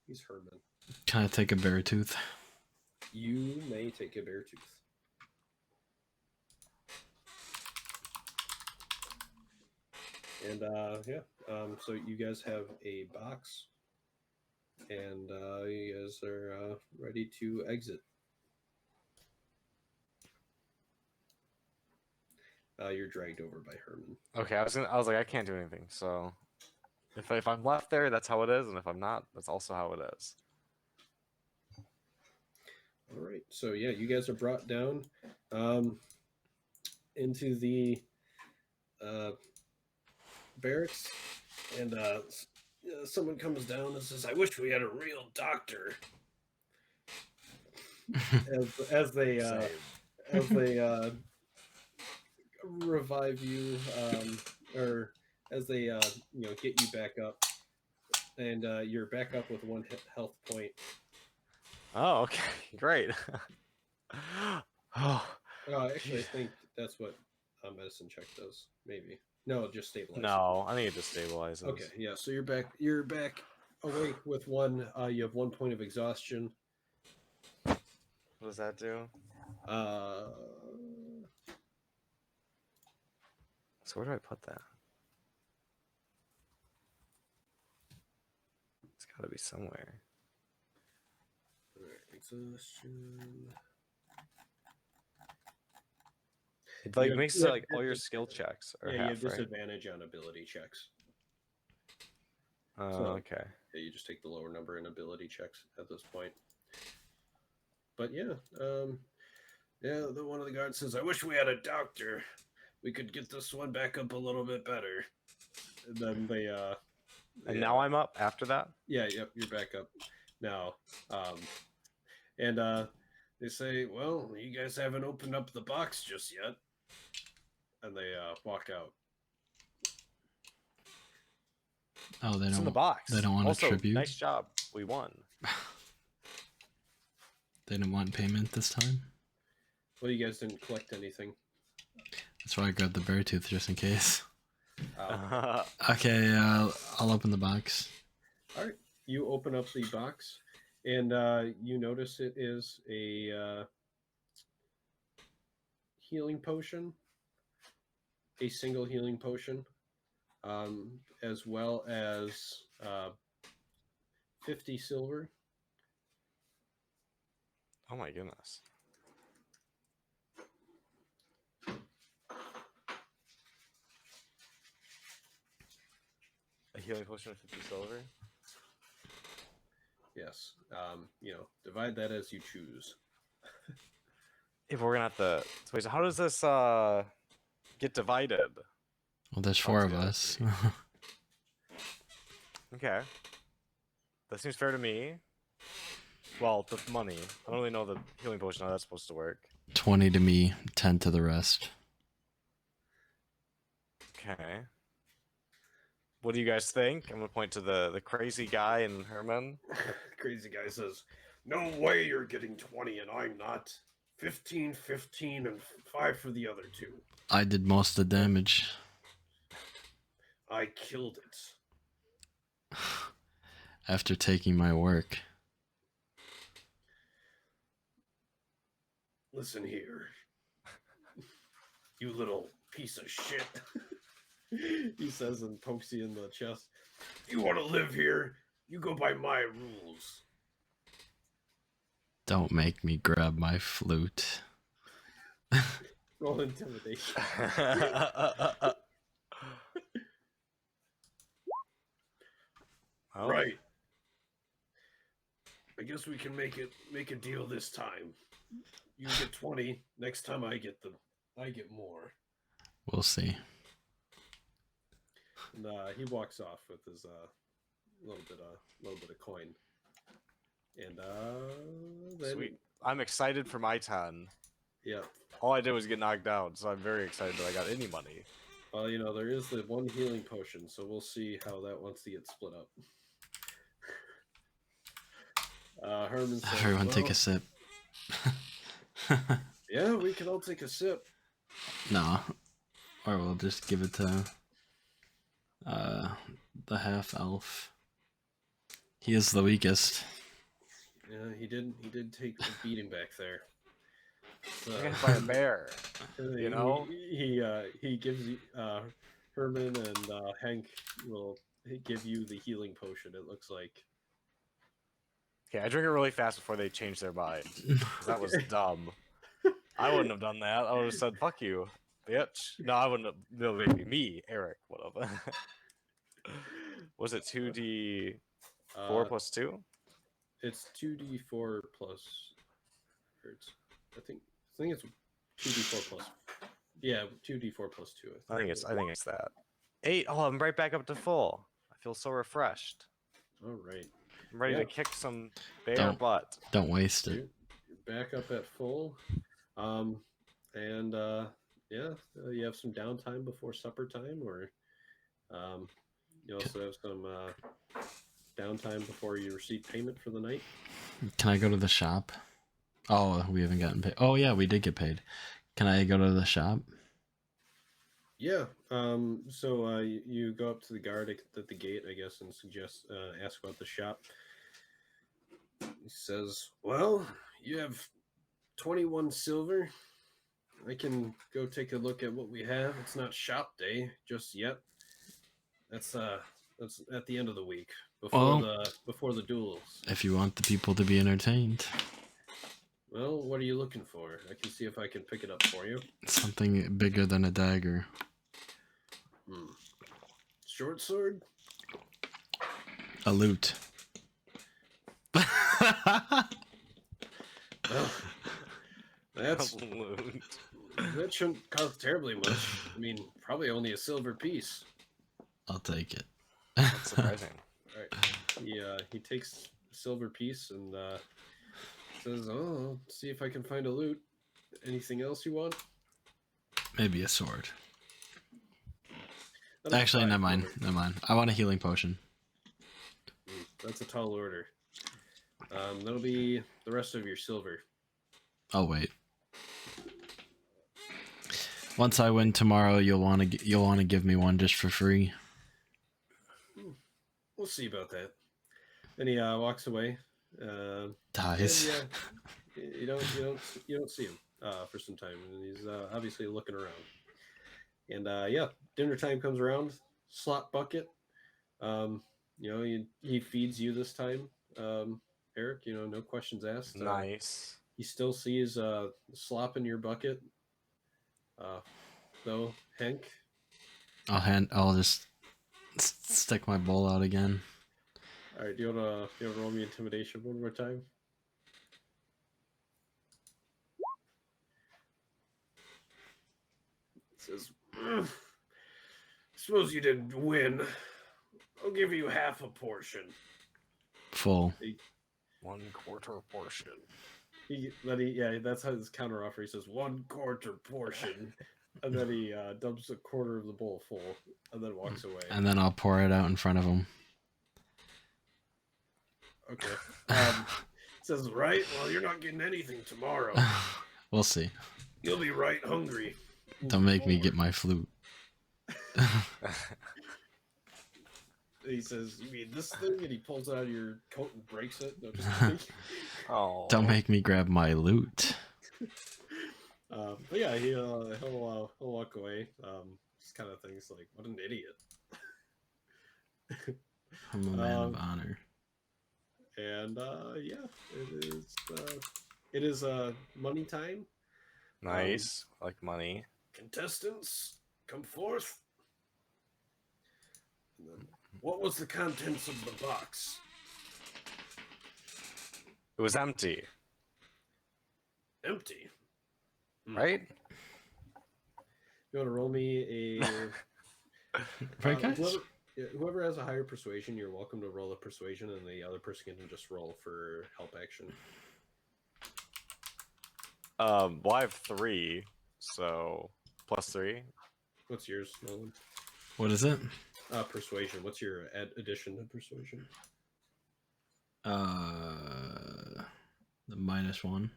he's Herman. Can I take a bear tooth? You may take a bear tooth. And yeah, so you guys have a box, and you guys are ready to exit. You're dragged over by Herman. Okay, I was like, I can't do anything. So if I'm left there, that's how it is, and if I'm not, that's also how it is. All right, so yeah, you guys are brought down into the barracks, and someone comes down and says, "I wish we had a real doctor." as they revive you, or as they you know, get you back up, and you're back up with 1 health point. Oh, okay, great. Oh, Actually, I think that's what medicine check does. Maybe no, just stabilize. no, I think it just stabilizes. Okay, yeah. So you're back. You're back awake with 1. You have 1 point of exhaustion. What does that do? So where do I put that? It's got to be somewhere. All right, exhaustion. It like You have- makes you it have like all your skill checks are Yeah, you half, have right? disadvantage on ability checks. Oh, So- okay. Yeah, you just take the lower number in ability checks at this point. But yeah, yeah. One of the guards says, "I wish we had a doctor. We could get this one back up a little bit better." And then they And now I'm up after that? yeah, yep, you're back up now. And they say, "Well, you guys haven't opened up the box just yet." And they walk out. Oh, they It's in the don't. box. They don't want also, a tribute. nice job. We won. They didn't want payment this time. Well, you guys didn't collect anything. That's why I grabbed the bear tooth just in case. Oh. Okay, I'll open the box. All right, you open up the box, and you notice it is a healing potion, a single healing potion, as well as 50 silver. Oh my goodness. A healing potion of 50 silver? Yes, you know, divide that as you choose. If we're gonna have to. So wait, so how does this get divided? Well, there's Oh, 4 of together. us. Okay. That seems fair to me. Well, the money. I don't really know the healing potion, how that's supposed to work. 20 to me, 10 to the rest. Okay. What do you guys think? I'm gonna point to the crazy guy and Herman. Crazy guy says, "No way you're getting 20 and I'm not. 15, 15, and 5 for the other 2. I did most of the damage. I killed it." After taking my work. "Listen here, you little piece of shit," he says, and pokes you in the chest. "If you want to live here, you go by my rules." Don't make me grab my flute. Roll intimidation. Oh. Right. I guess we can make a deal this time. You get 20. Next time I get more. We'll see. And he walks off with his little bit of coin. And then Sweet. I'm excited for my 10. yeah. All I did was get knocked down, so I'm very excited that I got any money. Well, there is the one healing potion, so we'll see how that wants to get split up. Herman says, Everyone take a sip. Yeah, we can all take a sip. No. Or we'll just give it to the half elf. He is the weakest. Yeah, he did take a beating back there. So, I'm gonna buy a bear. You know? He gives you Herman and Hank will give you the healing potion, it looks like. Okay, I drink it really fast before they change their mind. 'Cause that was dumb. I wouldn't have done that. I would have said, fuck you, bitch. No, I wouldn't have. No, maybe me, Eric, would have. Was it 2d4 plus 2? It's 2d4 plus. I think it's 2d4 plus. Yeah, 2d4 plus 2. I think it's that. 8. Oh, I'm right back up to full. I feel so refreshed. All right. I'm ready Yeah. to kick some bear butt. Don't waste it. You're back up at full. And you have some downtime before supper time, or you also have some downtime before you receive payment for the night. Can I go to the shop? Oh, we haven't gotten paid. Oh yeah, we did get paid. Can I go to the shop? Yeah. So you go up to the guard at the gate, I guess, and ask about the shop. He says, "Well, you have 21 silver. I can go take a look at what we have. It's not shop day just yet. That's at the end of the week before the duels. If you want the people to be entertained, Well, what are you looking for? I can see if I can pick it up for you. something bigger than a dagger. Short sword? A loot. Well, that shouldn't cost terribly much. I mean, probably only a silver piece." I'll take it. That's surprising. All right. He takes a silver piece and says, "Oh, I'll see if I can find a loot. Anything else you want?" Maybe a sword. That'll be Actually, fine. never mind. I want a healing potion. That's a tall order. That'll be the rest of your silver. Oh wait. Once I win tomorrow, you'll want to give me one just for free. We'll see about that. Then he walks away. Dies. And, you don't see him for some time, and he's obviously looking around. And dinner time comes around. Slot bucket. He feeds you this time, Eric. No questions asked. Nice. He still sees slop in your bucket. Though, Hank. I'll just stick my bowl out again. All right, do you wanna roll me intimidation one more time? It says, "Suppose you didn't win. I'll give you half a portion." Full. 1/4 portion. That's how his counter offer. He says 1/4 portion, and then he dumps a quarter of the bowl full, and then walks away. And then I'll pour it out in front of him. Okay. Says, "Right? Well, you're not getting anything tomorrow. We'll see. You'll be right hungry." Don't make me get my flute. He says, "You mean this thing?" And he pulls it out of your coat and breaks it. No, just kidding. Oh. Don't make me grab my loot. But yeah, he'll walk away. Just kind of things like, "What an idiot." I'm a man of honor. And it is money time. Nice. Like money. Contestants, come forth. And then What was the contents of the box? It was empty, Empty. right? You want to roll me a... Right, guys? Whoever has a higher persuasion, you're welcome to roll a persuasion, and the other person can just roll for help action. Well, I have 3, so +3. What's yours, Nolan? What is it? Persuasion. What's your addition to persuasion? The -1.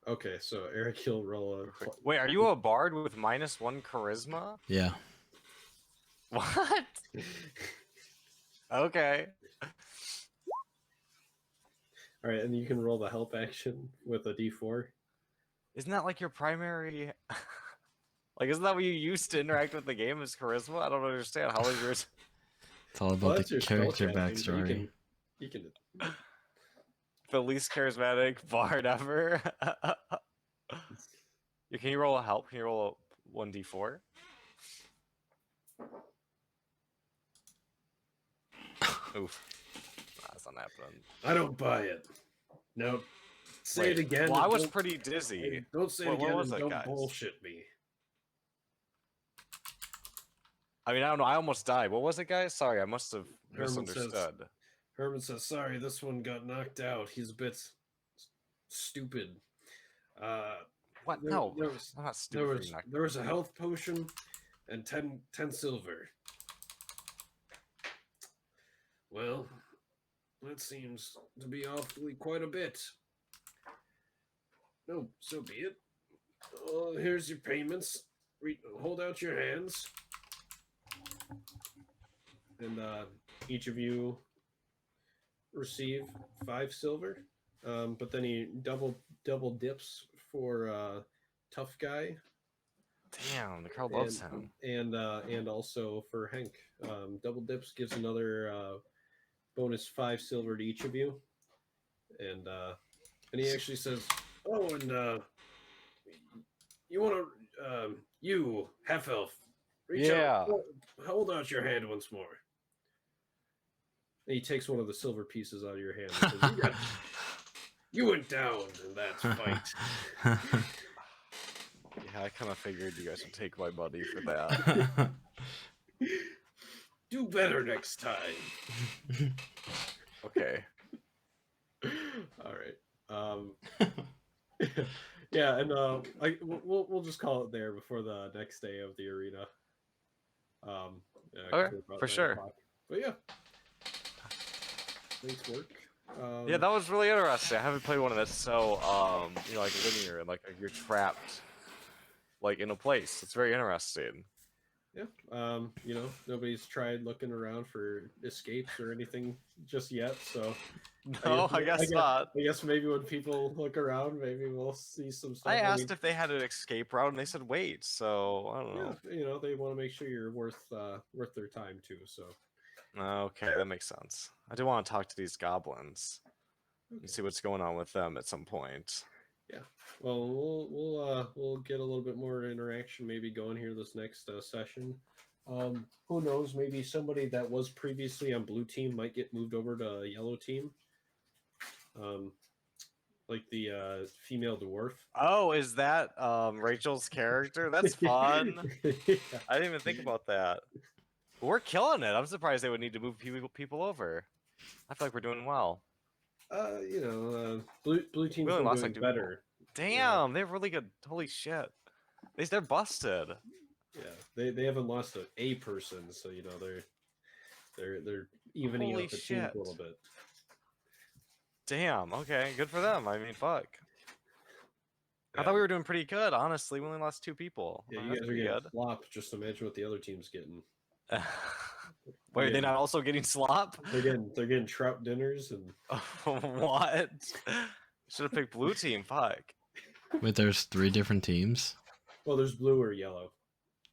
Okay, so Eric, you'll roll a... Wait, are you a bard with -1 charisma? Yeah. What? Okay. All right, and you can roll the help action with a d4. Isn't that like your primary? Like, isn't that what you used to interact with the game as charisma? I don't understand. How is yours? It's all Well, about that's the your spell character casting, but backstory. You can The least charismatic bard ever. Can you roll a help? Can you roll a 1d4? Oof. That's not happening. I don't buy it. No. Say it Wait, again. well, I and was don't- pretty dizzy. Don't say it What again was and it, don't guys? bullshit me. I mean, I don't know. I almost died. What was it, guys? Sorry, I must have Herman says- misunderstood. Herman says, sorry, this one got knocked out. He's a bit stupid. What? There- No, there was- I'm not stupid. for you, There was a health potion and 10 silver. Well, that seems to be awfully quite a bit. No, so be it. Here's your payments. Hold out your hands. And each of you receive 5 silver. But then he double dips for Tough Guy. Damn, the crowd loves him. And also for Hank. Double dips gives another bonus 5 silver to each of you. And he actually says, oh, and you want to, you, half elf, reach out, hold out your hand once more. And he takes one of the silver pieces out of your hand and says, you went down in that fight. Yeah, I kind of figured you guys would take my money for that. Do better next time. Okay. All right. Yeah, and we'll just call it there before the next day of the arena. Okay, about for 9 sure. o'clock. But yeah, thanks work. Yeah, that was really interesting. I haven't played one that's so you know, like linear and like you're trapped like in a place. It's very interesting. Yeah, you know, nobody's tried looking around for escapes or anything just yet, so No, I guess not. I guess maybe when people look around, maybe we'll see some stuff. I mean, asked if they had an escape route, and they said wait. So I don't know. yeah, you know, they want to make sure you're worth their time too. So Okay, that makes sense. I do want to talk to these goblins and see what's going on with them at some point. yeah, well, we'll get a little bit more interaction maybe going here this next session. Who knows? Maybe somebody that was previously on blue team might get moved over to yellow team. Like the female dwarf. Oh, is that Rachel's character? That's fun. Yeah. I didn't even think about that. We're killing it. I'm surprised they would need to move people over. I feel like we're doing well. You know, blue team's We only been lost, doing like, 2 better. Damn, they're really good. Holy shit. They're busted. Yeah, they haven't lost a person, so you know they're evening Holy out the teams shit. a little bit. Damn, okay, good for them. I mean, fuck. I thought we were doing pretty good, honestly. We only lost 2 people. Yeah, Oh, you that's guys are pretty getting good. slop. Just imagine what the other team's getting. Wait, are they Yeah. not also getting slop? They're getting trout dinners and What? Should have picked blue team. Fuck. Wait, there's 3 different teams? well, there's blue or yellow.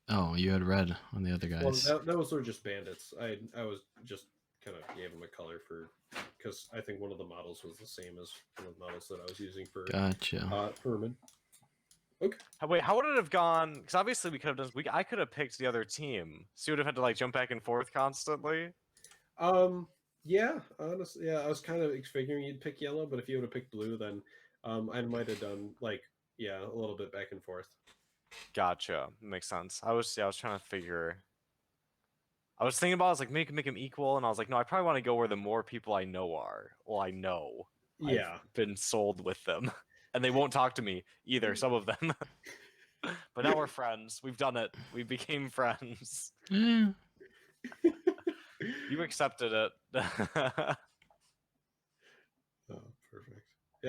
Oh, you had red on the other guys. Well, that was sort of just bandits. I was just kind of gave them a color for because I think one of the models was the same as one of the models that I was using for Gotcha. Herman. Wait, how would it have gone? Because obviously we could have done. I could have picked the other team, so you would have had to like jump back and forth constantly. Yeah, honestly, yeah, I was kind of figuring you'd pick yellow, but if you would have picked blue, then I might have done like yeah, a little bit back and forth. Gotcha. Makes sense. I was trying to figure. I was thinking about I was like make them equal, and I was like, no, I probably want to go where the more people I know are. Well, I know I've Yeah. been sold with them, and they won't talk to me either. Some of them, but now we're friends. We've done it. We became friends. Eh, You accepted it.